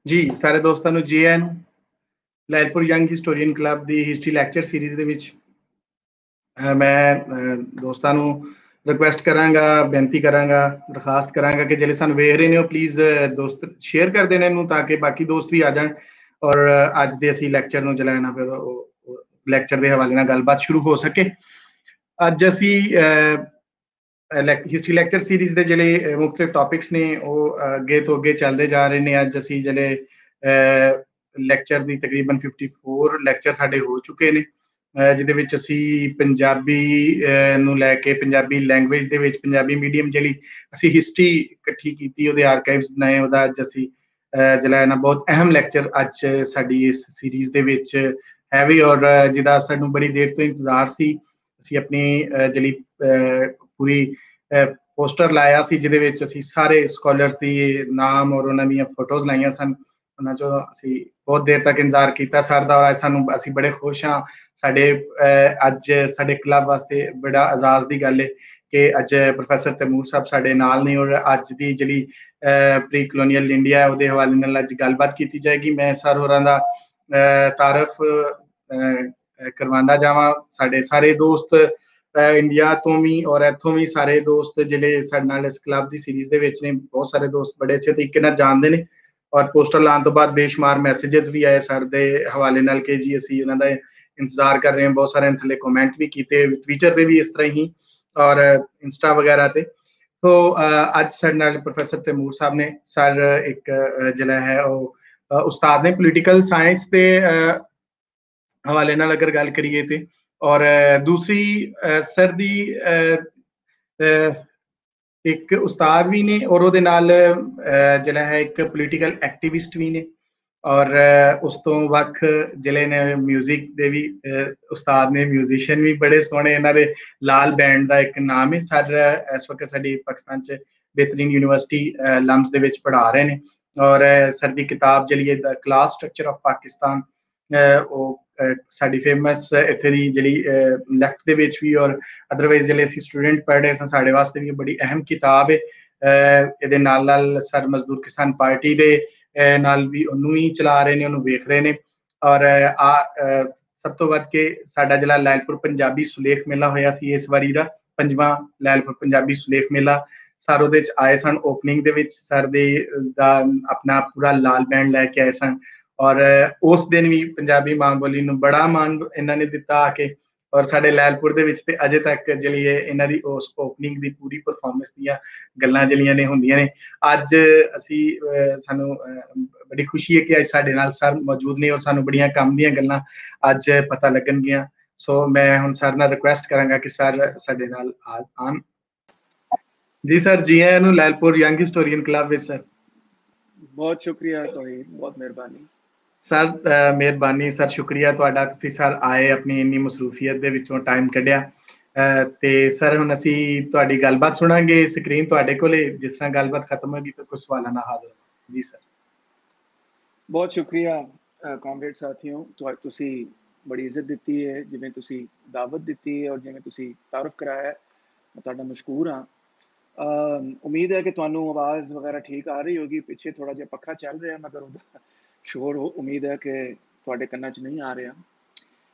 ਜੀ ਸਾਰੇ ਦੋਸਤਾਂ ਨੂੰ ਜੀ ਆਇਆਂ ਨੂੰ ਲੈਲਪੁਰ ਯੰਗ ਹਿਸਟੋਰੀਅਨ ਕਲੱਬ ਦੀ ਹਿਸਟਰੀ ਲੈਕਚਰ ਸੀਰੀਜ਼ ਦੇ ਵਿੱਚ ਮੈਂ ਦੋਸਤਾਂ ਨੂੰ ਰਿਕੁਐਸਟ ਕਰਾਂਗਾ, ਬੇਨਤੀ ਕਰਾਂਗਾ, ਦਰਖਾਸਤ ਕਰਾਂਗਾ ਕਿ ਜਿਹੜੇ ਸਾਨੂੰ ਵੇਖ ਰਹੇ ਨੇ ਉਹ ਪਲੀਜ਼ ਦੋਸਤ ਸ਼ੇਅਰ ਕਰ ਦੇਣ ਇਹਨੂੰ ਤਾਂ ਕਿ ਬਾਕੀ ਦੋਸਤ ਵੀ ਆ ਜਾਣ ਔਰ ਅੱਜ ਦੇ ਅਸੀਂ ਲੈਕਚਰ ਨੂੰ ਜਿਹੜਾ ਹੈ ਨਾ ਫਿਰ ਉਹ ਲੈਕਚਰ ਦੇ ਹਵਾਲੇ ਨਾਲ ਗੱਲਬਾਤ ਸ਼ੁਰੂ ਹੋ ਸਕੇ। ਅੱਜ ਅਸੀਂ ਹਿਸਟਰੀ ਲੈਕਚਰ ਸੀਰੀਜ਼ ਦੇ ਜਿਹੜੇ ਮੁxtਲਿਫ ਟੌਪਿਕਸ ਨੇ ਉਹ ਅੱਗੇ ਤੋਂ ਅੱਗੇ ਚੱਲਦੇ ਜਾ ਰਹੇ ਨੇ। ਅੱਜ ਅਸੀਂ ਜਿਹੜੇ ਲੈਕਚਰ ਦੀ ਤਕਰੀਬਨ 54 ਲੈਕਚਰ ਸਾਡੇ ਹੋ ਚੁੱਕੇ ਨੇ, ਜਿਹਦੇ ਵਿੱਚ ਅਸੀਂ ਪੰਜਾਬੀ ਨੂੰ ਲੈ ਕੇ ਪੰਜਾਬੀ ਲੈਂਗੁਏਜ ਦੇ ਵਿੱਚ ਪੰਜਾਬੀ ਮੀਡੀਅਮ ਜਿਹੜੀ ਅਸੀਂ ਹਿਸਟਰੀ ਇਕੱਠੀ ਕੀਤੀ, ਉਹਦੇ ਆਰਕਾਈਵਸ ਬਣਾਏ, ਉਹਦਾ ਅੱਜ ਅਸੀਂ ਜਿਹੜਾ ਹੈ ਨਾ ਬਹੁਤ ਅਹਿਮ ਲੈਕਚਰ ਅੱਜ ਸਾਡੀ ਇਸ ਸੀਰੀਜ਼ ਦੇ ਵਿੱਚ ਹੈ ਵੀ, ਔਰ ਜਿਹਦਾ ਸਾਨੂੰ ਬੜੀ ਦੇਰ ਤੋਂ ਇੰਤਜ਼ਾਰ ਸੀ। ਅਸੀਂ ਆਪਣੀ ਜਿਹੜੀ ਪੂਰੀ ਪੋਸਟਰ ਲਾਇਆ ਸੀ ਜਿਹਦੇ ਵਿੱਚ ਅਸੀਂ ਸਾਰੇ ਸਕਾਲਰਸ ਦੀ ਨਾਮ ਔਰ ਉਹਨਾਂ ਦੀਆਂ ਫੋਟੋਜ਼ ਲਾਈਆਂ ਸਨ। ਉਹਨਾਂ ਚੋਂ ਅਸੀਂ ਬਹੁਤ ਦੇਰ ਤੱਕ ਇੰਤਜ਼ਾਰ ਕੀਤਾ ਸਰ ਦਾ, ਔਰ ਅੱਜ ਸਾਨੂੰ ਅਸੀਂ ਬੜੇ ਖੁਸ਼ ਹਾਂ। ਸਾਡੇ ਅੱਜ ਸਾਡੇ ਕਲੱਬ ਵਾਸਤੇ ਬੜਾ ਅਜ਼ਾਜ਼ ਦੀ ਗੱਲ ਹੈ ਕਿ ਅੱਜ ਪ੍ਰੋਫੈਸਰ ਤੈਮੂਰ ਸਾਹਿਬ ਸਾਡੇ ਨਾਲ ਨੇ ਔਰ ਅੱਜ ਦੀ ਜਿਹੜੀ ਪ੍ਰੀ ਕਲੋਨੀਅਲ ਇੰਡੀਆ ਉਹਦੇ ਹਵਾਲੇ ਨਾਲ ਅੱਜ ਗੱਲਬਾਤ ਕੀਤੀ ਜਾਏਗੀ। ਮੈਂ ਸਰ ਹੋਰਾਂ ਦਾ ਤਾਰਫ ਕਰਵਾਉਂਦਾ ਜਾਵਾਂ। ਸਾਡੇ ਸਾਰੇ ਦੋਸਤ ਇੰਡੀਆ ਤੋਂ ਵੀ ਔਰ ਇੱਥੋਂ ਵੀ ਸਾਰੇ ਦੋਸਤ ਜਿਹੜੇ ਸਾਡੇ ਨਾਲ ਇਸ ਕਲੱਬ ਦੀ ਸੀਰੀਜ਼ ਦੇ ਵਿੱਚ ਨੇ, ਬਹੁਤ ਸਾਰੇ ਦੋਸਤ ਬੜੇ ਅੱਛੇ ਤਰੀਕੇ ਨਾਲ ਜਾਣਦੇ ਨੇ ਔਰ ਪੋਸਟਰ ਲਾਉਣ ਤੋਂ ਬਾਅਦ ਬੇਸ਼ੁਮਾਰ ਮੈਸੇजेस ਵੀ ਆਏ ਸਰ ਦੇ ਹਵਾਲੇ ਨਾਲ ਕਿ ਜੀ ਅਸੀਂ ਉਹਨਾਂ ਦਾ ਇੰਤਜ਼ਾਰ ਕਰ ਰਹੇ ਹਾਂ। ਬਹੁਤ ਸਾਰਿਆਂ ਨੇ ਥੱਲੇ ਕਮੈਂਟ ਵੀ ਕੀਤੇ, ਟਵਿੱਟਰ ਤੇ ਵੀ ਇਸ ਤਰ੍ਹਾਂ ਹੀ ਔਰ ਇੰਸਟਾ ਵਗੈਰਾ ਤੇ। तो ਅੱਜ ਸਾਡੇ ਨਾਲ ਪ੍ਰੋਫੈਸਰ ਤੈਮੂਰ ਸਾਹਿਬ ਨੇ। ਸਰ ਇੱਕ ਜਿਹੜਾ ਹੈ ਉਹ ਉਸਤਾਦ ਨੇ ਪੋਲੀਟੀਕਲ ਸਾਇੰਸ ਦੇ ਹਵਾਲੇ ਨਾਲ ਅਗਰ ਗੱਲ ਕਰੀਏ ਤੇ, ਔਰ ਦੂਸਰੀ ਸਰ ਦੀ ਇੱਕ ਉਸਤਾਦ ਵੀ ਨੇ ਔਰ ਉਹਦੇ ਨਾਲ ਜਿਹੜਾ ਹੈ ਇੱਕ ਪੋਲੀਟੀਕਲ ਐਕਟਿਵਿਸਟ ਵੀ ਨੇ ਔਰ ਉਸ ਤੋਂ ਵੱਖ ਜਿਹੜੇ ਨੇ ਮਿਊਜ਼ਿਕ ਦੇ ਵੀ ਉਸਤਾਦ ਨੇ, ਮਿਊਜ਼ੀਸ਼ੀਅਨ ਵੀ ਬੜੇ ਸੋਹਣੇ। ਇਹਨਾਂ ਦੇ ਲਾਲ ਬੈਂਡ ਦਾ ਇੱਕ ਨਾਮ ਹੈ। ਸਰ ਇਸ ਵਕਤ ਸਾਡੀ ਪਾਕਿਸਤਾਨ 'ਚ ਬਿਹਤਰੀਨ ਯੂਨੀਵਰਸਿਟੀ ਲਮਸ ਦੇ ਵਿੱਚ ਪੜ੍ਹਾ ਰਹੇ ਨੇ ਔਰ ਸਰ ਦੀ ਕਿਤਾਬ ਜਿਹੜੀ ਹੈ ਦ ਕਲਾਸ ਸਟਰਕਚਰ ਆਫ ਪਾਕਿਸਤਾਨ, ਉਹ ਸਾਡੀ ਫੇਮਸ ਇੱਥੇ ਦੀ ਜਿਹੜੀ ਲੈਫਟ ਦੇ ਵਿੱਚ ਵੀ ਔਰ ਅਦਰਵਾਈਜ਼ ਜਿਹੜੇ ਅਸੀਂ ਸਟੂਡੈਂਟ ਪੜ੍ਹ ਰਹੇ ਸਾਂ ਸਾਡੇ ਵਾਸਤੇ ਵੀ ਬੜੀ ਅਹਿਮ ਕਿਤਾਬ ਹੈ। ਇਹਦੇ ਨਾਲ ਨਾਲ ਸਰ ਮਜ਼ਦੂਰ ਕਿਸਾਨ ਪਾਰਟੀ ਦੇ ਨਾਲ ਵੀ ਉਹਨੂੰ ਹੀ ਚਲਾ ਰਹੇ ਨੇ, ਉਹਨੂੰ ਵੇਖ ਰਹੇ ਨੇ ਔਰ ਸਭ ਤੋਂ ਵੱਧ ਕੇ ਸਾਡਾ ਜਿਹੜਾ ਲੈਲਪੁਰ ਪੰਜਾਬੀ ਸੁਲੇਖ ਮੇਲਾ ਹੋਇਆ ਸੀ ਇਸ ਵਾਰੀ ਦਾ 5ਵਾਂ ਲੈਲਪੁਰ ਪੰਜਾਬੀ ਸੁਲੇਖ ਮੇਲਾ, ਸਰ ਉਹਦੇ 'ਚ ਆਏ ਸਨ। ਓਪਨਿੰਗ ਦੇ ਵਿੱਚ ਸਰ ਦੇ ਦਾ ਆਪਣਾ ਪੂਰਾ ਲਾਲ ਬੈਂਡ ਲੈ ਕੇ ਆਏ ਸਨ ਔਰ ਉਸ ਦਿਨ ਵੀ ਪੰਜਾਬੀ ਮਾਂ ਬੋਲੀ ਨੂੰ ਬੜਾ ਮਾਣ ਇਹਨਾਂ ਨੇ ਦਿੱਤਾ ਆ ਕੇ ਔਰ ਸਾਡੇ ਲੈਲਪੁਰ ਦੇ ਵਿੱਚ ਤੇ ਅਜੇ ਤੱਕ ਜਿਹੜੀ ਹੈ ਇਹਨਾਂ ਦੀ ਉਸ ਓਪਨਿੰਗ ਦੀ ਪੂਰੀ ਪਰਫਾਰਮੈਂਸ ਦੀਆਂ ਗੱਲਾਂ ਜਿਹੜੀਆਂ ਨੇ ਹੁੰਦੀਆਂ ਨੇ। ਅੱਜ ਅਸੀਂ ਸਾਨੂੰ ਬੜੀ ਖੁਸ਼ੀ ਹੈ ਕਿ ਅੱਜ ਸਾਡੇ ਨਾਲ ਸਰ ਮੌਜੂਦ ਨੇ ਔਰ ਸਾਨੂੰ ਬੜੀਆਂ ਕੰਮ ਦੀਆਂ ਗੱਲਾਂ ਅੱਜ ਪਤਾ ਲੱਗਣਗੀਆਂ। ਸੋ ਮੈਂ ਹੁਣ ਸਰ ਨਾਲ ਰਿਕੁਐਸਟ ਕਰਾਂਗਾ ਕਿ ਸਰ ਸਾਡੇ ਨਾਲ ਆਉਣ। ਜੀ ਸਰ, ਜੀ ਆਇਆਂ ਨੂੰ ਲੈਲਪੁਰ ਯੰਗ ਹਿਸਟੋਰੀਅਨ ਕਲੱਬ ਵਿੱਚ। ਸਰ ਬਹੁਤ ਸ਼ੁਕਰੀਆ ਤੋਹੀਦ, ਬਹੁਤ ਮਿਹਰਬਾਨੀ ਸਰ। ਮਿਹਰਬਾਨੀ ਸਰ, ਸ਼ੁਕਰੀਆ ਤੁਹਾਡਾ, ਤੁਸੀਂ ਸਰ ਆਏ ਆਪਣੀ ਇੰਨੀ ਮਸਰੂਫੀਅਤ ਦੇ ਵਿੱਚੋਂ ਟਾਈਮ ਕੱਢਿਆ। ਤੇ ਸਰ ਹੁਣ ਅਸੀਂ ਤੁਹਾਡੀ ਗੱਲਬਾਤ ਸੁਣਾਂਗੇ, ਸਕਰੀਨ ਤੁਹਾਡੇ ਕੋਲੇ, ਜਿਸ ਤਰ੍ਹਾਂ ਗੱਲਬਾਤ ਖਤਮ ਹੋਗੀ ਫਿਰ ਕੁਝ ਸਵਾਲਾਂ ਨਾਲ ਹਾਜ਼ਰ। ਜੀ ਸਰ। ਬਹੁਤ ਸ਼ੁਕਰੀਆ ਕਾਮਰੇਡ ਸਾਥੀਓ, ਤੁਸੀਂ ਬੜੀ ਇੱਜ਼ਤ ਦਿੱਤੀ ਹੈ, ਜਿਵੇਂ ਤੁਸੀਂ ਦਾਵਤ ਦਿੱਤੀ ਹੈ ਔਰ ਜਿਵੇਂ ਤੁਸੀਂ ਤਾਰਫ ਕਰਾਇਆ ਹੈ, ਮੈਂ ਤੁਹਾਡਾ ਮਸ਼ਕੂਰ ਹਾਂ। ਉਮੀਦ ਹੈ ਕਿ ਤੁਹਾਨੂੰ ਆਵਾਜ਼ ਵਗੈਰਾ ਠੀਕ ਆ ਰਹੀ ਹੋਗੀ। ਪਿੱਛੇ ਥੋੜਾ ਜਿਹਾ ਪੱਖਾ ਚੱਲ ਰਿਹਾ ਮਗਰ ਉਹਦਾ ਸ਼ੋਰ ਉਮੀਦ ਹੈ ਕਿ ਤੁਹਾਡੇ ਕੰਨਾਂ 'ਚ ਨਹੀਂ ਆ ਰਿਹਾ।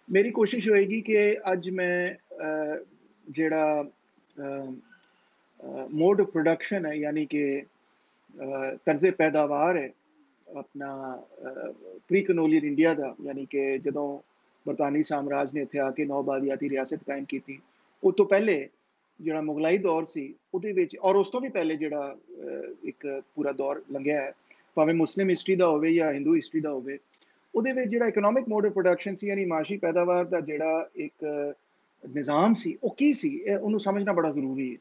ਮੇਰੀ ਕੋਸ਼ਿਸ਼ ਹੋਏਗੀ ਕਿ ਅੱਜ ਮੈਂ ਜਿਹੜਾ ਮੋਡ ਆਫ ਪ੍ਰੋਡਕਸ਼ਨ ਹੈ, ਯਾਨੀ ਕਿ ਤਰਜ਼ੇ ਪੈਦਾਵਾਰ ਹੈ अपना प्री कलोनियल इंडिया का, यानी कि जदों बरतानी साम्राज ने इत्थे आके नौ बादियाती रियासत कायम की थी, उस तो पहले जिहड़ा मुगलाई दौर सी उहदे विच और उस तो भी पहले जिहड़ा एक पूरा दौर लंघिया है, भावें मुस्लिम हिस्टरी दा होवे या हिंदू हिस्टरी दा होवे, उहदे विच जिहड़ा इकोनॉमिक मोड ऑफ प्रोडक्शन सी, यानी माशी पैदावार दा जिहड़ा एक निज़ाम सी, वो की सी, उहनूं समझना बड़ा जरूरी है।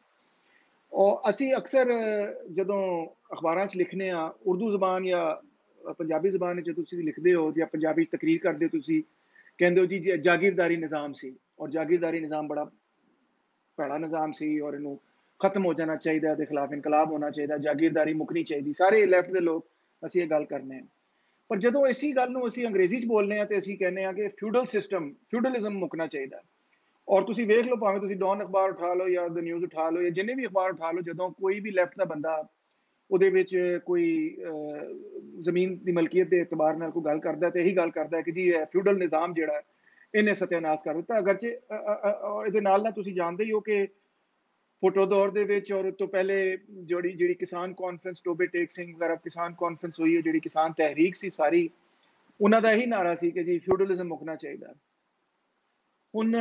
और असी अक्सर जदों अखबारां च लिखने आ उर्दू जबान या पंजाबी जबान च तुसीं लिखदे हो या पंजाबी तकरीर करदे हो, तुसीं कहंदे हो जी जागीरदारी निज़ाम सी और जागीरदारी निज़ाम बड़ा भैड़ा निज़ाम सी और इनू खत्म हो जाना चाहिए, दे खिलाफ इनकलाब होना चाहिए, जागीरदारी मुकनी चाहिए। सारे लैफ्ट के लोग असीं ये गल करने हैं, पर जदों इसी गल नूं असीं अंग्रेजी च बोलने तो असीं कहने कि फ्यूडल सिस्टम, फ्यूडलिज्म मुकना चाहिए। और तुसीं वेख लो, भावें तुसीं डॉन अखबार उठा लो या द न्यूज़ उठा लो या जिन्ने भी अखबार उठा लो, जदों कोई भी लैफ्ट का बंदा ਉਹਦੇ ਵਿੱਚ ਕੋਈ ਜ਼ਮੀਨ ਦੀ ਮਲਕੀਅਤ ਦੇ ਇਤਬਾਰ ਨਾਲ ਕੋਈ ਗੱਲ ਕਰਦਾ ਤੇ ਇਹੀ ਗੱਲ ਕਰਦਾ ਕਿ ਜੀ ਇਹ ਫਿਊਡਲ ਨਿਜ਼ਾਮ ਜਿਹੜਾ ਇਹਨੇ ਸਤਿਆਨਾਸ਼ ਕਰ ਦਿੱਤਾ। ਅਗਰਚੇ ਇਹਦੇ ਨਾਲ ਤੁਸੀਂ ਜਾਣਦੇ ਹੀ ਹੋ ਕਿ ਫੋਟੋ ਦੌਰ ਦੇ ਵਿੱਚ ਔਰ ਤੋਂ ਪਹਿਲੇ ਜਿਹੜੀ ਕਿਸਾਨ ਕਾਨਫਰੰਸ ਟੋਬੇ ਟੇਕ ਸਿੰਘ ਵਗੈਰਾ ਕਿਸਾਨ ਕਾਨਫਰੰਸ ਹੋਈ ਹੈ, ਜਿਹੜੀ ਕਿਸਾਨ ਤਹਿਰੀਕ ਸੀ ਸਾਰੀ, ਉਹਨਾਂ ਦਾ ਇਹੀ ਨਾਰਾ ਸੀ ਕਿ ਜੀ ਫਿਊਡਲਿਜ਼ਮ ਮੁੱਕਣਾ ਚਾਹੀਦਾ। ਹੁਣ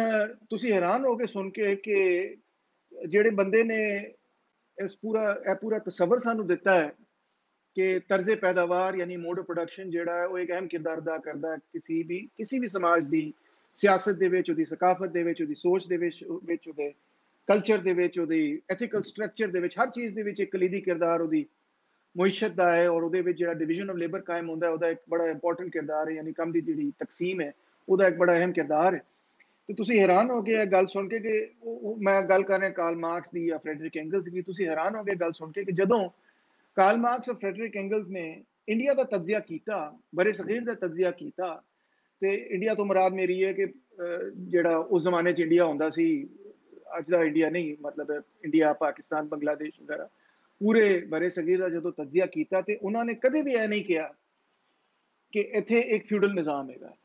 ਤੁਸੀਂ ਹੈਰਾਨ ਹੋਗੇ ਸੁਣ ਕੇ ਕਿ ਜਿਹੜੇ ਬੰਦੇ ਨੇ ਇਹ ਪੂਰਾ ਤਸਵਰ ਸਾਨੂੰ ਦਿੱਤਾ ਹੈ ਕਿ ਤਰਜ਼ੇ ਪੈਦਾਵਾਰ ਯਾਨੀ ਮੋਡ ਆਫ ਪ੍ਰੋਡਕਸ਼ਨ ਜਿਹੜਾ ਹੈ ਉਹ ਇੱਕ ਅਹਿਮ ਕਿਰਦਾਰ ਅਦਾ ਕਰਦਾ ਹੈ ਕਿਸੇ ਵੀ ਸਮਾਜ ਦੀ ਸਿਆਸਤ ਦੇ ਵਿੱਚ, ਉਹਦੀ ਸਕਾਫਤ ਦੇ ਵਿੱਚ, ਉਹਦੀ ਸੋਚ ਦੇ ਵਿੱਚ, ਉਹਦੇ ਕਲਚਰ ਦੇ ਵਿੱਚ, ਉਹਦੀ ਐਥੀਕਲ ਸਟਰਕਚਰ ਦੇ ਵਿੱਚ, ਹਰ ਚੀਜ਼ ਦੇ ਵਿੱਚ ਇੱਕ ਕਲੀਦੀ ਕਿਰਦਾਰ ਉਹਦੀ ਮੁਇਸ਼ਤ ਦਾ ਹੈ। ਔਰ ਉਹਦੇ ਵਿੱਚ ਜਿਹੜਾ ਡਿਵੀਜ਼ਨ ਆਫ ਲੇਬਰ ਕਾਇਮ ਹੁੰਦਾ ਉਹਦਾ ਇੱਕ ਬੜਾ ਇੰਪੋਰਟੈਂਟ ਕਿਰਦਾਰ ਹੈ, ਯਾਨੀ ਕੰਮ ਦੀ ਜਿਹੜੀ ਤਕਸੀਮ ਹੈ ਉਹਦਾ ਇੱਕ ਬੜਾ ਅਹਿਮ ਕਿਰਦਾਰ ਹੈ। ਤੇ ਤੁਸੀਂ ਹੈਰਾਨ ਹੋ ਗਏ ਇਹ ਗੱਲ ਸੁਣ ਕੇ ਕਿ ਮੈਂ ਗੱਲ ਕਰ ਰਿਹਾ ਕਾਰਲ ਮਾਰਕਸ ਦੀ ਜਾਂ ਫਰੈਡਰਿਕ ਐਂਗਲਸ ਦੀ। ਤੁਸੀਂ ਹੈਰਾਨ ਹੋ ਗਏ ਗੱਲ ਸੁਣ ਕੇ ਕਿ ਜਦੋਂ ਕਾਰਲ ਮਾਰਕਸ ਔਰ ਫਰੈਡਰਿਕ ਐਂਗਲਸ ਨੇ ਇੰਡੀਆ ਦਾ ਤਜਜ਼ੀਆ ਕੀਤਾ, ਬਰੇ ਸਗੀਰ ਦਾ ਤਜਜ਼ੀਆ ਕੀਤਾ, ਤੇ ਇੰਡੀਆ ਤੋਂ ਮੁਰਾਦ ਮੇਰੀ ਹੈ ਕਿ ਜਿਹੜਾ ਉਸ ਜ਼ਮਾਨੇ 'ਚ ਇੰਡੀਆ ਹੁੰਦਾ ਸੀ, ਅੱਜ ਦਾ ਇੰਡੀਆ ਨਹੀਂ, ਮਤਲਬ ਇੰਡੀਆ, ਪਾਕਿਸਤਾਨ, ਬੰਗਲਾਦੇਸ਼ ਵਗੈਰਾ, ਪੂਰੇ ਬਰੇ ਸਗੀਰ ਦਾ ਜਦੋਂ ਤਜਜ਼ੀਆ ਕੀਤਾ ਤੇ ਉਹਨਾਂ ਨੇ ਕਦੇ ਵੀ ਇਹ ਨਹੀਂ ਕਿਹਾ ਕਿ ਇੱਥੇ ਇੱਕ ਫਿਊਡਲ ਨਿਜ਼ਾਮ ਹੈਗਾ।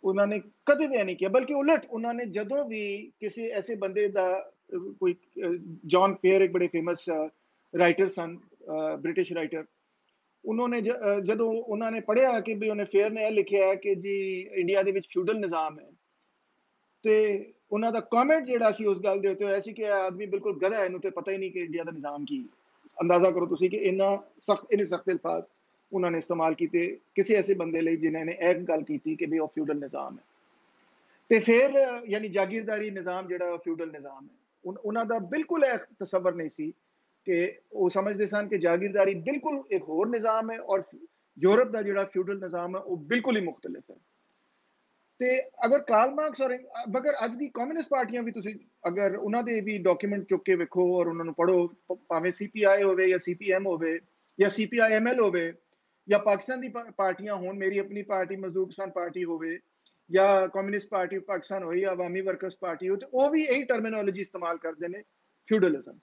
ਉਹਨਾਂ ਨੇ ਕਦੇ ਵੀ ਇਹ ਨਹੀਂ ਕਿਹਾ, ਬਲਕਿ ਉਲਟ ਉਹਨਾਂ ਨੇ ਜਦੋਂ ਵੀ ਕਿਸੇ ਐਸੇ ਬੰਦੇ ਦਾ ਕੋਈ ਜੌਨ ਫੇਅਰ ਇੱਕ ਬੜੇ ਫੇਮਸ ਰਾਈਟਰ ਸਨ, ਬ੍ਰਿਟਿਸ਼ ਰਾਈਟਰ, ਜਦੋਂ ਉਹਨਾਂ ਨੇ ਪੜ੍ਹਿਆ ਕਿ ਵੀ ਉਹਨੇ ਫੇਅਰ ਨੇ ਇਹ ਲਿਖਿਆ ਕਿ ਜੀ ਇੰਡੀਆ ਦੇ ਵਿੱਚ ਫਿਊਡਲ ਨਿਜ਼ਾਮ ਹੈ, ਤੇ ਉਹਨਾਂ ਦਾ ਕਮੈਂਟ ਜਿਹੜਾ ਸੀ ਉਸ ਗੱਲ ਦੇ ਉੱਤੇ ਹੋਇਆ ਸੀ ਕਿ ਇਹ ਆਦਮੀ ਬਿਲਕੁਲ ਗਧਾ ਹੈ, ਇਹਨੂੰ ਤੇ ਪਤਾ ਹੀ ਨਹੀਂ ਕਿ ਇੰਡੀਆ ਦਾ ਨਿਜ਼ਾਮ ਕੀ। ਅੰਦਾਜ਼ਾ ਕਰੋ ਤੁਸੀਂ ਕਿ ਇੰਨੇ ਸਖਤ ਅਲਫਾਜ਼ ਉਹਨਾਂ ਨੇ ਇਸਤੇਮਾਲ ਕੀਤੇ ਕਿਸੇ ਐਸੇ ਬੰਦੇ ਲਈ ਜਿਨ੍ਹਾਂ ਨੇ ਇਹ ਗੱਲ ਕੀਤੀ ਕਿ ਵੀ ਉਹ ਫਿਊਡਲ ਨਿਜ਼ਾਮ ਹੈ। ਤੇ ਫਿਰ ਯਾਨੀ ਜਾਗੀਰਦਾਰੀ ਨਿਜ਼ਾਮ ਜਿਹੜਾ ਫਿਊਡਲ ਨਿਜ਼ਾਮ ਹੈ, ਉਹਨਾਂ ਦਾ ਬਿਲਕੁਲ ਇਹ ਤਸੱਵਰ ਨਹੀਂ ਸੀ ਕਿ ਉਹ ਸਮਝਦੇ ਸਨ ਕਿ ਜਾਗੀਰਦਾਰੀ ਬਿਲਕੁਲ ਇੱਕ ਹੋਰ ਨਿਜ਼ਾਮ ਹੈ ਔਰ ਯੂਰਪ ਦਾ ਜਿਹੜਾ ਫਿਊਡਲ ਨਿਜ਼ਾਮ ਹੈ ਉਹ ਬਿਲਕੁਲ ਹੀ ਮੁਖਤਲਿਫ ਹੈ। ਤੇ ਅਗਰ ਕਾਰਲ ਮਾਰਕਸ ਔਰ ਮਗਰ ਅੱਜ ਦੀ ਕਮਿਊਨਿਸਟ ਪਾਰਟੀਆਂ ਵੀ ਤੁਸੀਂ ਅਗਰ ਉਹਨਾਂ ਦੇ ਵੀ ਡਾਕੂਮੈਂਟ ਚੁੱਕ ਕੇ ਵੇਖੋ ਔਰ ਉਹਨਾਂ ਨੂੰ ਪੜ੍ਹੋ, ਭਾਵੇਂ CPI ਹੋਵੇ ਜਾਂ CPM ਹੋਵੇ ਜਾਂ CPIML ਹੋਵੇ ਜਾਂ ਪਾਕਿਸਤਾਨ ਦੀ ਪਾਰਟੀਆਂ ਹੋਣ, ਮੇਰੀ ਆਪਣੀ ਪਾਰਟੀ ਮਜ਼ਦੂਰ ਕਿਸਾਨ ਪਾਰਟੀ ਹੋਵੇ ਜਾਂ ਕਮਿਊਨਿਸਟ ਪਾਰਟੀ ਪਾਕਿਸਤਾਨ ਹੋਈ ਜਾਂ ਅਵਾਮੀ ਵਰਕਰਸ ਪਾਰਟੀ ਹੋ, ਤੇ ਉਹ ਵੀ ਇਹੀ ਟਰਮੀਨੋਲੋਜੀ ਇਸਤੇਮਾਲ ਕਰਦੇ ਨੇ, ਫਿਊਡਲਿਜ਼ਮ।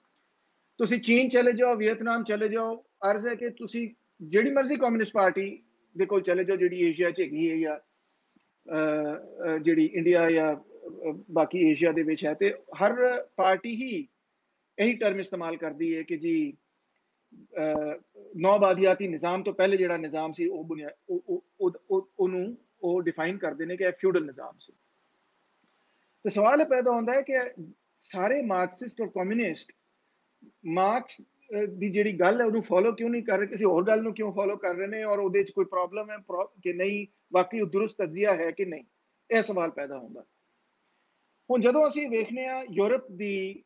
ਤੁਸੀਂ ਚੀਨ ਚਲੇ ਜਾਓ, ਵੀਅਤਨਾਮ ਚਲੇ ਜਾਓ, ਅਰਜ਼ ਹੈ ਕਿ ਤੁਸੀਂ ਜਿਹੜੀ ਮਰਜ਼ੀ ਕਮਿਊਨਿਸਟ ਪਾਰਟੀ ਦੇ ਕੋਲ ਚਲੇ ਜਾਓ ਜਿਹੜੀ ਏਸ਼ੀਆ 'ਚ ਹੈਗੀ ਹੈ ਜਾਂ ਜਿਹੜੀ ਇੰਡੀਆ ਜਾਂ ਬਾਕੀ ਏਸ਼ੀਆ ਦੇ ਵਿੱਚ ਹੈ, ਤੇ ਹਰ ਪਾਰਟੀ ਹੀ ਇਹੀ ਟਰਮ ਇਸਤੇਮਾਲ ਕਰਦੀ ਹੈ ਕਿ ਜੀ ਨੌਬਾਦੀਆਤੀ ਨਿਜ਼ਾਮ ਤੋਂ ਪਹਿਲੇ ਜਿਹੜਾ ਨਿਜ਼ਾਮ ਸੀ ਉਹਨੂੰ ਉਹ ਡਿਫਾਈਨ ਕਰਦੇ ਨੇ ਕਿ ਇਹ ਫਿਊਡਲ ਨਿਜ਼ਾਮ ਸੀ। ਤੇ ਸਵਾਲ ਇਹ ਪੈਦਾ ਹੁੰਦਾ ਹੈ ਕਿ ਸਾਰੇ ਮਾਰਕਸਿਸਟ ਔਰ ਕਮਿਊਨਿਸਟ ਮਾਰਕਸ ਦੀ ਜਿਹੜੀ ਗੱਲ ਹੈ ਉਹਨੂੰ ਫੋਲੋ ਕਿਉਂ ਨਹੀਂ ਕਰ ਰਹੇ, ਕਿਸੇ ਹੋਰ ਗੱਲ ਨੂੰ ਕਿਉਂ ਫੋਲੋ ਕਰ ਰਹੇ ਨੇ, ਔਰ ਉਹਦੇ 'ਚ ਕੋਈ ਪ੍ਰੋਬਲਮ ਹੈ ਕਿ ਨਹੀਂ, ਵਾਕਈ ਉਹ ਦਰੁਸਤ ਤਜਜ਼ੀਆ ਹੈ ਕਿ ਨਹੀਂ, ਇਹ ਸਵਾਲ ਪੈਦਾ ਹੁੰਦਾ। ਹੁਣ ਜਦੋਂ ਅਸੀਂ ਵੇਖਦੇ ਹਾਂ ਯੂਰਪ ਦੀ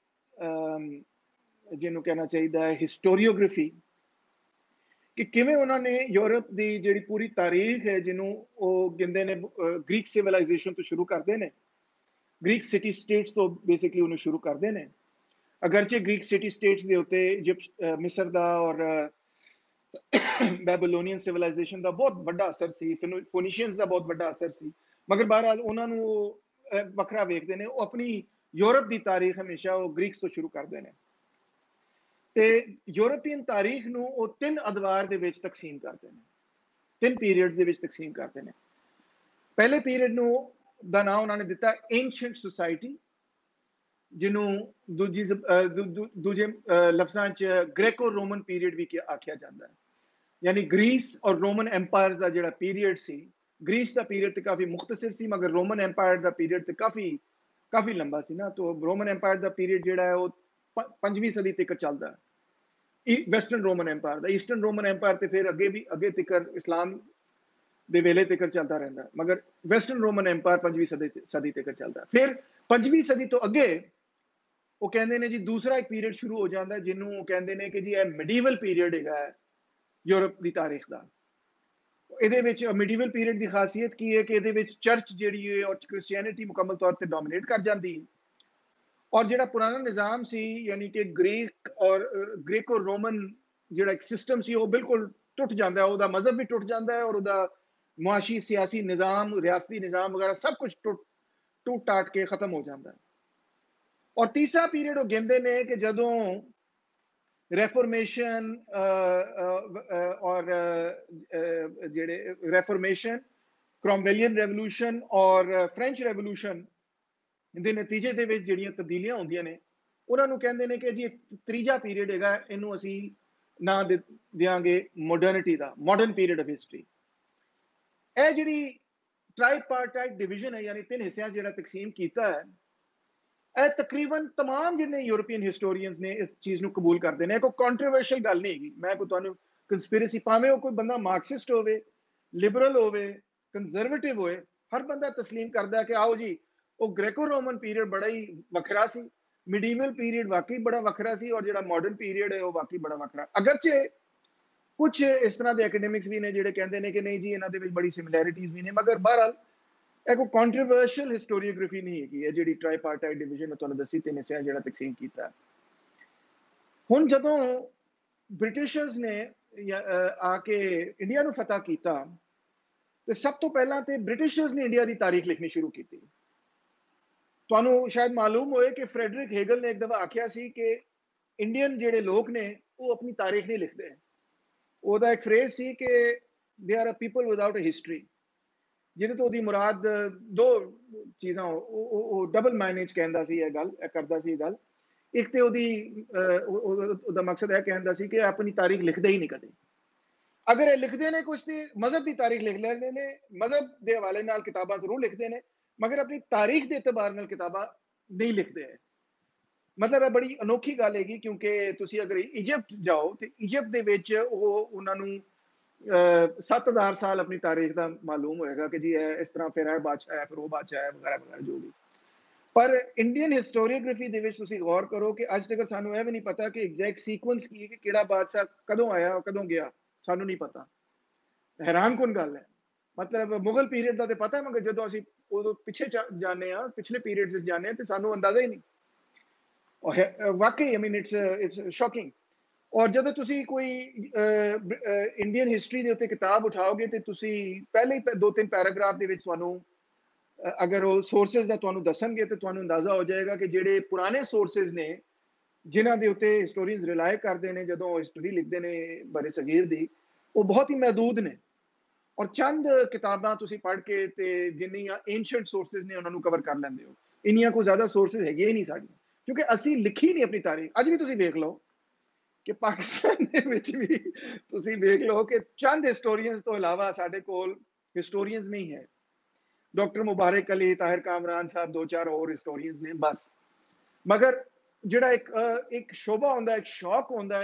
ਜਿਹਨੂੰ ਕਹਿਣਾ ਚਾਹੀਦਾ ਹੈ ਹਿਸਟੋਰੀਓਗ੍ਰਾਫੀ, ਕਿ ਕਿਵੇਂ ਉਹਨਾਂ ਨੇ ਯੂਰਪ ਦੀ ਜਿਹੜੀ ਪੂਰੀ ਤਾਰੀਖ ਹੈ ਜਿਹਨੂੰ ਉਹ ਕਹਿੰਦੇ ਨੇ ਗ੍ਰੀਕ ਸਿਵਲਾਈਜੇਸ਼ਨ ਤੋਂ ਸ਼ੁਰੂ ਕਰਦੇ ਨੇ, ਗ੍ਰੀਕ ਸਿਟੀ ਸਟੇਟਸ ਤੋਂ ਬੇਸਿਕਲੀ ਉਹਨੂੰ ਸ਼ੁਰੂ ਕਰਦੇ ਨੇ। ਅਗਰਚੇ ਗ੍ਰੀਕ ਸਿਟੀ ਸਟੇਟਸ ਦੇ ਉੱਤੇ ਮਿਸਰ ਦਾ ਔਰ ਬੈਬੀਲੋਨੀਅਨ ਸਿਵਲਾਈਜੇਸ਼ਨ ਦਾ ਬਹੁਤ ਵੱਡਾ ਅਸਰ ਸੀ, ਫੋਨੀਸ਼ੀਅਨਸ ਦਾ ਬਹੁਤ ਵੱਡਾ ਅਸਰ ਸੀ, ਮਗਰ ਬਹਰਹਾਲ ਉਹਨਾਂ ਨੂੰ ਉਹ ਵੱਖਰਾ ਵੇਖਦੇ ਨੇ। ਉਹ ਆਪਣੀ ਯੂਰਪ ਦੀ ਤਾਰੀਖ ਹਮੇਸ਼ਾ ਉਹ ਗ੍ਰੀਕਸ ਤੋਂ ਸ਼ੁਰੂ ਕਰਦੇ ਨੇ, ਤੇ ਯੂਰਪੀਅਨ ਤਾਰੀਖ ਨੂੰ ਉਹ ਤਿੰਨ ਅਦਵਾਰ ਦੇ ਵਿੱਚ ਤਕਸੀਮ ਕਰਦੇ ਨੇ, ਤਿੰਨ ਪੀਰੀਅਡ ਦੇ ਵਿੱਚ ਤਕਸੀਮ ਕਰਦੇ ਨੇ। ਪਹਿਲੇ ਪੀਰੀਅਡ ਨੂੰ ਦਾ ਨਾਮ ਉਹਨਾਂ ਨੇ ਦਿੱਤਾ ਐਂਸ਼ੀਐਂਟ ਸੋਸਾਇਟੀ, ਜਿਹਨੂੰ ਦੂਜੇ ਲਫ਼ਜ਼ਾਂ 'ਚ ਗ੍ਰੇਕੋ ਰੋਮਨ ਪੀਰੀਅਡ ਵੀ ਆਖਿਆ ਜਾਂਦਾ ਹੈ। ਯਾਨੀ ਗ੍ਰੀਸ ਔਰ ਰੋਮਨ ਐਮਪਾਇਰ ਦਾ ਜਿਹੜਾ ਪੀਰੀਅਡ ਸੀ, ਗ੍ਰੀਸ ਦਾ ਪੀਰੀਅਡ ਤੇ ਕਾਫੀ ਮੁਖਤਸਰ ਸੀ, ਮਗਰ ਰੋਮਨ ਐਮਪਾਇਰ ਦਾ ਪੀਰੀਅਡ ਤੇ ਕਾਫੀ ਲੰਬਾ ਸੀ ਨਾ। तो रोमन एम्पायर ਦਾ ਪੀਰੀਅਡ ਜਿਹੜਾ ਹੈ ਉਹ 5ਵੀਂ ਸਦੀ ਤੱਕ ਚੱਲਦਾ ਹੈ, ਵੈਸਟਰਨ ਰੋਮਨ ਐਮਪਾਇਰ ਦਾ। ਈਸਟਰਨ ਰੋਮਨ ਐਮਪਾਇਰ ਤੇ ਫਿਰ ਅੱਗੇ ਤੱਕ ਇਸਲਾਮ ਦੇ ਵੇਲੇ ਤੱਕ ਚੱਲਦਾ ਰਹਿੰਦਾ, ਮਗਰ ਵੈਸਟਰਨ ਰੋਮਨ ਐਮਪਾਇਰ 5ਵੀਂ ਸਦੀ ਤੱਕ ਚੱਲਦਾ। ਫਿਰ 5ਵੀਂ ਸਦੀ ਤੋਂ ਅੱਗੇ ਉਹ ਕਹਿੰਦੇ ਨੇ ਜੀ ਦੂਸਰਾ ਇੱਕ ਪੀਰੀਅਡ ਸ਼ੁਰੂ ਹੋ ਜਾਂਦਾ, ਜਿਹਨੂੰ ਉਹ ਕਹਿੰਦੇ ਨੇ ਕਿ ਜੀ ਇਹ ਮਿਡੀਵਲ ਪੀਰੀਅਡ ਹੈਗਾ ਹੈ ਯੂਰਪ ਦੀ ਤਾਰੀਖ ਦਾ। ਇਹਦੇ ਵਿੱਚ ਮਿਡੀਵਲ ਪੀਰੀਅਡ ਦੀ ਖਾਸੀਅਤ ਕੀ ਹੈ ਕਿ ਇਹਦੇ ਵਿੱਚ ਚਰਚ ਜਿਹੜੀ ਹੈ ਔਰ ਕ੍ਰਿਸਚੀਅਨਿਟੀ ਮੁਕੰਮਲ ਤੌਰ ਤੇ ਡੋਮੀਨੇਟ ਕਰ ਜਾਂਦੀ ਹੈ, ਔਰ ਜਿਹੜਾ ਪੁਰਾਣਾ ਨਿਜ਼ਾਮ ਸੀ ਯਾਨੀ ਕਿ ਗ੍ਰੀਕ ਔਰ ਗ੍ਰੇਕੋ ਰੋਮਨ ਜਿਹੜਾ ਇੱਕ ਸਿਸਟਮ ਸੀ ਉਹ ਬਿਲਕੁਲ ਟੁੱਟ ਜਾਂਦਾ ਹੈ, ਉਹਦਾ ਮਜ਼ਹਬ ਵੀ ਟੁੱਟ ਜਾਂਦਾ ਹੈ ਔਰ ਉਹਦਾ ਮੁਆਸ਼ੀ ਸਿਆਸੀ ਨਿਜ਼ਾਮ, ਰਿਆਸਤੀ ਨਿਜ਼ਾਮ ਵਗੈਰਾ ਸਭ ਕੁਝ ਟੁੱਟ ਟਾਟ ਕੇ ਖਤਮ ਹੋ ਜਾਂਦਾ ਹੈ। ਔਰ ਤੀਸਰਾ ਪੀਰੀਅਡ ਉਹ ਕਹਿੰਦੇ ਨੇ ਕਿ ਜਦੋਂ ਰੈਫੋਰਮੇਸ਼ਨ ਔਰ ਜਿਹੜੇ ਰੈਫੋਰਮੇਸ਼ਨ, ਕ੍ਰੋਮਵੇਲੀਅਨ ਰੈਵੋਲੂਸ਼ਨ ਔਰ ਫ੍ਰੈਂਚ ਰੈਵੋਲੂਸ਼ਨ ਦੇ ਨਤੀਜੇ ਦੇ ਵਿੱਚ ਜਿਹੜੀਆਂ ਤਬਦੀਲੀਆਂ ਹੁੰਦੀਆਂ ਨੇ, ਉਹਨਾਂ ਨੂੰ ਕਹਿੰਦੇ ਨੇ ਕਿ ਜੀ ਤੀਜਾ ਪੀਰੀਅਡ ਹੈਗਾ, ਇਹਨੂੰ ਅਸੀਂ ਨਾਂ ਦਿਆਂਗੇ ਮੋਡਰਨਿਟੀ ਦਾ, ਮਾਡਰਨ ਪੀਰੀਅਡ ਆਫ ਹਿਸਟਰੀ। ਇਹ ਜਿਹੜੀ ਟ੍ਰਾਈਪਾਰਟਾਈਟ ਡਿਵੀਜ਼ਨ ਹੈ, ਯਾਨੀ 3 ਹਿੱਸਿਆਂ ਜਿਹੜਾ ਤਕਸੀਮ ਕੀਤਾ ਹੈ, ਇਹ ਤਕਰੀਬਨ तमाम ਜਿੰਨੇ ਯੂਰਪੀਅਨ ਹਿਸਟੋਰੀਅਨਸ ਨੇ ਇਸ ਚੀਜ਼ ਨੂੰ ਕਬੂਲ ਕਰਦੇ ਨੇ। ਕੋਈ ਕੰਟਰੋਵਰਸ਼ੀਅਲ ਗੱਲ ਨਹੀਂ ਹੈਗੀ। ਮੈਂ ਕੋਈ ਤੁਹਾਨੂੰ ਕੰਸਪੀਰੇਸੀ, ਭਾਵੇਂ ਉਹ ਕੋਈ ਬੰਦਾ ਮਾਰਕਸਿਸਟ ਹੋਵੇ, ਲਿਬਰਲ ਹੋਵੇ, ਕੰਜ਼ਰਵੇਟਿਵ ਹੋਏ, ਹਰ ਬੰਦਾ ਤਸਲੀਮ ਕਰਦਾ ਕਿ ਆਓ ਜੀ, ਉਹ ਗ੍ਰੈਕੋ ਰੋਮਨ ਪੀਰੀਅਡ ਬੜਾ ਹੀ ਵੱਖਰਾ ਸੀ, ਮਿਡੀਵਲ ਪੀਰੀਅਡ ਵਾਕਈ ਬੜਾ ਵੱਖਰਾ ਸੀ, ਔਰ ਜਿਹੜਾ ਮਾਡਰਨ ਪੀਰੀਅਡ ਹੈ ਉਹ ਵਾਕਈ ਬੜਾ ਵੱਖਰਾ। ਅਗਰਚੇ ਕੁਝ ਇਸ ਤਰ੍ਹਾਂ ਦੇ ਐਕੈਡੈਮਿਕਸ ਵੀ ਨੇ ਜਿਹੜੇ ਕਹਿੰਦੇ ਨੇ ਕਿ ਨਹੀਂ ਜੀ, ਇਹਨਾਂ ਦੇ ਵਿੱਚ ਬੜੀ ਸਿਮਿਲੈਰਿਟੀਜ਼ ਵੀ ਨੇ, ਮਗਰ ਬਹਰਹਾਲ ਇਹ ਕੋਈ ਕੰਟਰੋਵਰਸ਼ੀਅਲ ਹਿਸਟੋਰੀਓਗ੍ਰਾਫੀ ਨਹੀਂ ਹੈਗੀ। ਇਹ ਜਿਹੜੀ ਟ੍ਰਾਈਪਾਰਟਾਈਟ ਡਿਵੀਜ਼ਨ ਮੈਂ ਤੁਹਾਨੂੰ ਦੱਸੀ 3 ਹਿੱਸਿਆਂ ਜਿਹੜਾ ਤਕਸੀਮ ਕੀਤਾ। ਹੁਣ ਜਦੋਂ ਬ੍ਰਿਟਿਸ਼ਰਸ ਨੇ ਆ ਕੇ ਇੰਡੀਆ ਨੂੰ ਫਤਹ ਕੀਤਾ, ਤੇ ਸਭ ਤੋਂ ਪਹਿਲਾਂ ਤੇ ਬ੍ਰਿਟਿਸ਼ਰਸ ਨੇ ਇੰਡੀਆ ਦੀ ਤਾਰੀਖ ਲਿਖਣੀ ਸ਼ੁਰੂ ਕੀਤੀ। ਤੁਹਾਨੂੰ ਸ਼ਾਇਦ ਮਾਲੂਮ ਹੋਏ ਕਿ ਫਰੈਡਰਿਕ ਹੈਗਲ ਨੇ ਇੱਕ ਦਫਾ ਆਖਿਆ ਸੀ ਕਿ ਇੰਡੀਅਨ ਜਿਹੜੇ ਲੋਕ ਨੇ ਉਹ ਆਪਣੀ ਤਾਰੀਖ ਨਹੀਂ ਲਿਖਦੇ। ਉਹਦਾ ਇੱਕ ਫਰੇਜ਼ ਸੀ ਕਿ they are a people without a history, ਜਿਹਦੇ ਤੋਂ ਉਹਦੀ ਮੁਰਾਦ 2 ਚੀਜ਼ਾਂ, ਉਹ ਡਬਲ ਮਾਇਨੇ ਚ ਕਹਿੰਦਾ ਸੀ ਇਹ ਗੱਲ, ਕਰਦਾ ਸੀ ਇਹ ਗੱਲ। ਇੱਕ ਤੇ ਉਹਦਾ ਮਕਸਦ ਇਹ ਕਹਿੰਦਾ ਸੀ ਕਿ ਆਪਣੀ ਤਾਰੀਖ ਲਿਖਦੇ ਹੀ ਨਹੀਂ ਕਦੇ। ਅਗਰ ਇਹ ਲਿਖਦੇ ਨੇ ਕੁਝ ਤੇ ਮਜ਼ਹਬ ਦੀ ਤਾਰੀਖ ਲਿਖ ਲੈਂਦੇ ਨੇ, ਮਜ਼ਹਬ ਦੇ ਹਵਾਲੇ ਨਾਲ ਕਿਤਾਬਾਂ ਜ਼ਰੂਰ ਲਿਖਦੇ ਨੇ, ਮਗਰ ਆਪਣੀ ਤਾਰੀਖ ਦੇ ਇਤਬਾਰ ਨਾਲ ਕਿਤਾਬਾਂ ਨਹੀਂ ਲਿਖਦੇ। ਮਤਲਬ ਇਹ ਬੜੀ ਅਨੋਖੀ ਗੱਲ ਹੈਗੀ, ਕਿਉਂਕਿ ਤੁਸੀਂ ਅਗਰ ਇਜਿਪਟ ਜਾਓ ਤੇ ਇਜਿਪਟ ਦੇ ਵਿੱਚ ਉਹਨਾਂ ਨੂੰ 7000 ਸਾਲ ਆਪਣੀ ਤਾਰੀਖ ਦਾ ਮਾਲੂਮ ਹੋਏਗਾ ਕਿ ਜੀ ਇਹ ਇਸ ਤਰ੍ਹਾਂ ਫਿਰ ਇਹ ਬਾਦਸ਼ਾਹ ਹੈ, ਫਿਰ ਉਹ ਬਾਦਸ਼ਾਹ ਹੈ, ਵਗੈਰਾ ਵਗੈਰਾ ਜੋ ਵੀ। ਪਰ ਇੰਡੀਅਨ ਹਿਸਟੋਰੀਓਗ੍ਰਾਫੀ ਦੇ ਵਿੱਚ ਤੁਸੀਂ ਗੌਰ ਕਰੋ ਕਿ ਅੱਜ ਤੱਕ ਸਾਨੂੰ ਇਹ ਵੀ ਨਹੀਂ ਪਤਾ ਕਿ ਐਗਜ਼ੈਕਟ ਸੀਕੁਐਂਸ ਕੀ ਹੈ, ਕਿ ਕਿਹੜਾ ਬਾਦਸ਼ਾਹ ਕਦੋਂ ਆਇਆ ਕਦੋਂ ਗਿਆ, ਸਾਨੂੰ ਨਹੀਂ ਪਤਾ। ਹੈਰਾਨਕੁਨ ਗੱਲ ਹੈ। ਮਤਲਬ ਮੁਗਲ ਪੀਰੀਅਡ ਦਾ ਤੇ ਪਤਾ ਹੈ, ਮਗਰ ਜਦੋਂ ਅਸੀਂ ਉਦੋਂ ਪਿੱਛੇ ਜਾਂਦੇ ਆ, ਪਿਛਲੇ ਪੀਰੀਅਡ ਵਿੱਚ ਜਾਂਦੇ ਆ, ਤੇ ਸਾਨੂੰ ਅੰਦਾਜ਼ਾ ਹੀ ਨਹੀਂ। ਵਾਕਈ ਆਈ ਮੀਨ ਇਟਸ ਸ਼ੌਕਿੰਗ। ਔਰ ਜਦੋਂ ਤੁਸੀਂ ਕੋਈ ਇੰਡੀਅਨ ਹਿਸਟਰੀ ਦੇ ਉੱਤੇ ਕਿਤਾਬ ਉਠਾਓਗੇ ਤੇ ਤੁਸੀਂ ਪਹਿਲੇ ਹੀ 2-3 ਪੈਰਾਗ੍ਰਾਫ ਦੇ ਵਿੱਚ ਤੁਹਾਨੂੰ ਅਗਰ ਉਹ ਸੋਰਸਸ ਦਾ ਤੁਹਾਨੂੰ ਦੱਸਣਗੇ ਤੇ ਤੁਹਾਨੂੰ ਅੰਦਾਜ਼ਾ ਹੋ ਜਾਏਗਾ ਕਿ ਜਿਹੜੇ ਪੁਰਾਣੇ ਸੋਰਸਸ ਨੇ ਜਿਨ੍ਹਾਂ ਦੇ ਉੱਤੇ ਹਿਸਟੋਰੀਅਨਸ ਰਿਲਾਈ ਕਰਦੇ ਨੇ ਜਦੋਂ ਹਿਸਟਰੀ ਲਿਖਦੇ ਨੇ ਬਰੇ ਸਗੀਰ ਦੀ, ਉਹ ਬਹੁਤ ਹੀ ਮਹਦੂਦ ਨੇ। ਔਰ ਚੰਦ ਕਿਤਾਬਾਂ ਤੁਸੀਂ ਪੜ੍ਹ ਕੇ ਤੇ ਜਿੰਨੀਆਂ ਐਂਸ਼ੀਅੰਟ ਸੋਰਸਸ ਨੇ ਉਹਨਾਂ ਨੂੰ ਕਵਰ ਕਰ ਲੈਂਦੇ ਹੋ। ਇੰਨੀਆਂ ਕੋਈ ਜ਼ਿਆਦਾ ਸੋਰਸਸ ਹੈਗੇ ਹੀ ਨਹੀਂ ਸਾਡੀਆਂ, ਕਿਉਂਕਿ ਅਸੀਂ ਲਿਖੀ ਨਹੀਂ ਆਪਣੀ ਤਾਰੀਖ। ਅੱਜ ਵੀ ਤੁਸੀਂ ਵੇਖ ਲਓ ਕਿ ਪਾਕਿਸਤਾਨ ਦੇ ਵਿੱਚ ਵੀ ਤੁਸੀਂ ਵੇਖ ਲਓ ਕਿ ਚੰਦ ਹਿਸਟੋਰੀਅਨਸ ਤੋਂ ਇਲਾਵਾ ਸਾਡੇ ਕੋਲ ਹਿਸਟੋਰੀਅਨਸ ਨਹੀਂ ਹੈ। ਡਾਕਟਰ ਮੁਬਾਰਕ ਅਲੀ, ਤਾਹਿਰ ਕਾਮਰਾਨ ਸਾਹਿਬ, 2-4 ਹੋਰ ਹਿਸਟੋਰੀਅਨਸ ਨੇ ਬਸ। ਮਗਰ ਜਿਹੜਾ ਇੱਕ ਸ਼ੋਭਾ ਹੁੰਦਾ, ਇੱਕ ਸ਼ੌਕ ਹੁੰਦਾ,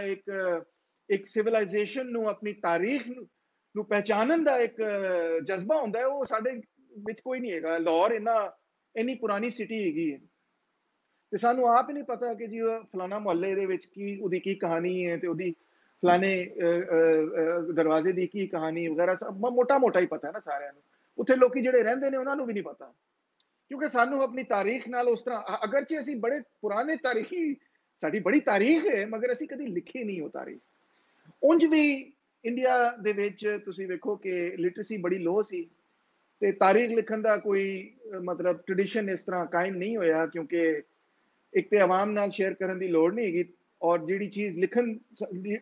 ਇੱਕ ਸਿਵਲਾਈਜੇਸ਼ਨ ਨੂੰ ਆਪਣੀ ਤਾਰੀਖ ਨੂੰ ਪਹਿਚਾਨਣ ਦਾ ਇੱਕ ਜਜ਼ਬਾ ਹੁੰਦਾ, ਉਹ ਸਾਡੇ ਵਿੱਚ ਕੋਈ ਨਹੀਂ ਹੈਗਾ। ਲਾਹੌਰ ਇੰਨੀ ਪੁਰਾਣੀ ਸਿਟੀ ਹੈਗੀ ਹੈ ਤੇ ਸਾਨੂੰ ਆਪ ਹੀ ਨਹੀਂ ਪਤਾ ਕਿ ਜੀ ਫਲਾਣਾ ਮੁਹੱਲੇ ਦੇ ਵਿੱਚ ਕੀ ਉਹਦੀ ਕੀ ਕਹਾਣੀ ਹੈ, ਤੇ ਉਹਦੀ ਫਲਾਣੇ ਦਰਵਾਜ਼ੇ ਦੀ ਕੀ ਕਹਾਣੀ ਵਗੈਰਾ ਸਭ ਮੋਟਾ ਮੋਟਾ ਹੀ ਪਤਾ ਹੈ ਨਾ ਸਾਰਿਆਂ ਨੂੰ। ਉੱਥੇ ਲੋਕੀ ਜਿਹੜੇ ਰਹਿੰਦੇ ਨੇ ਉਹਨਾਂ ਨੂੰ ਵੀ ਨਹੀਂ ਪਤਾ, ਕਿਉਂਕਿ ਸਾਨੂੰ ਆਪਣੀ ਤਾਰੀਖ ਨਾਲ ਉਸ ਤਰ੍ਹਾਂ, ਅਗਰਚੇ ਅਸੀਂ ਬੜੇ ਪੁਰਾਣੇ ਤਾਰੀਖੀ, ਸਾਡੀ ਬੜੀ ਤਾਰੀਖ ਹੈ, ਮਗਰ ਅਸੀਂ ਕਦੀ ਲਿਖੀ ਨਹੀਂ ਉਹ ਤਾਰੀਖ। ਉਂਝ ਵੀ ਇੰਡੀਆ ਦੇ ਵਿੱਚ ਤੁਸੀਂ ਵੇਖੋ ਕਿ ਲਿਟਰੇਸੀ ਬੜੀ ਲੋ ਸੀ, ਤੇ ਤਾਰੀਖ ਲਿਖਣ ਦਾ ਕੋਈ ਮਤਲਬ ਟ੍ਰੈਡੀਸ਼ਨ ਇਸ ਤਰ੍ਹਾਂ ਕਾਇਮ ਨਹੀਂ ਹੋਇਆ, ਕਿਉਂਕਿ ਇੱਕ ਤੇ ਆਵਾਮ ਨਾਲ ਸ਼ੇਅਰ ਕਰਨ ਦੀ ਲੋੜ ਨਹੀਂ ਹੈਗੀ, ਔਰ ਜਿਹੜੀ ਚੀਜ਼ ਲਿਖਣ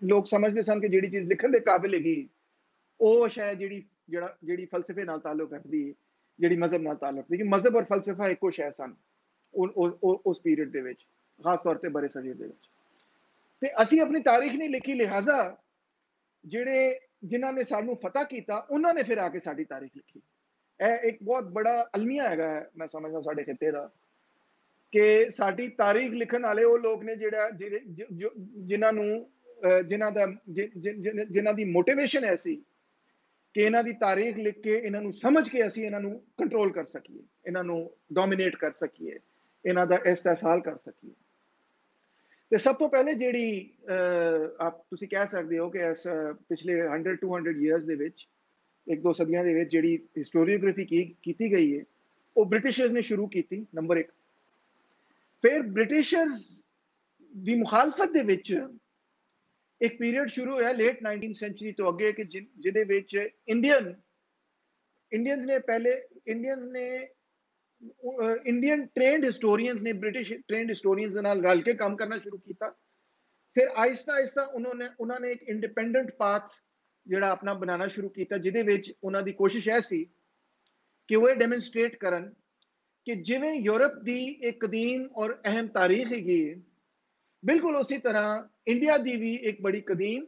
ਲੋਕ ਸਮਝਦੇ ਸਨ ਕਿ ਜਿਹੜੀ ਚੀਜ਼ ਲਿਖਣ ਦੇ ਕਾਬਿਲ ਹੈਗੀ, ਉਹ ਸ਼ਾਇਦ ਜਿਹੜੀ ਫਲਸਫੇ ਨਾਲ ਤਾਲੁਕ ਰੱਖਦੀ ਹੈ, ਜਿਹੜੀ ਮਜ਼ਹਬ ਨਾਲ ਤਾਲੁਕ ਰੱਖਦੀ, ਕਿ ਮਜ਼ਹਬ ਔਰ ਫਲਸਫਾ ਇੱਕੋ ਸ਼ੈ ਸਨ ਉਸ ਪੀਰੀਅਡ ਦੇ ਵਿੱਚ, ਖਾਸ ਤੌਰ ਤੇ ਬਰੇ ਸਗੀਰ ਦੇ ਵਿੱਚ। ਤੇ ਅਸੀਂ ਆਪਣੀ ਤਾਰੀਖ ਨਹੀਂ ਲਿਖੀ, ਲਿਹਾਜ਼ਾ ਜਿਨ੍ਹਾਂ ਨੇ ਸਾਨੂੰ ਫਤਹ ਕੀਤਾ ਉਹਨਾਂ ਨੇ ਫਿਰ ਆ ਕੇ ਸਾਡੀ ਤਾਰੀਖ ਲਿਖੀ। ਇਹ ਇੱਕ ਬਹੁਤ ਬੜਾ ਅਲਮੀਆ ਹੈਗਾ, ਮੈਂ ਸਮਝਦਾ ਸਾਡੇ ਖਿੱਤੇ ਦਾ, ਕਿ ਸਾਡੀ ਤਾਰੀਖ ਲਿਖਣ ਵਾਲੇ ਉਹ ਲੋਕ ਨੇ ਜਿਨ੍ਹਾਂ ਦੀ ਮੋਟੀਵੇਸ਼ਨ ਐਸੀ ਕਿ ਇਹਨਾਂ ਦੀ ਤਾਰੀਖ ਲਿਖ ਕੇ ਇਹਨਾਂ ਨੂੰ ਸਮਝ ਕੇ ਅਸੀਂ ਇਹਨਾਂ ਨੂੰ ਕੰਟਰੋਲ ਕਰ ਸਕੀਏ, ਇਹਨਾਂ ਨੂੰ ਡੋਮੀਨੇਟ ਕਰ ਸਕੀਏ, ਇਹਨਾਂ ਦਾ ਇਸਤਿਹਸਾਲ ਕਰ ਸਕੀਏ। ਤੇ ਸਭ ਤੋਂ ਪਹਿਲੇ ਜਿਹੜੀ ਤੁਸੀਂ ਕਹਿ ਸਕਦੇ ਹੋ ਕਿ ਇਸ ਪਿਛਲੇ 100-200 ਈਅਰਸ ਦੇ ਵਿੱਚ, 1-2 ਸਦੀਆਂ ਦੇ ਵਿੱਚ ਜਿਹੜੀ ਹਿਸਟੋਰੀਓਗ੍ਰਾਫੀ ਕੀਤੀ ਗਈ ਹੈ, ਉਹ ਬ੍ਰਿਟਿਸ਼ਰਸ ਨੇ ਸ਼ੁਰੂ ਕੀਤੀ, ਨੰਬਰ 1। ਫਿਰ ਬ੍ਰਿਟਿਸ਼ਰਸ ਦੀ ਮੁਖਾਲਫਤ ਦੇ ਵਿੱਚ ਇੱਕ ਪੀਰੀਅਡ ਸ਼ੁਰੂ ਹੋਇਆ ਲੇਟ 19th ਸੈਂਚੁਰੀ ਤੋਂ ਅੱਗੇ, ਕਿ ਜਿਹਦੇ ਵਿੱਚ ਇੰਡੀਅਨ ਟ੍ਰੇਨਡ ਹਿਸਟੋਰੀਅਨਸ ਨੇ ਬ੍ਰਿਟਿਸ਼ ਟ੍ਰੇਨਡ ਹਿਸਟੋਰੀਅਨਸ ਦੇ ਨਾਲ ਰਲ ਕੇ ਕੰਮ ਕਰਨਾ ਸ਼ੁਰੂ ਕੀਤਾ, फिर आहिस्ता आहिस्ता उन्होंने एक इंडिपेंडेंट पाथ ਜਿਹੜਾ ਆਪਣਾ ਬਣਾਉਣਾ ਸ਼ੁਰੂ ਕੀਤਾ, ਜਿਹਦੇ ਵਿੱਚ ਉਹਨਾਂ ਦੀ ਕੋਸ਼ਿਸ਼ ਇਹ ਸੀ ਕਿ ਉਹ ਇਹ ਡੈਮੋਨਸਟ੍ਰੇਟ ਕਰਨ ਕਿ ਜਿਵੇਂ ਯੂਰਪ ਦੀ ਇੱਕ ਕਦੀਮ ਔਰ ਅਹਿਮ ਤਾਰੀਖ ਹੈਗੀ ਹੈ, ਬਿਲਕੁਲ ਉਸੇ ਤਰ੍ਹਾਂ ਇੰਡੀਆ ਦੀ ਵੀ ਇੱਕ ਬੜੀ ਕਦੀਮ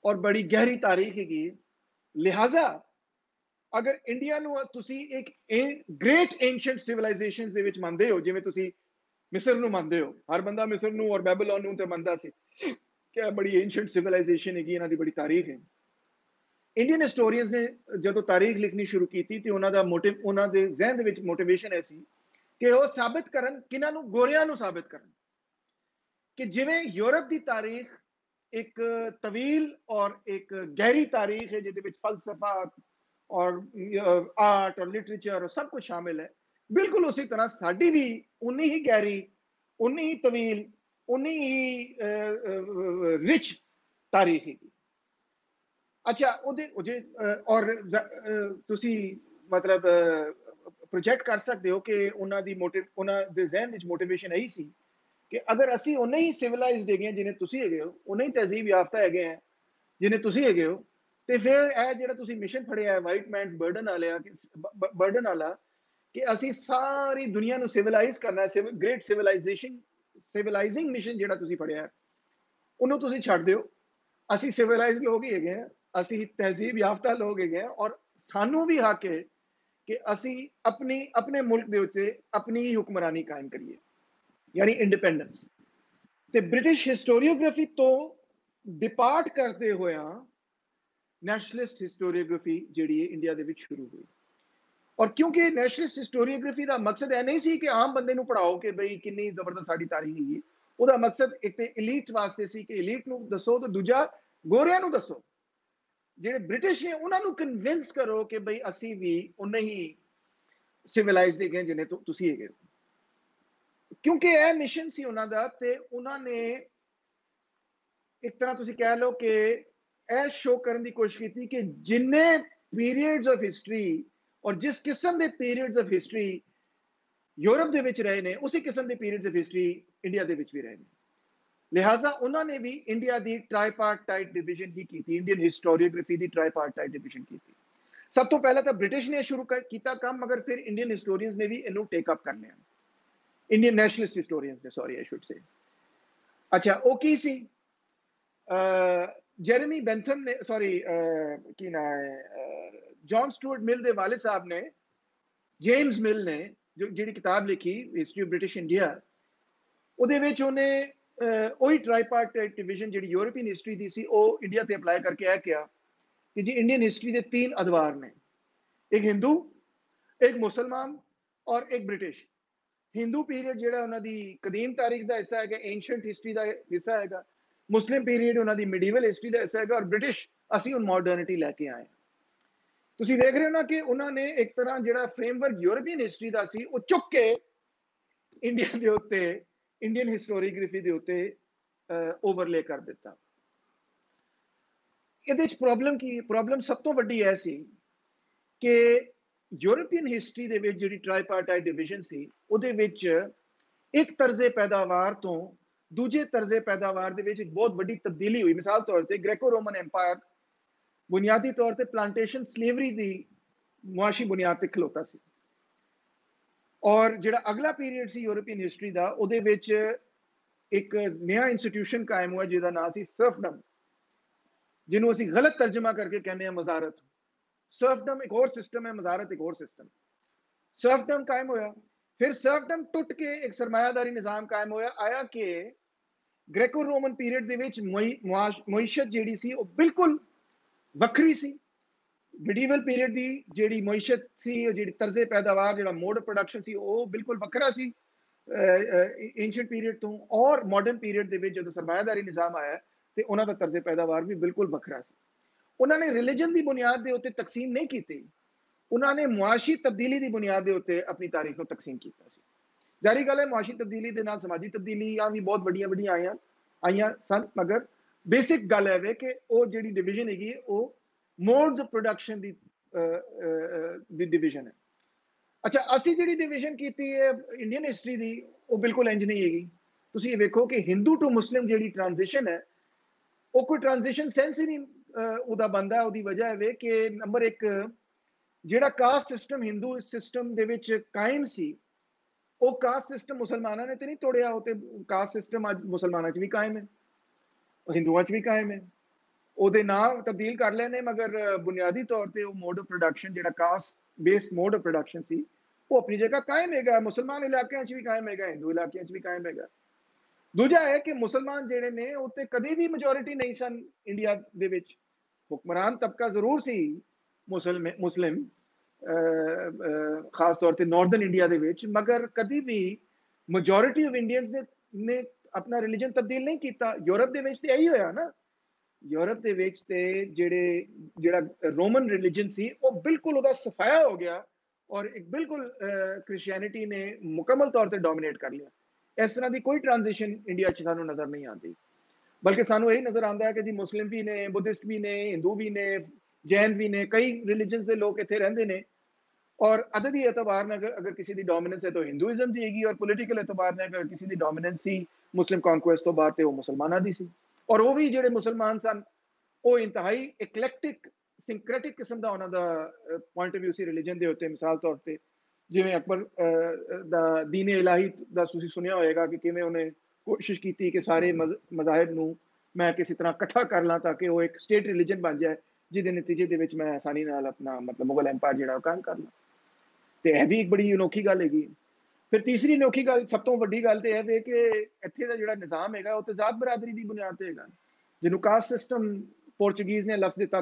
ਔਰ ਬੜੀ ਗਹਿਰੀ ਤਾਰੀਖ ਹੈਗੀ ਹੈ। ਲਿਹਾਜ਼ਾ ਅਗਰ ਇੰਡੀਆ ਨੂੰ ਤੁਸੀਂ ਇੱਕ ਗ੍ਰੇਟ ਐਂਸ਼ੀਐਂਟ ਸਿਵਲਾਈਜੇਸ਼ਨ ਦੇ ਵਿੱਚ ਮੰਨਦੇ ਹੋ, ਜਿਵੇਂ ਤੁਸੀਂ ਮਿਸਰ ਨੂੰ ਮੰਨਦੇ ਹੋ, ਹਰ ਬੰਦਾ ਮਿਸਰ ਨੂੰ ਔਰ ਬੈਬਲੋਨ ਨੂੰ ਤੇ ਮੰਨਦਾ ਸੀ ਕਿ ਬੜੀ ਐਂਸ਼ੀਐਂਟ ਸਿਵਲਾਈਜੇਸ਼ਨ ਹੈਗੀ, ਇਹਨਾਂ ਦੀ ਬੜੀ ਤਾਰੀਖ ਹੈ। ਇੰਡੀਅਨ ਹਿਸਟੋਰੀਅਨਸ ਨੇ ਜਦੋਂ ਤਾਰੀਖ ਲਿਖਣੀ ਸ਼ੁਰੂ ਕੀਤੀ ਤੇ ਉਹਨਾਂ ਦਾ ਮੋਟਿਵ, ਉਹਨਾਂ ਦੇ ਜ਼ਿਹਨ ਦੇ ਵਿੱਚ ਮੋਟੀਵੇਸ਼ਨ ਇਹ ਸੀ ਕਿ ਉਹ ਸਾਬਿਤ ਕਰਨ, ਕਿਹਨਾਂ ਨੂੰ, ਗੋਰਿਆਂ ਨੂੰ ਸਾਬਿਤ ਕਰਨ ਕਿ ਜਿਵੇਂ ਯੂਰਪ ਦੀ ਤਾਰੀਖ ਇੱਕ ਤਵੀਲ ਔਰ ਇੱਕ ਗਹਿਰੀ ਤਾਰੀਖ ਹੈ, ਜਿਹਦੇ ਵਿੱਚ ਫਲਸਫਾ ਔਰ ਆਰਟ ਔਰ ਲਿਟਰੇਚਰ ਔਰ ਸਭ ਕੁਝ ਸ਼ਾਮਿਲ ਹੈ, ਬਿਲਕੁਲ ਉਸੇ ਤਰ੍ਹਾਂ ਸਾਡੀ ਵੀ ਉਨੀ ਹੀ ਗਹਿਰੀ, ਉਨੀ ਹੀ ਤਵੀਲ, ਉਨੀ ਹੀ ਰਿਚ ਤਾਰੀਖ ਹੈਗੀ। ਅੱਛਾ, ਉਹਦੇ ਔਰ ਤੁਸੀਂ ਮਤਲਬ ਪ੍ਰੋਜੈਕਟ ਕਰ ਸਕਦੇ ਹੋ ਕਿ ਉਹਨਾਂ ਦੇ ਜ਼ਿਹਨ ਵਿੱਚ ਮੋਟੀਵੇਸ਼ਨ ਇਹੀ ਸੀ ਕਿ ਅਗਰ ਅਸੀਂ ਉਨੇ ਹੀ ਸਿਵਲਾਈਜ਼ਡ ਹੈਗੇ ਹਾਂ ਜਿਵੇਂ ਤੁਸੀਂ ਹੈਗੇ ਹੋ, ਉਨੇ ਹੀ ਤਹਿਜ਼ੀਬ ਯਾਫਤਾ ਹੈਗੇ ਆ ਜਿਵੇਂ ਤੁਸੀਂ ਹੈਗੇ ਹੋ, ਤੇ ਫਿਰ ਇਹ ਜਿਹੜਾ ਤੁਸੀਂ ਮਿਸ਼ਨ ਫੜਿਆ ਹੈ ਵਾਈਟ ਮੈਨਸ ਬਰਡਨ ਵਾਲਾ, ਕਿ ਅਸੀਂ ਸਾਰੀ ਦੁਨੀਆ ਨੂੰ ਸਿਵਲਾਈਜ਼ ਕਰਨਾ, ਗ੍ਰੇਟ ਸਿਵਲਾਈਜ਼ਿੰਗ ਮਿਸ਼ਨ ਜਿਹੜਾ ਤੁਸੀਂ ਫੜਿਆ, ਉਹਨੂੰ ਤੁਸੀਂ ਛੱਡ ਦਿਓ। ਅਸੀਂ ਸਿਵਲਾਈਜ਼ ਲੋਕ ਹੀ ਹੈਗੇ ਆ, ਅਸੀਂ ਤਹਿਜ਼ੀਬ ਯਾਫਤਾ ਲੋਕ ਹੈਗੇ ਆ, ਔਰ ਸਾਨੂੰ ਵੀ ਹੱਕ ਹੈ ਕਿ ਅਸੀਂ ਆਪਣੇ ਮੁਲਕ ਦੇ ਉੱਤੇ ਆਪਣੀ ਹੀ ਹੁਕਮਰਾਨੀ ਕਾਇਮ ਕਰੀਏ, ਯਾਨੀ ਇੰਡੀਪੈਂਡੈਂਸ। ਤੇ ਬ੍ਰਿਟਿਸ਼ ਹਿਸਟੋਰੀਓਗ੍ਰਾਫੀ ਤੋਂ ਡਿਪਾਰਟ ਕਰਦੇ ਹੋਇਆ ਨੈਸ਼ਨਲਿਸਟ ਹਿਸਟੋਰੀਓਗ੍ਰਾਫੀ ਜਿਹੜੀ ਹੈ ਇੰਡੀਆ ਦੇ ਵਿੱਚ ਸ਼ੁਰੂ ਹੋਈ। ਔਰ ਕਿਉਂਕਿ ਨੈਸ਼ਨਲਿਸਟ ਹਿਸਟੋਰੀਓਗ੍ਰਾਫੀ ਦਾ ਮਕਸਦ ਇਹ ਨਹੀਂ ਸੀ ਕਿ ਆਮ ਬੰਦੇ ਨੂੰ ਪੜਾਓ ਕਿ ਬਈ ਕਿੰਨੀ ਜ਼ਬਰਦਸਤ ਸਾਡੀ ਤਾਰੀਖ ਹੈਗੀ, ਉਹਦਾ ਮਕਸਦ ਇੱਕ ਤੇ ਇਲੀਟ ਵਾਸਤੇ ਸੀ ਕਿ ਇਲੀਟ ਨੂੰ ਦੱਸੋ, ਤੇ ਦੂਜਾ ਗੋਰਿਆਂ ਨੂੰ ਦੱਸੋ, ਜਿਹੜੇ ਬ੍ਰਿਟਿਸ਼ ਨੇ ਉਹਨਾਂ ਨੂੰ ਕਨਵਿੰਸ ਕਰੋ ਕਿ ਬਈ ਅਸੀਂ ਵੀ ਉਨੇ ਹੀ ਸਿਵਲਾਈਜ਼ਡ ਹੈਗੇ ਜਿੰਨੇ ਤੁਸੀਂ ਹੈਗੇ। ਕਿਉਂਕਿ ਇਹ ਮਿਸ਼ਨ ਸੀ ਉਹਨਾਂ ਦਾ, ਤੇ ਉਹਨਾਂ ਨੇ ਇੱਕ ਤਰ੍ਹਾਂ ਤੁਸੀਂ ਕਹਿ ਲਓ ਕਿ ਇਹ ਸ਼ੋ ਕਰਨ ਦੀ ਕੋਸ਼ਿਸ਼ ਕੀਤੀ ਕਿ ਜਿੰਨੇ ਪੀਰੀਅਡਸ ਆਫ ਹਿਸਟਰੀ ਔਰ ਜਿਸ ਕਿਸਮ ਦੇ ਪੀਰੀਅਡਸ ਆਫ ਹਿਸਟਰੀ ਯੂਰਪ ਦੇ ਵਿੱਚ ਰਹੇ ਨੇ, ਉਸੇ ਕਿਸਮ ਦੇ ਪੀਰੀਅਡਸ ਆਫ ਹਿਸਟਰੀ ਇੰਡੀਆ ਦੇ ਵਿੱਚ ਵੀ ਰਹੇ ਨੇ। ਲਿਹਾਜ਼ਾ ਉਹਨਾਂ ਨੇ ਵੀ ਇੰਡੀਆ ਦੀ ਟ੍ਰਾਈਪਾਰਟਾਈਟ ਡਿਵੀਜ਼ਨ ਹੀ ਕੀਤੀ, ਇੰਡੀਅਨ ਹਿਸਟੋਰੀਓਗ੍ਰਾਫੀ ਦੀ ਟ੍ਰਾਈਪਾਰਟਾਈਟ ਡਿਵੀਜ਼ਨ ਕੀਤੀ। ਸਭ ਤੋਂ ਪਹਿਲਾਂ ਤਾਂ ਬ੍ਰਿਟਿਸ਼ ਨੇ ਸ਼ੁਰੂ ਕੀਤਾ ਕੰਮ, ਮਗਰ ਫਿਰ ਇੰਡੀਅਨ ਹਿਸਟੋਰੀਅਨਸ ਨੇ ਵੀ ਇਹਨੂੰ ਟੇਕ ਅਪ ਕਰ ਲਿਆ, ਇੰਡੀਅਨ ਨੈਸ਼ਨਲਿਸਟ ਹਿਸਟੋਰੀਅਨਸ ਨੇ, ਸੌਰੀ ਆਈ ਸ਼ੁੱਡ ਸੇ। ਅੱਛਾ, ਉਹ ਕੀ ਸੀ? ਜੈਰਮੀ ਬੈਂਥਮ ਨੇ, ਸੌਰੀ ਕੀ ਨਾਂ ਹੈ, ਜੌਨ ਸਟੂਅਰਟ ਮਿਲ ਦੇ ਵਾਲਿਦ ਸਾਹਿਬ ਨੇ, ਜੇਮਸ ਮਿਲ ਨੇ, ਜਿਹੜੀ ਕਿਤਾਬ ਲਿਖੀ ਹਿਸਟਰੀ ਆਫ ਬ੍ਰਿਟਿਸ਼ ਇੰਡੀਆ, ਉਹਦੇ ਵਿੱਚ ਉਹਨੇ ਉਹੀ ਟ੍ਰਾਈਪਾਰਟਾਈਟ ਡਿਵੀਜ਼ਨ ਜਿਹੜੀ ਯੂਰਪੀਅਨ ਹਿਸਟਰੀ ਦੀ ਸੀ ਉਹ ਇੰਡੀਆ ਤੇ ਅਪਲਾਈ ਕਰਕੇ ਇਹ ਕਿਹਾ ਕਿ ਜੀ ਇੰਡੀਅਨ ਹਿਸਟਰੀ ਦੇ 3 ਅਦਵਾਰ ਨੇ, ਇੱਕ ਹਿੰਦੂ, ਇੱਕ ਮੁਸਲਮਾਨ ਔਰ ਇੱਕ ਬ੍ਰਿਟਿਸ਼। ਹਿੰਦੂ ਪੀਰੀਅਡ ਜਿਹੜਾ ਉਹਨਾਂ ਦੀ ਕਦੀਮ ਤਾਰੀਖ ਦਾ ਹਿੱਸਾ ਹੈਗਾ, ਐਂਸ਼ੀਐਂਟ ਹਿਸਟਰੀ ਦਾ ਹਿੱਸਾ ਹੈਗਾ। ਮੁਸਲਿਮ ਪੀਰੀਅਡ ਉਹਨਾਂ ਦੀ ਮਿਡੀਵਲ ਹਿਸਟਰੀ ਦਾ ਹਿੱਸਾ ਹੈਗਾ, ਔਰ ਬ੍ਰਿਟਿਸ਼ ਅਸੀਂ ਹੁਣ ਮਾਡਰਨਿਟੀ ਲੈ ਕੇ ਆਏ। ਤੁਸੀਂ ਵੇਖ ਰਹੇ ਹੋ ਨਾ ਕਿ ਉਹਨਾਂ ਨੇ ਇੱਕ ਤਰ੍ਹਾਂ ਜਿਹੜਾ ਫਰੇਮਵਰਕ ਯੂਰਪੀਅਨ ਹਿਸਟਰੀ ਦਾ ਸੀ ਉਹ ਚੁੱਕ ਕੇ ਇੰਡੀਆ ਦੇ ਉੱਤੇ, ਇੰਡੀਅਨ ਹਿਸਟੋਰੀਓਗ੍ਰਾਫੀ ਦੇ ਉੱਤੇ ਓਵਰਲੇ ਕਰ ਦਿੱਤਾ। ਇਹਦੇ ਚ ਪ੍ਰੋਬਲਮ ਕੀ? ਪ੍ਰੋਬਲਮ ਸਭ ਤੋਂ ਵੱਡੀ ਇਹ ਸੀ ਕਿ ਯੂਰਪੀਅਨ ਹਿਸਟਰੀ ਦੇ ਵਿੱਚ ਜਿਹੜੀ ਟ੍ਰਾਈਪਾਰਟਾਈਟ ਡਿਵੀਜ਼ਨ ਸੀ, ਉਹਦੇ ਵਿੱਚ ਇੱਕ ਤਰਜ਼ੇ ਪੈਦਾਵਾਰ ਤੋਂ ਦੂਜੇ ਤਰਜ਼ੇ ਪੈਦਾਵਾਰ ਦੇ ਵਿੱਚ ਇੱਕ ਬਹੁਤ ਵੱਡੀ ਤਬਦੀਲੀ ਹੋਈ। ਮਿਸਾਲ ਤੌਰ ਤੇ ਗ੍ਰੈਕੋ ਰੋਮਨ ਐਮਪਾਇਰ ਬੁਨਿਆਦੀ ਤੌਰ ਤੇ ਪਲਾਂਟੇਸ਼ਨ ਸਲੇਵਰੀ ਦੀ ਮੁਆਸ਼ੀ ਬੁਨਿਆਦ ਤੇ ਖਲੋਤਾ ਸੀ, ਔਰ ਜਿਹੜਾ ਅਗਲਾ ਪੀਰੀਅਡ ਸੀ ਯੂਰਪੀਅਨ ਹਿਸਟਰੀ ਦਾ, ਉਹਦੇ ਵਿੱਚ ਇੱਕ ਨया ਇੰਸਟੀਟਿਊਸ਼ਨ ਕਾਇਮ ਹੋਇਆ ਜਿਹਦਾ ਨਾਮ ਸੀ ਸਰਫਡਮ, ਜਿਹਨੂੰ ਅਸੀਂ ਗਲਤ ਤਰਜਮਾ ਕਰਕੇ ਕਹਿੰਦੇ ਹਾਂ ਮਜ਼ਾਰਤ। ਸਰਫਡਮ ਇੱਕ ਹੋਰ ਸਿਸਟਮ ਹੈ, ਮਜ਼ਾਰਤ ਇੱਕ ਹੋਰ ਸਿਸਟਮ। ਸਰਫਡਮ ਕਾਇਮ ਹੋਇਆ, ਫਿਰ ਸਰਫਡਮ ਟੁੱਟ ਕੇ ਇੱਕ ਸਰਮਾਇਆਦਾਰੀ ਨਿਜ਼ਾਮ ਕਾਇਮ ਹੋਇਆ। ਆਇਆ ਕਿ ਗ੍ਰੈਕੋ ਰੋਮਨ ਪੀਰੀਅਡ ਦੇ ਵਿੱਚ ਮੁਈਸ਼ਤ ਜਿਹੜੀ ਸੀ ਉਹ ਬਿਲਕੁਲ ਵੱਖਰੀ ਸੀ। ਮਿਡੀਵਲ ਪੀਰੀਅਡ ਦੀ ਜਿਹੜੀ ਮੁਈਸ਼ਤ ਸੀ, ਜਿਹੜੀ ਤਰਜ਼ੇ ਪੈਦਾਵਾਰ, ਜਿਹੜਾ ਮੋਡ ਆਫ ਪ੍ਰੋਡਕਸ਼ਨ ਸੀ, ਉਹ ਬਿਲਕੁਲ ਵੱਖਰਾ ਸੀ एंशिएंट पीरियड तो। और मॉडर्न पीरियड ਦੇ ਵਿੱਚ ਜਦੋਂ ਸਰਮਾਇਆਦਾਰੀ ਨਿਜ਼ਾਮ ਆਇਆ ਤੇ ਉਹਨਾਂ ਦਾ ਤਰਜ਼ੇ ਪੈਦਾਵਾਰ ਵੀ ਬਿਲਕੁਲ ਵੱਖਰਾ ਸੀ। ਉਹਨਾਂ ਨੇ ਰਿਲੀਜਨ ਦੀ ਬੁਨਿਆਦ ਦੇ ਉੱਤੇ ਤਕਸੀਮ ਨਹੀਂ ਕੀਤੀ, ਉਹਨਾਂ ਨੇ ਮੁਆਸ਼ੀ ਤਬਦੀਲੀ ਦੀ ਬੁਨਿਆਦ ਦੇ ਉੱਤੇ ਆਪਣੀ ਤਾਰੀਖ ਨੂੰ ਤਕਸੀਮ ਕੀਤਾ ਸੀ। ਜਾਰੀ ਗੱਲ ਹੈ, ਮੁਆਸ਼ੀ ਤਬਦੀਲੀ ਦੇ ਨਾਲ ਸਮਾਜੀ ਤਬਦੀਲੀਆਂ ਵੀ ਬਹੁਤ ਵੱਡੀਆਂ ਆਈਆਂ ਸਨ, ਮਗਰ ਬੇਸਿਕ ਗੱਲ ਹੈ ਵੇ ਕਿ ਉਹ ਜਿਹੜੀ ਡਿਵੀਜ਼ਨ ਹੈਗੀ ਉਹ modes of production the division ਹੈ। ਅੱਛਾ, ਅਸੀਂ ਜਿਹੜੀ ਡਿਵੀਜ਼ਨ ਕੀਤੀ ਹੈ ਇੰਡੀਅਨ ਹਿਸਟਰੀ ਦੀ, ਉਹ ਬਿਲਕੁਲ ਇੰਜ ਨਹੀਂ ਹੈਗੀ। ਤੁਸੀਂ ਇਹ ਵੇਖੋ ਕਿ ਹਿੰਦੂ ਟੂ ਮੁਸਲਿਮ ਜਿਹੜੀ ਟ੍ਰਾਂਜੀਸ਼ਨ ਹੈ ਉਹ ਕੋਈ ਟ੍ਰਾਂਜੀਸ਼ਨ ਸੈਂਸ ਹੀ ਨਹੀਂ ਉਹਦਾ ਬੰਦਾ। ਉਹਦੀ ਵਜ੍ਹਾ ਇਹ ਵੇ ਕਿ ਨੰਬਰ 1 ਜਿਹੜਾ ਕਾਸਟ ਸਿਸਟਮ ਹਿੰਦੂ ਸਿਸਟਮ ਦੇ ਵਿੱਚ ਕਾਇਮ ਸੀ, ਉਹ ਕਾਸਟ ਸਿਸਟਮ ਮੁਸਲਮਾਨਾਂ ਨੇ ਤੇ ਨਹੀਂ ਤੋੜਿਆ। ਉਹ ਤੇ ਕਾਸਟ ਸਿਸਟਮ ਅੱਜ ਮੁਸਲਮਾਨਾਂ 'ਚ ਵੀ ਕਾਇਮ ਹੈ, ਹਿੰਦੂਆਂ 'ਚ ਵੀ ਕਾਇਮ ਹੈ। ਉਹਦੇ ਨਾਂ ਤਬਦੀਲ ਕਰ ਲਏ ਨੇ, ਮਗਰ ਬੁਨਿਆਦੀ ਤੌਰ ਤੇ ਉਹ ਮੋਡ ਆਫ ਪ੍ਰੋਡਕਸ਼ਨ ਜਿਹੜਾ caste based mode of production ਸੀ, ਉਹ ਆਪਣੀ ਜਗ੍ਹਾ ਕਾਇਮ ਹੈਗਾ। ਮੁਸਲਮਾਨ ਇਲਾਕਿਆਂ 'ਚ ਵੀ ਕਾਇਮ ਹੈਗਾ, ਹਿੰਦੂ ਇਲਾਕਿਆਂ 'ਚ ਵੀ ਕਾਇਮ ਹੈਗਾ। ਦੂਜਾ ਹੈ ਕਿ ਮੁਸਲਮਾਨ ਜਿਹੜੇ ਨੇ ਉਹ ਤੇ ਕਦੇ ਵੀ ਮੈਜੋਰਿਟੀ ਨਹੀਂ ਸਨ ਇੰਡੀਆ ਦੇ ਵਿੱਚ। ਹੁਕਮਰਾਨ ਤਬਕਾ ਜ਼ਰੂਰ ਸੀ ਮੁਸਲਿਮ, ਖਾਸ ਤੌਰ ਤੇ ਨਾਰਦਰਨ ਇੰਡੀਆ ਦੇ ਵਿੱਚ, ਮਗਰ ਕਦੀ ਵੀ ਮੈਜੋਰਿਟੀ ਆਫ ਇੰਡੀਅਨਸ ਨੇ ਆਪਣਾ ਰਿਲੀਜਨ ਤਬਦੀਲ ਨਹੀਂ ਕੀਤਾ। ਯੂਰਪ ਦੇ ਵਿੱਚ ਤੇ ਇਹੀ ਹੋਇਆ ਨਾ। ਯੂਰਪ ਦੇ ਵਿੱਚ ਤੇ ਜਿਹੜਾ ਰੋਮਨ ਰਿਲੀਜਨ ਸੀ ਉਹ ਬਿਲਕੁਲ ਉਹਦਾ ਸਫਾਇਆ ਹੋ ਗਿਆ, ਔਰ ਇੱਕ ਬਿਲਕੁਲ ਕ੍ਰਿਸਚੀਅਨਿਟੀ ਨੇ ਮੁਕੰਮਲ ਤੌਰ ਤੇ ਡੋਮੀਨੇਟ ਕਰ ਲਿਆ। ਇਸ ਤਰ੍ਹਾਂ ਦੀ ਕੋਈ ਟ੍ਰਾਂਜੀਸ਼ਨ ਇੰਡੀਆ 'ਚ ਸਾਨੂੰ ਨਜ਼ਰ ਨਹੀਂ ਆਉਂਦੀ, ਬਲਕਿ ਸਾਨੂੰ ਇਹੀ ਨਜ਼ਰ ਆਉਂਦਾ ਹੈ ਕਿ ਜੀ ਮੁਸਲਿਮ ਵੀ ਨੇ, ਬੁੱਧਿਸਟ ਵੀ ਨੇ, ਹਿੰਦੂ ਵੀ ਨੇ, ਜੈਨ ਵੀ ਨੇ, ਕਈ ਰਿਲੀਜਨਸ ਦੇ ਲੋਕ ਇੱਥੇ ਰਹਿੰਦੇ ਨੇ। और अददी एतबार में अगर किसी की डोमिनेंस है तो हिंदुइज्म की हैगी, और पोलिटिकल एतबार में अगर किसी की डोमिनेंस सी मुस्लिम कॉन्क्वेस्ट तो बाद वो मुसलमाना दी सी। और वो भी ਜਿਹੜੇ ਮੁਸਲਮਾਨ ਸਨ ਉਹ ਇੰਤਹਾਈ ਇਕਲੈਕਟਿਕ ਸਿੰਕ੍ਰੈਟਿਕ ਕਿਸਮ ਦਾ ਉਹਨਾਂ ਦਾ ਪੁਆਇੰਟ ਆਫ ਵਿਊ ਸੀ ਰਿਲੀਜਨ ਦੇ ਉੱਤੇ। ਮਿਸਾਲ ਤੌਰ ਤੇ ਜਿਵੇਂ ਅਕਬਰ ਦਾ ਦੀਨ ਇਲਾਹੀ ਦਾ ਤੁਸੀਂ ਸੁਣਿਆ ਹੋਏਗਾ ਕਿ ਕਿਵੇਂ ਉਹਨੇ ਕੋਸ਼ਿਸ਼ ਕੀਤੀ ਕਿ ਸਾਰੇ ਮਜ਼ਾਹਿਬ ਨੂੰ ਮੈਂ ਕਿਸੇ ਤਰ੍ਹਾਂ ਇਕੱਠਾ ਕਰ ਲਾਂ ਤਾਂ ਕਿ ਉਹ ਇੱਕ ਸਟੇਟ ਰਿਲੀਜਨ ਬਣ ਜਾਏ, ਜਿਹਦੇ ਨਤੀਜੇ ਦੇ ਵਿੱਚ ਮੈਂ ਆਸਾਨੀ ਨਾਲ ਆਪਣਾ ਮਤਲਬ ਮੁਗਲ ਐਮਪਾਇਰ ਜਿਹੜਾ ਉਹ ਕਾਇਮ ਕਰ ਲਾਂ। ਤੇ ਇਹ ਵੀ ਇੱਕ ਬੜੀ ਅਨੋਖੀ ਗੱਲ ਹੈਗੀ। ਫਿਰ ਤੀਸਰੀ ਅਨੋਖੀ ਗੱਲ, ਸਭ ਤੋਂ ਵੱਡੀ ਗੱਲ ਤੇ ਇਹ ਵੇ ਕਿ ਇੱਥੇ ਦਾ ਜਿਹੜਾ ਨਿਜ਼ਾਮ ਹੈਗਾ ਉਹ ਤੇ ਜ਼ਾਤ ਬਰਾਦਰੀ ਦੀ ਬੁਨਿਆਦ ਤੇ ਹੈਗਾ, ਜਿਹਨੂੰ ਕਾਸਟ ਸਿਸਟਮ ਪੋਰਚੁਗੀਜ਼ ਨੇ ਲਫ਼ਜ਼ ਦਿੱਤਾ